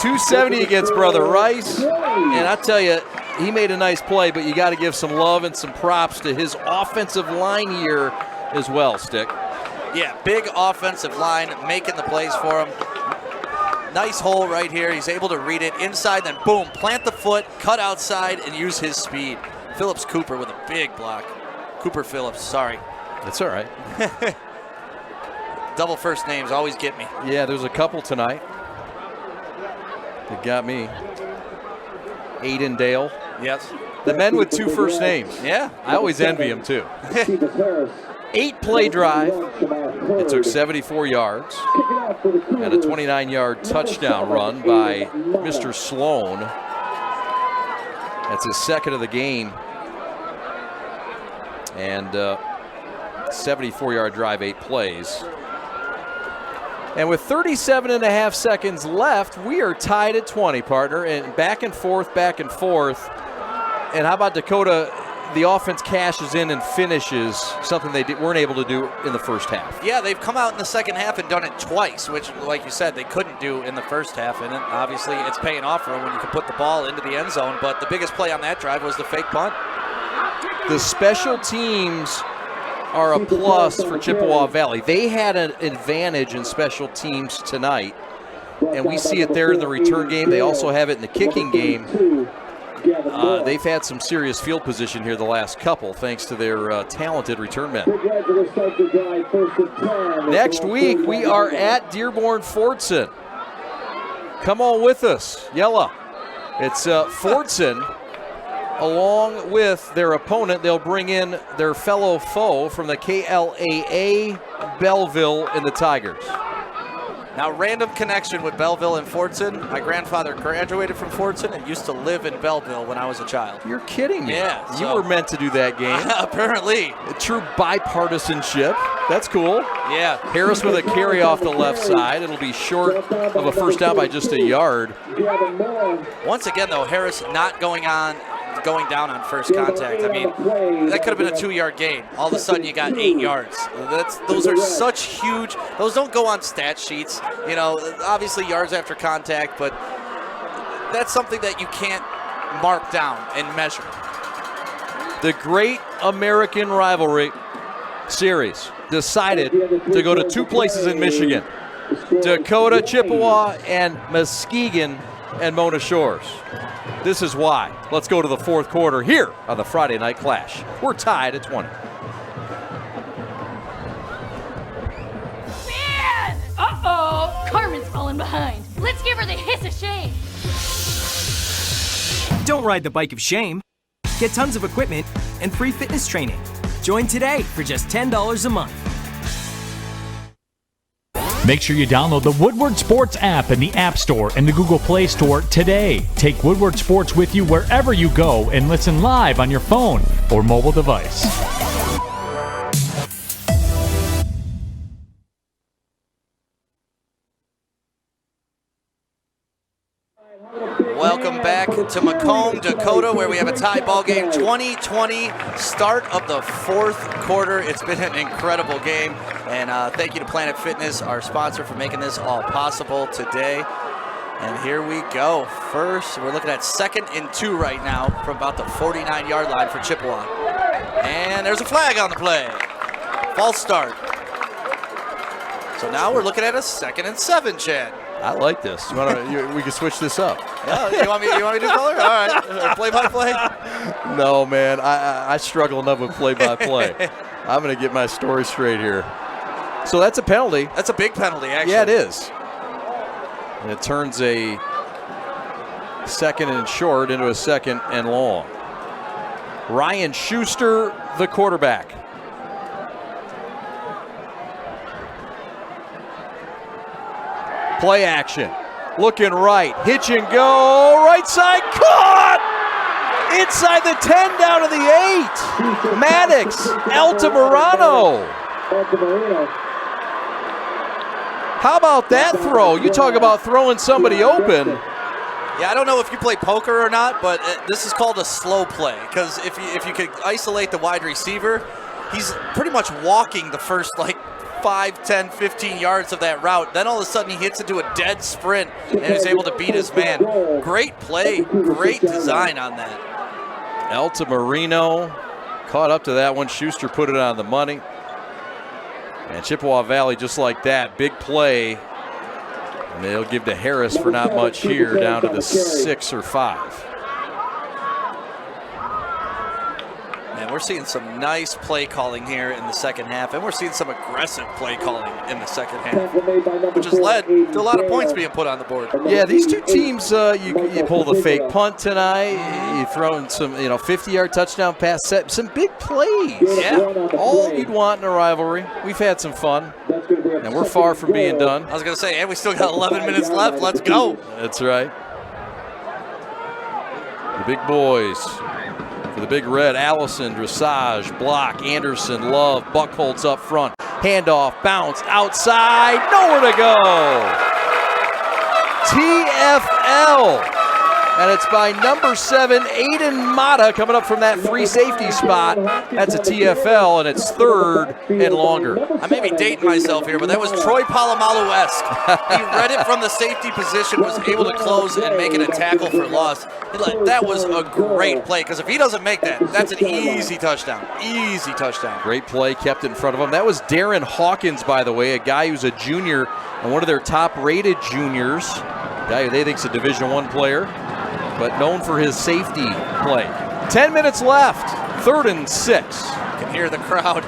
270 against Brother Rice. And I tell you, he made a nice play, but you got to give some love and some props to his offensive line here as well, Stick. Yeah, big offensive line making the plays for him. Nice hole right here. He's able to read it inside, then boom, plant the foot, cut outside, and use his speed. Phillips Cooper with a big block. Cooper Phillips, sorry. That's all right. Double first names always get me. Yeah, there's a couple tonight that got me. Aiden Dale. Yes. The men with 2 first names. Yeah. I always envy them, too. 8-play drive. It took 74 yards and a 29-yard touchdown run by Mr. Sloan. That's his second of the game. And 74-yard drive, 8 plays. And with 37.5 seconds left, we are tied at 20, partner, and back and forth. And how about Dakota? The offense cashes in and finishes something they weren't able to do in the first half. Yeah, they've come out in the second half and done it twice, which, like you said, they couldn't do in the first half. And obviously it's paying off for them when you can put the ball into the end zone. But the biggest play on that drive was the fake punt. The special teams are a plus for Chippewa Valley. They had an advantage in special teams tonight, and we see it there in the return game. They also have it in the kicking game. They've had some serious field position here the last couple, thanks to their talented return men. Next week, we are at Dearborn-Fordson. Come on with us, Yella. It's Fordson, along with their opponent. They'll bring in their fellow foe from the KLAA, Belleville, and the Tigers. Now, random connection with Belleville and Fordson. My grandfather graduated from Fordson and used to live in Belleville when I was a child. You're kidding me. Yeah. You were meant to do that game. Apparently. True bipartisanship. That's cool. Yeah. Harris with a carry off the left side. It'll be short of a first down by just a yard. Once again, though, Harris not going down on first contact. I mean, that could have been a 2-yard gain. All of a sudden, you got 8 yards. Those are such huge. Those don't go on stat sheets. You know, obviously yards after contact, but that's something that you can't mark down and measure. The Great American Rivalry Series decided to go to 2 places in Michigan: Dakota, Chippewa, and Muskegon and Mona Shores. This is why. Let's go to the fourth quarter here on the Friday Night Clash. We're tied at 20. Man! Uh-oh! Carmen's falling behind. Let's give her the hiss of shame. Don't ride the bike of shame. Get tons of equipment and free fitness training. Join today for just $10 a month. Make sure you download the Woodward Sports app in the App Store and the Google Play Store today. Take Woodward Sports with you wherever you go and listen live on your phone or mobile device. Welcome back to Macomb, Dakota, where we have a tie ball game. 20-20, start of the fourth quarter. It's been an incredible game, and thank you to Planet Fitness, our sponsor, for making this all possible today. And here we go. First, we're looking at 2nd and 2 right now from about the 49-yard line for Chippewa. And there's a flag on the play. False start. So now we're looking at a 2nd and 7, Chad. I like this. We can switch this up. Yeah, you want me to do color? All right. Play-by-play? No, man. I struggle enough with play-by-play. I'm going to get my story straight here. So that's a penalty. That's a big penalty, actually. Yeah, it is. And it turns a 2nd and short into a 2nd and long. Ryan Schuster, the quarterback. Play action. Looking right. Hitch and go. Right side. Caught! Inside the 10, down to the 8. Maddox. Altamirano. How about that throw? You talk about throwing somebody open. Yeah, I don't know if you play poker or not, but this is called a slow play, because if you could isolate the wide receiver, he's pretty much walking the first 5, 10, 15 yards of that route. Then all of a sudden he hits into a dead sprint and is able to beat his man. Great play, great design on that. Altamirano caught up to that one. Schuster put it on the money. And Chippewa Valley, just like that, big play. And they'll give to Harris for not much here, down to the 6 or 5. Man, we're seeing some nice play calling here in the second half, and we're seeing some aggressive play calling in the second half, which has led to a lot of points being put on the board. Yeah, these two teams, you pull the fake punt tonight, you throw in some 50-yard touchdown pass, some big plays. Yeah. All you'd want in a rivalry. We've had some fun, and we're far from being done. I was going to say, and we still got 11 minutes left. Let's go. That's right. The big boys. For the Big Red, Allison, Dressage, Block, Anderson, Love, Buckholz up front. Handoff, bounce, outside, nowhere to go. TFL. And it's by number 7, Aiden Mata, coming up from that free safety spot. That's a TFL, and it's 3rd and longer. I may be dating myself here, but that was Troy Polamalu-esque. He read it from the safety position, was able to close and make it a tackle for loss. That was a great play, because if he doesn't make that, that's an easy touchdown. Easy touchdown. Great play, kept in front of him. That was Darren Hawkins, by the way, a guy who's a junior and one of their top-rated juniors. A guy who they think's a Division I player, but known for his safety play. 10 minutes left, 3rd and 6. You can hear the crowd.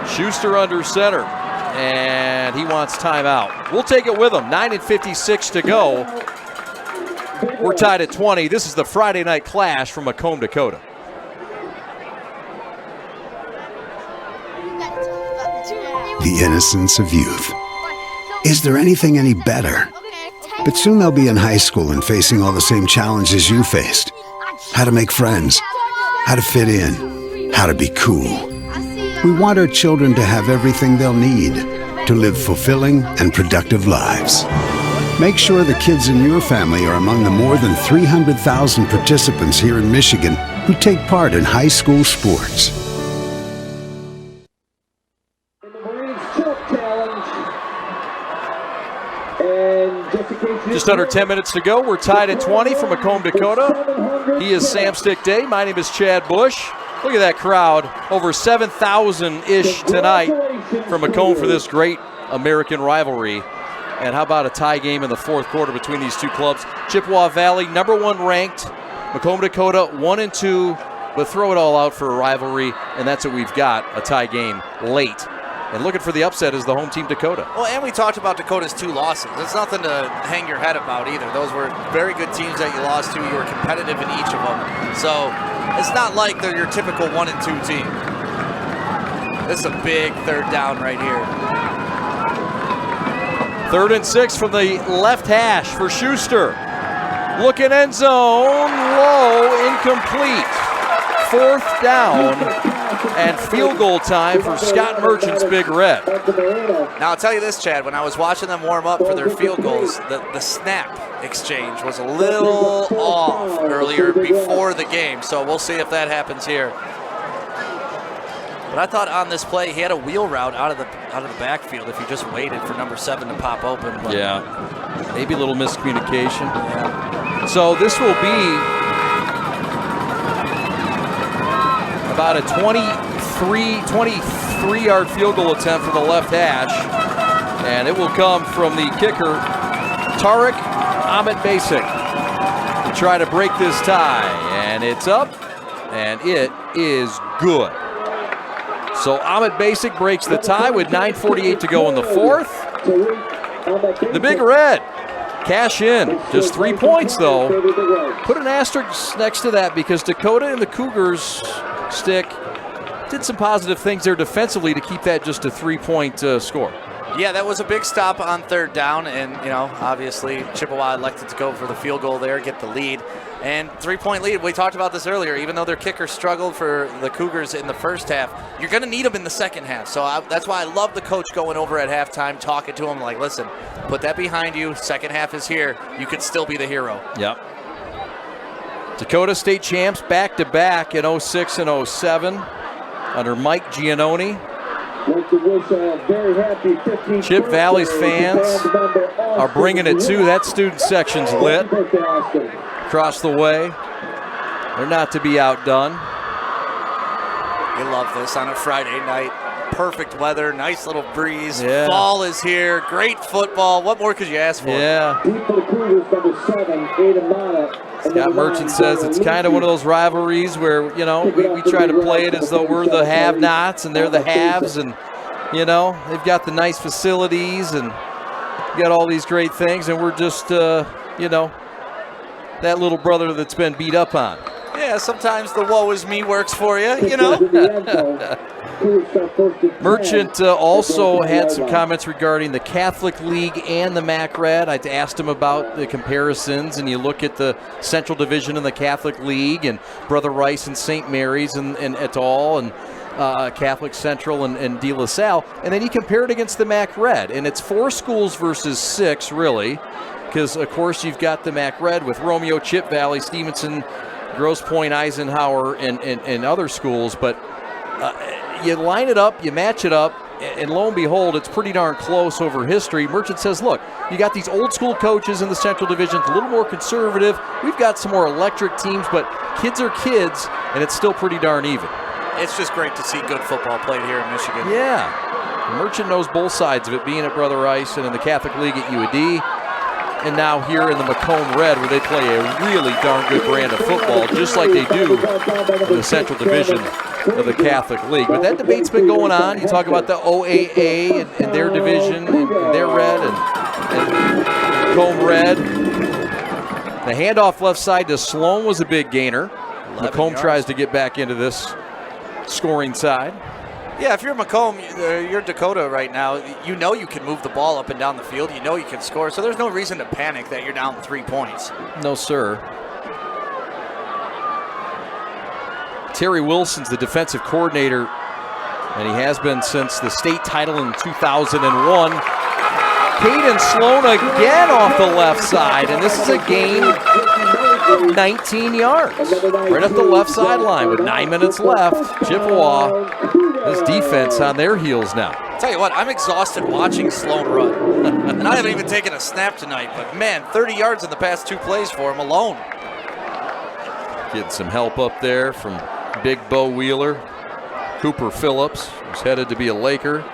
Schuster under center, and he wants timeout. We'll take it with him. 9:56 to go. We're tied at 20. This is the Friday night clash from Macomb, Dakota. The innocence of youth. Is there anything any better? But soon they'll be in high school and facing all the same challenges you faced. How to make friends, how to fit in, how to be cool. We want our children to have everything they'll need to live fulfilling and productive lives. Make sure the kids in your family are among the more than 300,000 participants here in Michigan who take part in high school sports. Just under 10 minutes to go. We're tied at 20 from Macomb, Dakota. He is Sam Stick Day. My name is Chad Bush. Look at that crowd. Over 7,000-ish tonight from Macomb for this great American rivalry. And how about a tie game in the 4th quarter between these two clubs? Chippewa Valley, number 1 ranked. Macomb, Dakota, 1 and 2. But throw it all out for a rivalry, and that's what we've got, a tie game late. And looking for the upset is the home team, Dakota. Well, and we talked about Dakota's 2 losses. It's nothing to hang your head about either. Those were very good teams that you lost to. You were competitive in each of them. So it's not like they're your typical 1 and 2 team. This is a big 3rd down right here. 3rd and 6 from the left hash for Schuster. Looking end zone, low, incomplete. 4th down. And field goal time for Scott Merchant's Big Red. Now, I'll tell you this, Chad. When I was watching them warm up for their field goals, the snap exchange was a little off earlier before the game. So we'll see if that happens here. But I thought on this play, he had a wheel route out of the backfield if he just waited for number 7 to pop open. But yeah, maybe a little miscommunication. Yeah. So this will be about a 23-yard field goal attempt for the left hash. And it will come from the kicker, Tariq Ahmed Basic, to try to break this tie. And it's up, and it is good. So Ahmed Basic breaks the tie with 9:48 to go in the 4th. The Big Red cash in. Just 3 points, though. Put an asterisk next to that because Dakota and the Cougars Stick did some positive things there defensively to keep that just a 3-point score. Yeah, that was a big stop on 3rd down, and obviously Chippewa elected to go for the field goal there, get the lead. And 3-point lead, we talked about this earlier, even though their kicker struggled for the Cougars in the first half, you're going to need them in the second half. So that's why I love the coach going over at halftime, talking to him like, listen, put that behind you, second half is here, you could still be the hero. Yep. Dakota State champs back-to-back in 06 and 07 under Mike Giannone. Chip Valley's fans are bringing it too. That student section's lit across the way. They're not to be outdone. You love this on a Friday night. Perfect weather, nice little breeze. Yeah. Fall is here, great football. What more could you ask for? Yeah. Scott Merchant says it's kind of one of those rivalries where, we try to play it as though we're the have-nots and they're the haves, and, they've got the nice facilities and got all these great things, and we're just, that little brother that's been beat up on. Yeah, sometimes the woe is me works for you, Merchant also had some comments regarding the Catholic League and the MAC Red. I asked him about the comparisons, and you look at the Central Division in the Catholic League and Brother Rice and St. Mary's and et al. And Catholic Central and De La Salle, and then you compare it against the Mac Red, and it's 4 schools versus 6, really, because, of course, you've got the Mac Red with Romeo, Chip Valley, Stevenson, Grosse Pointe, Eisenhower, and other schools, but you line it up, you match it up, and lo and behold, it's pretty darn close over history. Merchant says, look, you got these old school coaches in the Central Division, a little more conservative. We've got some more electric teams, but kids are kids, and it's still pretty darn even. It's just great to see good football played here in Michigan. Yeah. Merchant knows both sides of it, being at Brother Rice and in the Catholic League at UAD, and now here in the Macomb Red, where they play a really darn good brand of football, just like they do in the Central Division of the Catholic League. But that debate's been going on. You talk about the OAA and their division, and their red, and Macomb Red. The handoff left side to Sloan was a big gainer. Macomb tries to get back into this scoring side. Yeah, if you're Macomb, you're Dakota right now, you know you can move the ball up and down the field. You know you can score, so there's no reason to panic that you're down 3 points. No, sir. Terry Wilson's the defensive coordinator, and he has been since the state title in 2001. Caden Sloan again off the left side, and this is a gain of 19 yards. Right up the left sideline with 9 minutes left. Chippewa, this defense on their heels now. Tell you what, I'm exhausted watching Sloan run. And I haven't even taken a snap tonight, but man, 30 yards in the past 2 plays for him alone. Getting some help up there from Big Bo Wheeler. Cooper Phillips, who's headed to be a Laker.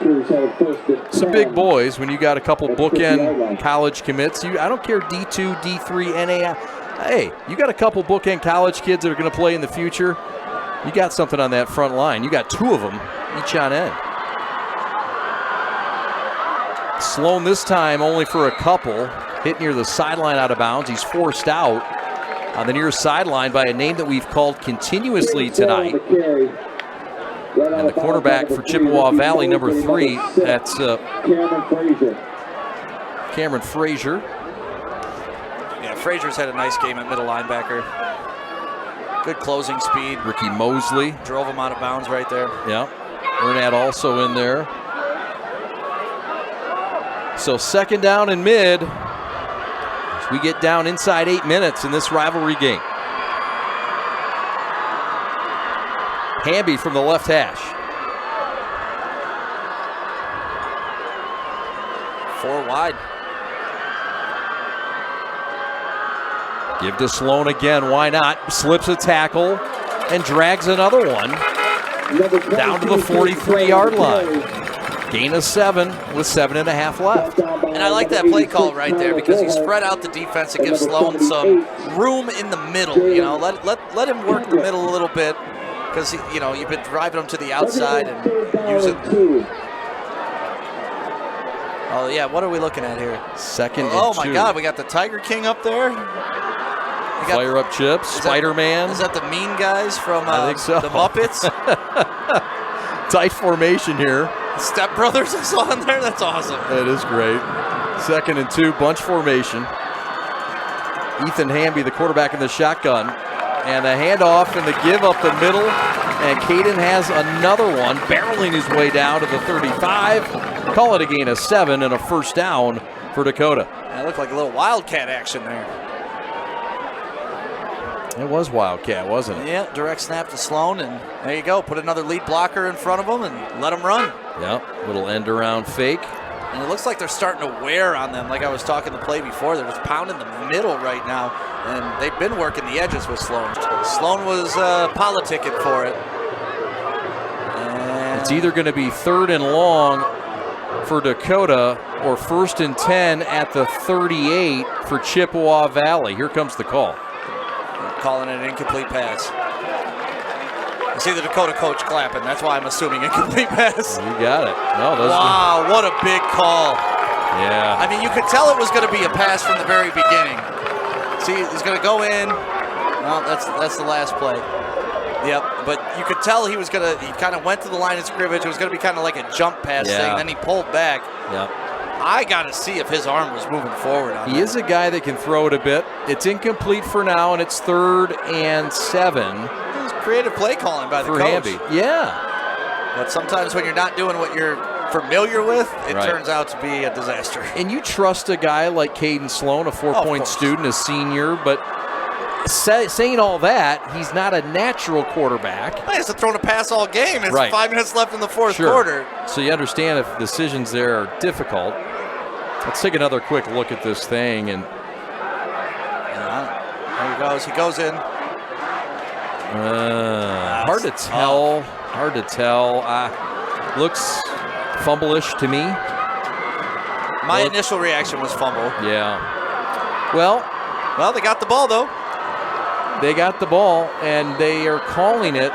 Some big boys when you got a couple bookend college commits. I don't care D2, D3, NAI. Hey, you got a couple bookend college kids that are going to play in the future. You got something on that front line. You got 2 of them, each on end. Sloan this time only for a couple. Hit near the sideline out of bounds. He's forced out on the near sideline by a name that we've called continuously tonight. And the quarterback for Chippewa Valley, number 3, that's Cameron Frazier. Yeah, Frazier's had a nice game at middle linebacker. Good closing speed. Ricky Mosley. Drove him out of bounds right there. Yeah. Burnett also in there. So second down and mid. As we get down inside 8 minutes in this rivalry game. Hamby from the left hash. 4 wide. Give to Sloan again, why not? Slips a tackle and drags another one down to the 43-yard line. Gain of 7 with 7.5 left. And I like that play call right there because he spread out the defense and gives Sloan some room in the middle. You know, let him work the middle a little bit because, you know, you've been driving him to the outside and using. Oh, yeah, what are we looking at here? Second and 2. Oh, my God, we got the Tiger King up there. Fire up chips, Spider-Man. Is that the mean guys from I think so. the Muppets? Tight formation here. Step Brothers I saw in there. That's awesome. That is great. Second and 2, bunch formation. Ethan Hamby, the quarterback in the shotgun. And the handoff and the give up the middle. And Caden has another one, barreling his way down to the 35. Call it a gain of 7 and a first down for Dakota. That looked like a little Wildcat action there. It was Wildcat, wasn't it? Yeah, direct snap to Sloan, and there you go. Put another lead blocker in front of him and let him run. Yep, little end around fake. And it looks like they're starting to wear on them, like I was talking the play before. They're just pounding the middle right now, and they've been working the edges with Sloan. Sloan was politicking for it. And it's either going to be 3rd and long for Dakota or 1st and 10 at the 38 for Chippewa Valley. Here comes the call. Calling it an incomplete pass. I see the Dakota coach clapping. That's why I'm assuming incomplete pass. You got it. No, wow, what a big call. Yeah. I mean, you could tell it was going to be a pass from the very beginning. See, he's going to go in. Well, that's the last play. Yep, but you could tell he kind of went to the line of scrimmage. It was going to be kind of like a jump pass thing. Then he pulled back. Yep. I got to see if his arm was moving forward on He is a guy that can throw it a bit. It's incomplete for now, and it's 3rd and 7. It was creative play calling by the coach. Hamby. Yeah. But sometimes when you're not doing what you're familiar with, it Right. turns out to be a disaster. And you trust a guy like Caden Sloan, a 4-point student, a senior, but saying all that, he's not a natural quarterback. He hasn't thrown a pass all game. It's Right. 5 minutes left in the fourth Sure. quarter. So you understand if decisions there are difficult. Let's take another quick look at this thing. And there he goes. He goes in. hard to tell. Hard to tell. Looks fumble-ish to me. My initial reaction was fumble. Yeah. Well, they got the ball, though. They got the ball, and they are calling it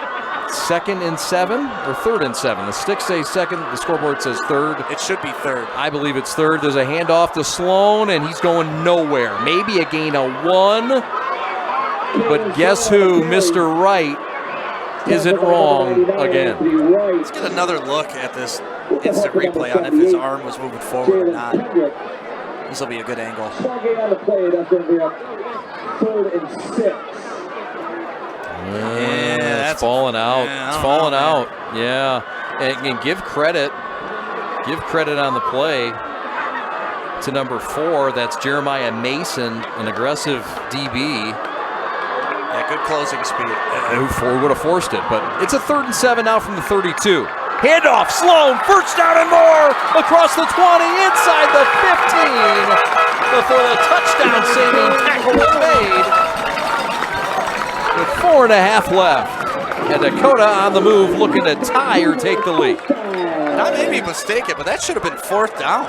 2nd and 7 or 3rd and 7. The sticks say 2nd. The scoreboard says 3rd. It should be 3rd. I believe it's 3rd. There's a handoff to Sloan, and he's going nowhere. Maybe a gain of 1. But guess who? Mr. Wright isn't wrong again. Let's get another look at this instant replay on if his arm was moving forward or not. This will be a good angle. Yeah, it's falling out. It's falling out. Yeah. And give credit on the play to number 4. That's Jeremiah Mason, an aggressive DB. Yeah, good closing speed. Who would have forced it, but it's a 3rd and 7 now from the 32. Handoff, Sloan, first down and more, across the 20, inside the 15, before the touchdown-saving tackle was made. With 4.5 left, and Dakota on the move, looking to tie or take the lead. I may be mistaken, but that should have been 4th down.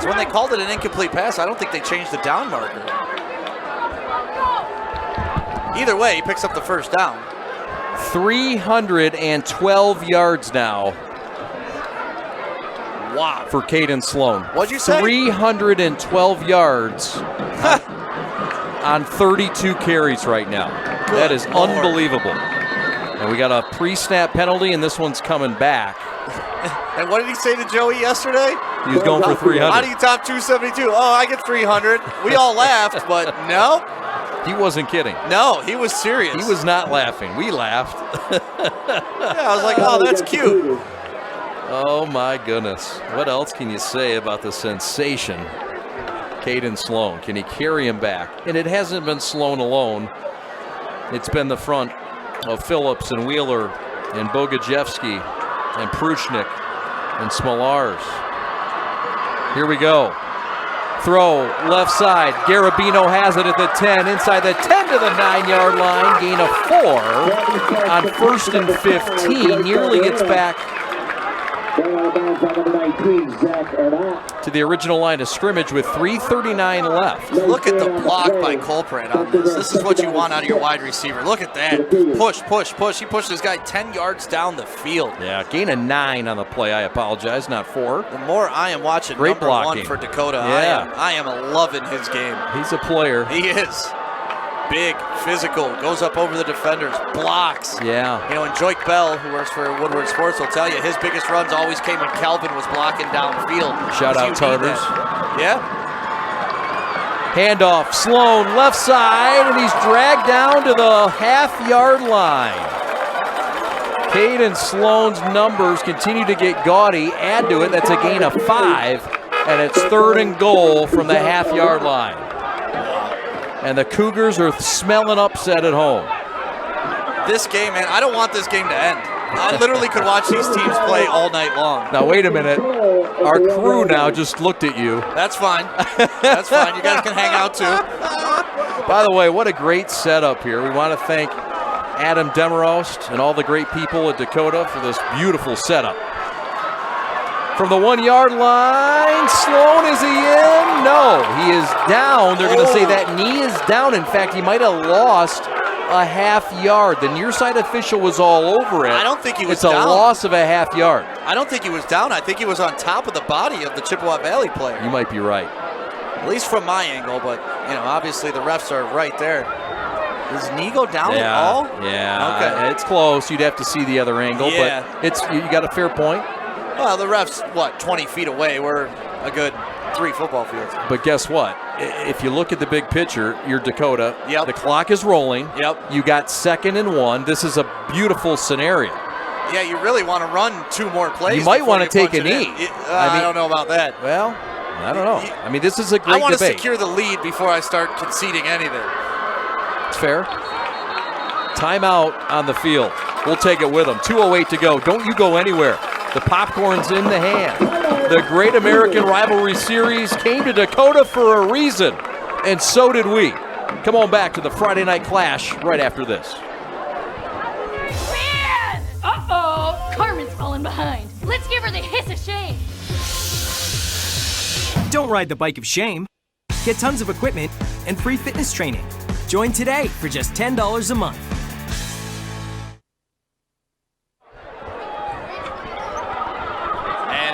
So when they called it an incomplete pass, I don't think they changed the down marker. Either way, he picks up the first down. 312 yards now. Wow. For Caden Sloan. What'd you say? 312 yards on 32 carries right now. That is unbelievable. And we got a pre-snap penalty, and this one's coming back. And what did he say to Joey yesterday? He was going for 300. How do you top 272? Oh, I get 300. We all laughed, but no. He wasn't kidding. No, he was serious. He was not laughing. We laughed. Yeah, I was like, oh, that's cute. Oh, my goodness. What else can you say about the sensation, Caden Sloan? Can he carry him back? And it hasn't been Sloan alone. It's been the front of Phillips and Wheeler and Bogajewski and Pruchnik and Smolars. Here we go. Throw, left side. Garabino has it at the 10, inside the 10 to the 9-yard line. Gain of 4 on 1st and 15. Nearly gets back to the original line of scrimmage with 3:39 left. Look at the block by Colprat on this. This is what you want out of your wide receiver. Look at that. Push, push, push. He pushed this guy 10 yards down the field. Yeah, gain of 9 on the play. I apologize, not 4. The more I am watching Great number 1 blocking for Dakota, Yeah. I am loving his game. He's a player. He is. Big, physical, goes up over the defenders, blocks. Yeah. You know, and Joik Bell, who works for Woodward Sports, will tell you his biggest runs always came when Calvin was blocking downfield. Shout out Tartars. Yeah. Handoff, Sloan, left side, and he's dragged down to the half-yard line. Caden Sloan's numbers continue to get gaudy. Add to it, that's a gain of 5, and it's 3rd and goal from the half-yard line. And the Cougars are smelling upset at home. This game, man, I don't want this game to end. I literally could watch these teams play all night long. Now, wait a minute. Our crew now just looked at you. That's fine. That's fine. You guys can hang out, too. By the way, what a great setup here. We want to thank Adam Demerost and all the great people at Dakota for this beautiful setup. From the 1-yard line, Sloan, is he in? No, he is down. They're going to say that knee is down. In fact, he might have lost a half-yard. The near-side official was all over it. I don't think he was down. down. It's a loss of a half-yard. I don't think he was down. I think he was on top of the body of the Chippewa Valley player. You might be right. At least from my angle, but, you know, obviously the refs are right there. Does his knee go down at all? Yeah, Okay. it's close. You'd have to see the other angle, Yeah. but you got a fair point. Well, the ref's, 20 feet away. We're a good 3 football fields. But guess what? If you look at the big picture, you're Dakota. Yep. The clock is rolling. Yep. You got 2nd and 1. This is a beautiful scenario. Yeah, you really want to run 2 more plays. You might want to take a knee. I don't know about that. Well, I don't know. I mean, this is a great debate. I want to secure the lead before I start conceding anything. It's fair. Timeout on the field. We'll take it with them. 2:08 to go. Don't you go anywhere. The popcorn's in the hand. The Great American Rivalry Series came to Dakota for a reason, and so did we. Come on back to the Friday Night Clash right after this. Man! Uh-oh! Carmen's falling behind. Let's give her the hiss of shame. Don't ride the bike of shame. Get tons of equipment and free fitness training. Join today for just $10 a month.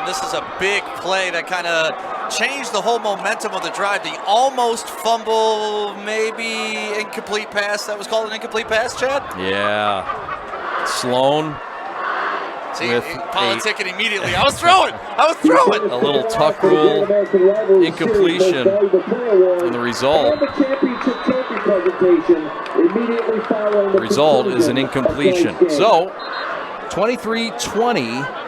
This is a big play that kind of changed the whole momentum of the drive. The almost fumble, maybe incomplete pass. That was called an incomplete pass, Chad? Yeah. Sloan. See, politicking immediately. I was throwing. A little tuck rule, incompletion, and the result is an incompletion. So, 23-20.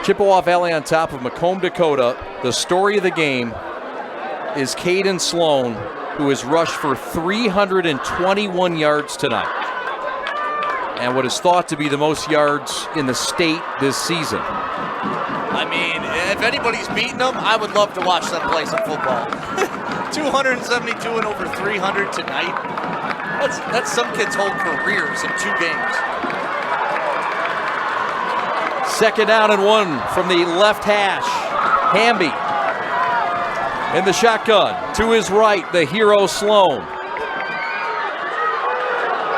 Chippewa Valley on top of Macomb, Dakota. The story of the game is Caden Sloan, who has rushed for 321 yards tonight, and what is thought to be the most yards in the state this season. I mean, if anybody's beating them, I would love to watch them play some football. 272 and over 300 tonight. That's some kids' whole careers in 2 games. 2nd down and 1 from the left hash. Hamby in the shotgun. To his right, the hero Sloan.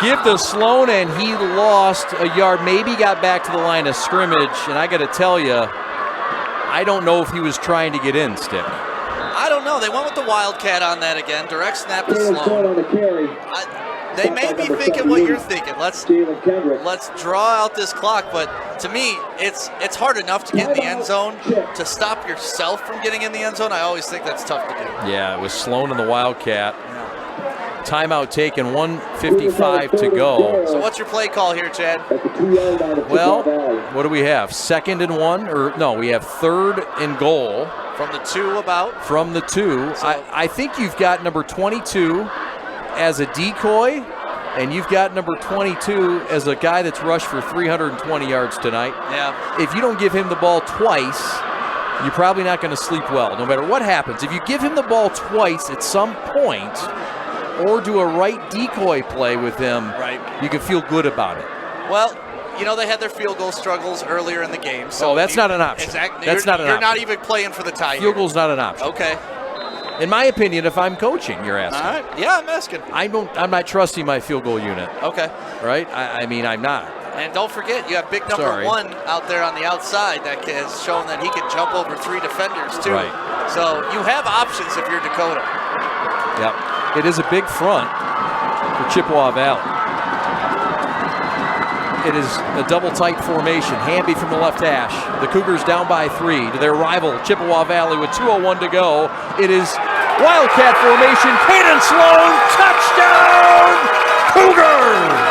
Give to Sloan, and he lost a yard. Maybe got back to the line of scrimmage. And I got to tell you, I don't know if he was trying to get in, Stick. I don't know. They went with the Wildcat on that again. Direct snap to Sloan. They may be thinking what you're thinking. Let's draw out this clock, but to me, it's hard enough to get in the end zone. To stop yourself from getting in the end zone, I always think that's tough to do. Yeah, it was Sloan and the Wildcat. Timeout taken, 1:55 to go. So what's your play call here, Chad? Well, what do we have? 2nd and 1? Or no, we have 3rd and goal. From the 2 about? From the 2. So I think you've got number 22 as a decoy, and you've got number 22 as a guy that's rushed for 320 yards tonight. Yeah. If you don't give him the ball twice, you're probably not going to sleep well, no matter what happens. If you give him the ball twice at some point, or do a right decoy play with him, you can feel good about it. Well, you know, they had their field goal struggles earlier in the game. So that's not an option. Exactly. That's not an option. You're not even playing for the tie. Field goal's not an option. Okay. In my opinion, if I'm coaching, you're asking. All right. Yeah, I'm asking. I'm not trusting my field goal unit. Okay. Right? I mean, I'm not. And don't forget, you have big number 1 out there on the outside that has shown that he can jump over 3 defenders, too. Right. So you have options if you're Dakota. Yep. It is a big front for Chippewa Valley. It is a double tight formation. Hamby from the left hash. The Cougars down by 3 to their rival, Chippewa Valley, with 2:01 to go. It is Wildcat formation. Caden Sloan, touchdown, Cougars!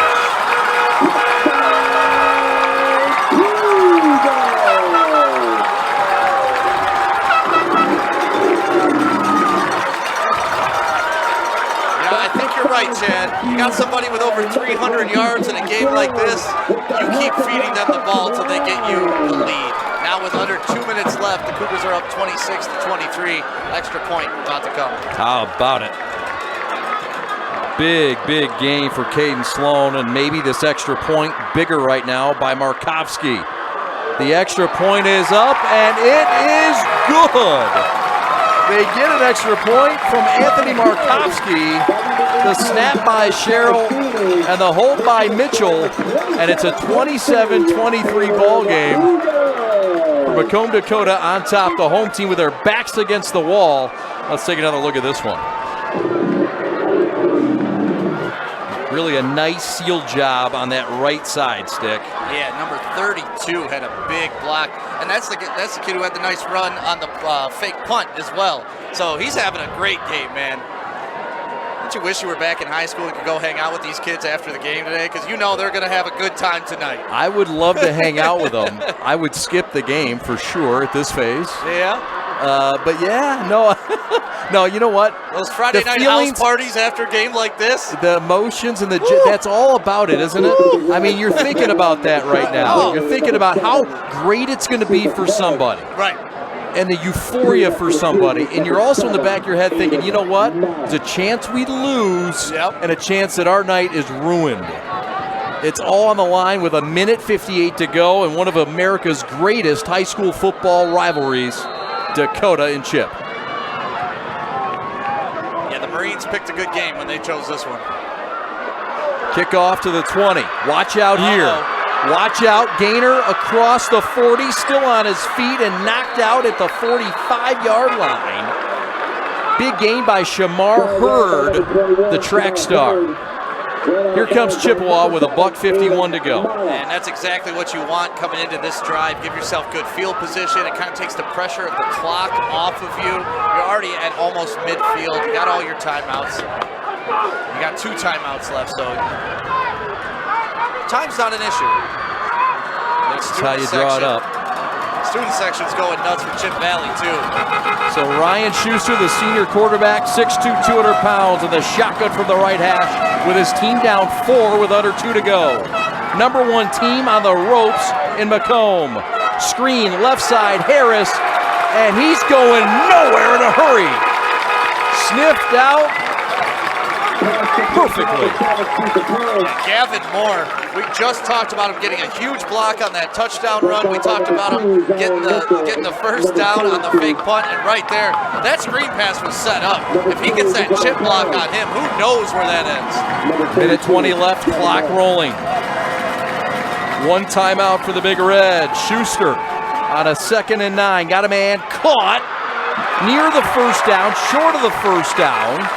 Right, Chad. You got somebody with over 300 yards in a game like this, you keep feeding them the ball until they get you the lead. Now with under 2 minutes left, the Cougars are up 26-23. Extra point about to come. How about it? Big game for Caden Sloan, and maybe this extra point bigger right now by Markovsky. The extra point is up, and it is good. They get an extra point from Anthony Markovsky. The snap by Sherrill and the hold by Mitchell, and it's a 27-23 ball game for Macomb, Dakota on top. The home team with their backs against the wall. Let's take another look at this one. Really a nice seal job on that right side, Stick. Yeah, number 32 had a big block. And that's the kid who had the nice run on the fake punt as well. So he's having a great game, man. Don't you wish you were back in high school and could go hang out with these kids after the game today? Because you know they're going to have a good time tonight. I would love to hang out with them. I would skip the game for sure at this phase. Yeah. But yeah, no, no. You know what? Those Friday night house parties after a game like this. The emotions and that's all about it, isn't it? I mean, you're thinking about that right now. You're thinking about how great it's going to be for somebody. Right. And the euphoria for somebody. And you're also in the back of your head thinking, you know what? There's a chance we lose and a chance that our night is ruined. It's all on the line with 1:58 to go and one of America's greatest high school football rivalries, Dakota and Chip. Yeah, the Marines picked a good game when they chose this one. Kickoff to the 20. Watch out here. Watch out. Gainer across the 40, still on his feet and knocked out at the 45-yard line. Big gain by Shamar Hurd, the track star. Here comes Chippewa with $1:51 to go. And that's exactly what you want coming into this drive. Give yourself good field position. It kind of takes the pressure of the clock off of you. You're already at almost midfield. You got all your timeouts. You got 2 timeouts left, so time's not an issue. That's how you draw it up. Student section's going nuts for Chip Valley, too. So Ryan Schuster, the senior quarterback, 6'2", 200 pounds, in the shotgun from the right hash with his team down 4 with under 2 to go. Number 1 team on the ropes in Macomb. Screen, left side, Harris, and he's going nowhere in a hurry. Sniffed out perfectly. Gavin Moore, we just talked about him getting a huge block on that touchdown run. We talked about him getting the first down on the fake punt, and right there, that screen pass was set up. If he gets that chip block on him, who knows where that ends? Minute 20 left, clock rolling. 1 timeout for the Big Red. Schuster on a 2nd and 9, got a man caught near the first down, short of the first down.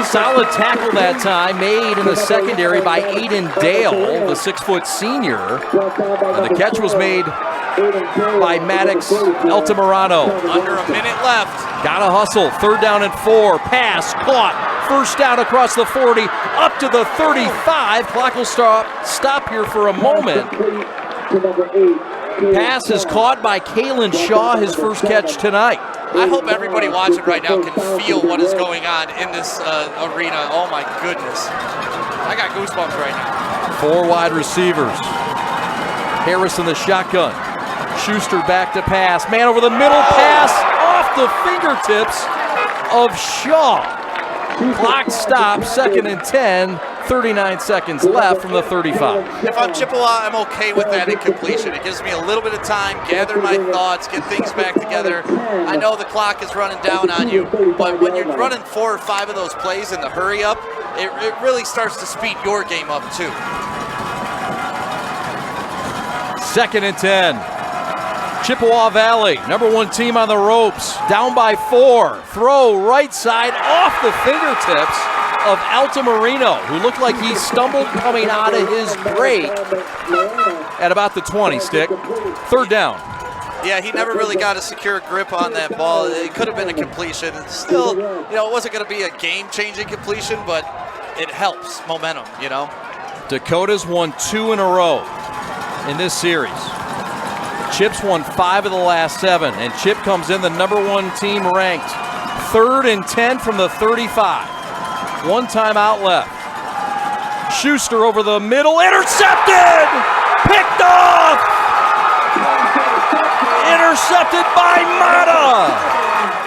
Solid tackle that time, made in the secondary by Aiden Dale, the 6-foot senior. And the catch was made by Maddox Altamirano. Under a minute left. Gotta hustle, 3rd down and 4, pass, caught, 1st down across the 40, up to the 35. Clock will stop here for a moment. Pass is caught by Kalen Shaw, his first catch tonight. I hope everybody watching right now can feel what is going on in this arena. Oh my goodness. I got goosebumps right now. 4 wide receivers. Harris in the shotgun. Schuster back to pass. Man over the middle, pass off the fingertips of Shaw. Clock stops, 2nd and 10. 39 seconds left from the 35. If I'm Chippewa, I'm okay with that incompletion. It gives me a little bit of time, gather my thoughts, get things back together. I know the clock is running down on you, but when you're running 4 or 5 of those plays in the hurry up, it really starts to speed your game up too. 2nd and 10. Chippewa Valley, number 1 team on the ropes, down by 4. Throw right side off the fingertips of Altamirano, who looked like he stumbled coming out of his break at about the 20 stick. 3rd down. Yeah, he never really got a secure grip on that ball. It could have been a completion. It's still, it wasn't going to be a game-changing completion, but it helps momentum, Dakota's won 2 in a row in this series. Chip's won 5 of the last 7, and Chip comes in the number 1 team ranked. 3rd and 10 from the 35. 1 timeout left. Schuster over the middle, intercepted! Picked off! Intercepted by Mata!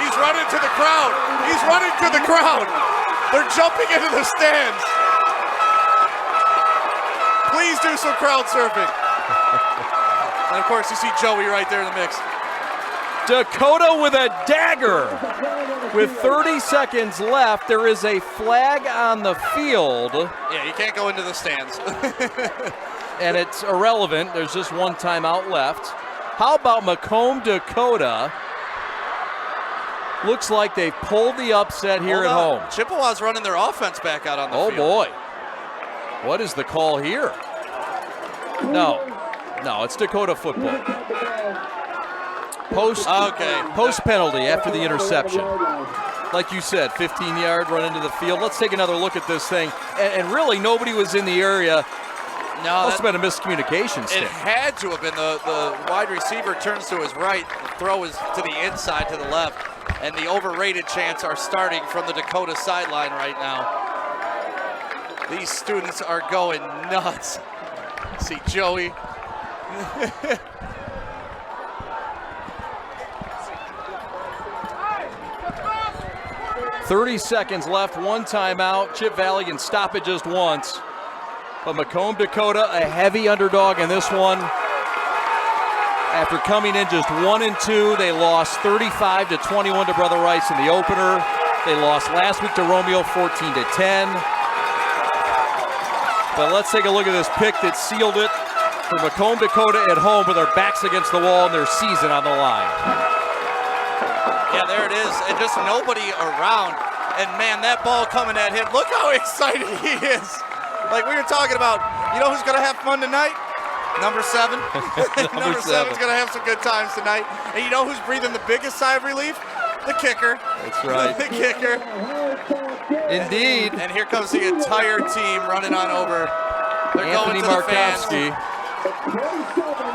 He's running to the crowd. He's running to the crowd. They're jumping into the stands. Please do some crowd surfing. And of course, you see Joey right there in the mix. Dakota with a dagger. With 30 seconds left, there is a flag on the field. Yeah, you can't go into the stands. And it's irrelevant. There's just 1 timeout left. How about Macomb, Dakota? Looks like they've pulled the upset here at home. Chippewa's running their offense back out on the field. Oh, boy. What is the call here? No, it's Dakota football. Post penalty after the interception. Like you said, 15-yard run into the field. Let's take another look at this thing. And really, nobody was in the area. No, must have been a miscommunication stick. It had to have been. The wide receiver turns to his right. The throw is to the inside, to the left. And the overrated chants are starting from the Dakota sideline right now. These students are going nuts. See Joey. 30 seconds left, one timeout. Chip Valley can stop it just once. But Macomb, Dakota, a heavy underdog in this one. After coming in just 1-2, they lost 35-21 to Brother Rice in the opener. They lost last week to Romeo 14-10. But let's take a look at this pick that sealed it for Macomb, Dakota at home with their backs against the wall and their season on the line. Yeah, there it is, and just nobody around. And man, that ball coming at him, look how excited he is. Like we were talking about, you know who's gonna have fun tonight? Number 7. Number 7's gonna have some good times tonight. And you know who's breathing the biggest sigh of relief? The kicker. That's right. The kicker. Indeed. And here comes the entire team running on over. They're Anthony going to Markowski.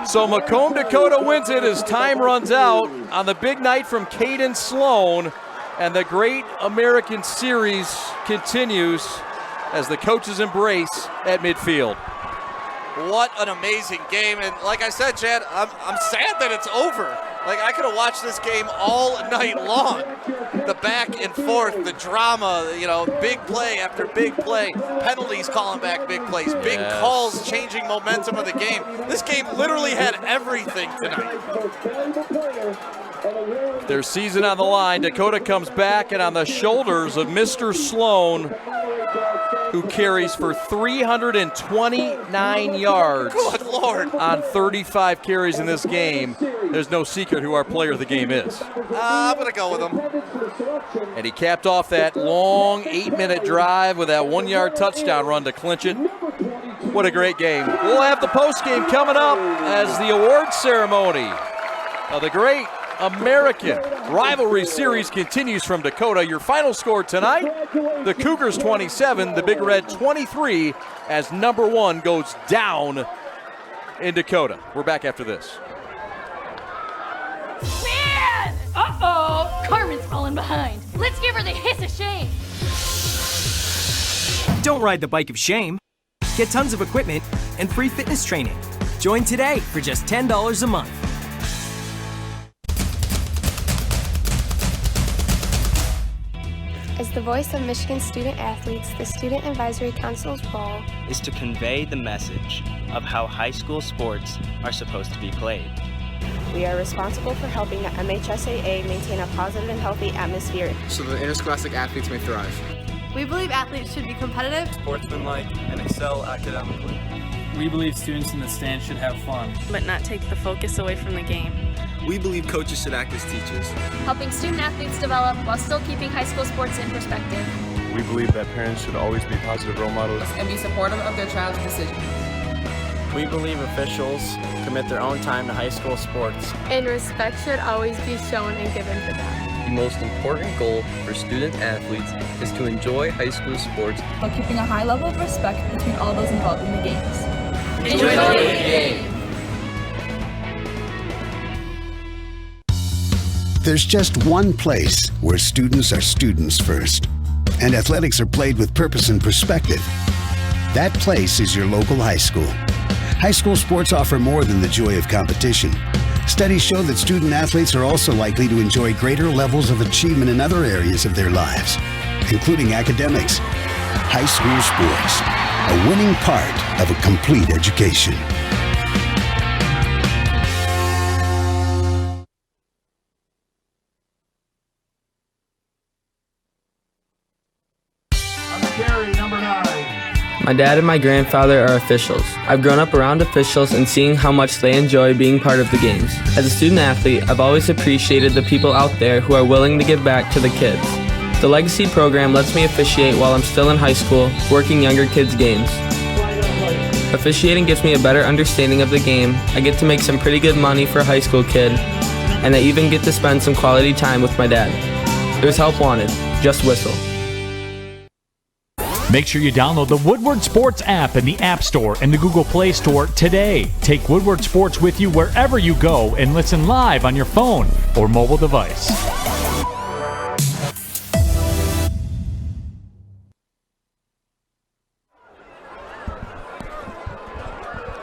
So Macomb, Dakota wins it as time runs out on the big night from Caden Sloan, and the Great American Series continues as the coaches embrace at midfield. What an amazing game, and like I said, Chad, I'm sad that it's over. Like, I could have watched this game all night long. The back and forth, the drama, you know, big play after big play, penalties calling back big plays, big calls changing momentum of the game. This game literally had everything tonight. Their season on the line. Dakota comes back, and on the shoulders of Mr. Sloan, who carries for 329 yards. Good Lord. On 35 carries in this game. There's no secret who our player of the game is. I'm going to go with him. And he capped off that long 8-minute drive with that 1-yard touchdown run to clinch it. What a great game. We'll have the post game coming up as the award ceremony of the Great American Rivalry Series continues from Dakota. Your final score tonight, the Cougars 27, the Big Red 23, as number 1 goes down in Dakota. We're back after this. Man! Uh-oh! Carmen's falling behind. Let's give her the hiss of shame. Don't ride the bike of shame. Get tons of equipment and free fitness training. Join today for just $10 a month. As the voice of Michigan student athletes, the Student Advisory Council's role is to convey the message of how high school sports are supposed to be played. We are responsible for helping the MHSAA maintain a positive and healthy atmosphere so the interscholastic athletes may thrive. We believe athletes should be competitive, sportsmanlike, and excel academically. We believe students in the stands should have fun, but not take the focus away from the game. We believe coaches should act as teachers, helping student athletes develop while still keeping high school sports in perspective. We believe that parents should always be positive role models and be supportive of their child's decisions. We believe officials commit their own time to high school sports, and respect should always be shown and given to them. The most important goal for student athletes is to enjoy high school sports while keeping a high level of respect between all those involved in the games. Enjoy the game! There's just one place where students are students first, and athletics are played with purpose and perspective. That place is your local high school. High school sports offer more than the joy of competition. Studies show that student athletes are also likely to enjoy greater levels of achievement in other areas of their lives, including academics. High school sports, a winning part of a complete education. My dad and my grandfather are officials. I've grown up around officials and seeing how much they enjoy being part of the games. As a student athlete, I've always appreciated the people out there who are willing to give back to the kids. The Legacy program lets me officiate while I'm still in high school, working younger kids' games. Officiating gives me a better understanding of the game. I get to make some pretty good money for a high school kid, and I even get to spend some quality time with my dad. There's help wanted. Just whistle. Make sure you download the Woodward Sports app in the App Store and the Google Play Store today. Take Woodward Sports with you wherever you go and listen live on your phone or mobile device.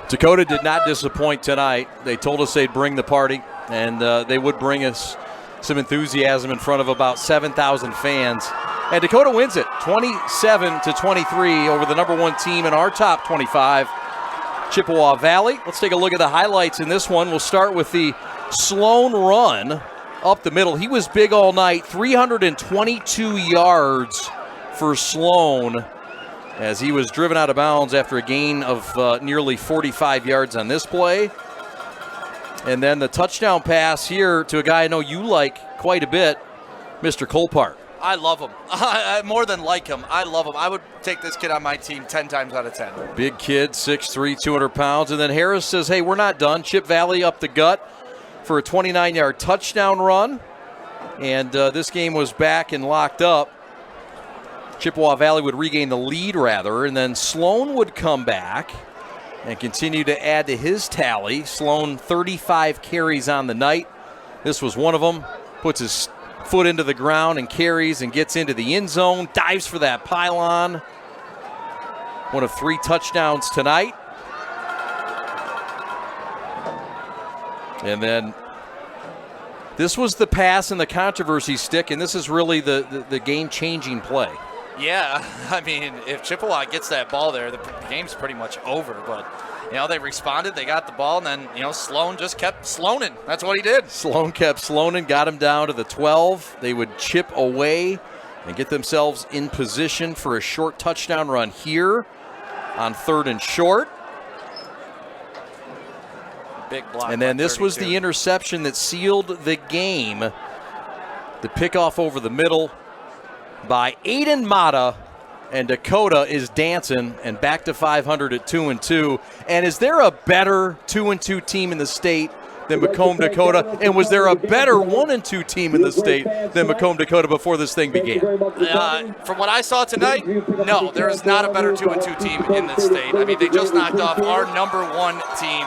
Dakota did not disappoint tonight. They told us they'd bring the party, and they would bring us some enthusiasm in front of about 7,000 fans. And Dakota wins it 27-23 over the number 1 team in our top 25, Chippewa Valley. Let's take a look at the highlights in this one. We'll start with the Sloan run up the middle. He was big all night, 322 yards for Sloan as he was driven out of bounds after a gain of nearly 45 yards on this play. And then the touchdown pass here to a guy I know you like quite a bit, Mr. Colpart. I love him. More than like him, I love him. I would take this kid on my team 10 times out of 10. Big kid, 6'3", 200 pounds. And then Harris says, hey, we're not done. Chip Valley up the gut for a 29-yard touchdown run. And this game was back and locked up. Chippewa Valley would regain the lead, rather. And then Sloan would come back and continue to add to his tally. Sloan, 35 carries on the night. This was one of them. Puts his foot into the ground and carries and gets into the end zone, dives for that pylon. One of 3 touchdowns tonight. And then this was the pass and the controversy stick, and this is really the game-changing play. Yeah, I mean, if Chippewa gets that ball there, the game's pretty much over. But, they responded, they got the ball, and then, Sloan just kept Sloaning. That's what he did. Sloan kept Sloaning, got him down to the 12. They would chip away and get themselves in position for a short touchdown run here on 3rd and short. Big block. And then this was the interception that sealed the game. The pickoff over the middle by Aiden Mata, and Dakota is dancing and back to 500 at 2-2. And is there a better 2-2 team in the state than Macomb, Dakota? And was there a better 1-2 team in the state than Macomb, Dakota before this thing began? From what I saw tonight, no, there is not a better 2-2 team in the state. I mean, they just knocked off our number 1 team,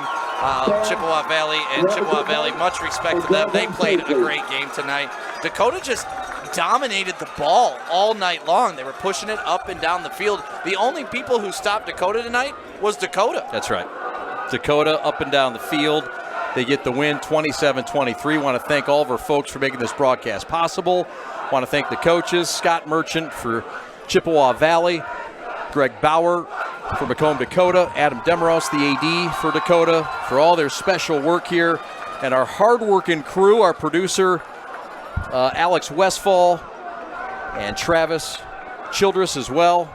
Chippewa Valley, and Chippewa Valley, much respect to them. They played a great game tonight. Dakota just dominated the ball all night long. They were pushing it up and down the field. The only people who stopped Dakota tonight was Dakota. That's right. Dakota up and down the field. They get the win 27-23. Want to thank all of our folks for making this broadcast possible. Want to thank the coaches, Scott Merchant for Chippewa Valley, Greg Bauer for Macomb, Dakota, Adam Demaros, the AD for Dakota, for all their special work here, and our hard-working crew, our producer, Alex Westfall, and Travis Childress as well.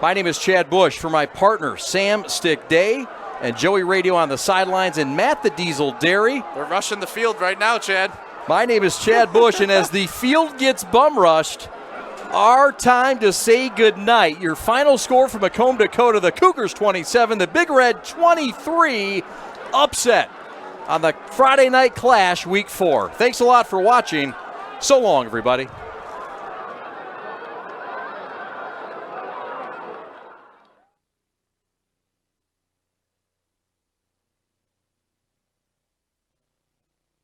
My name is Chad Bush. For my partner, Sam Stick Day, and Joey Radio on the sidelines, and Matt the Diesel Derry. They're rushing the field right now, Chad. My name is Chad Bush, and as the field gets bum rushed, our time to say goodnight. Your final score from Macomb, Dakota, the Cougars 27, the Big Red 23, upset on the Friday Night Clash, Week 4. Thanks a lot for watching. So long, everybody.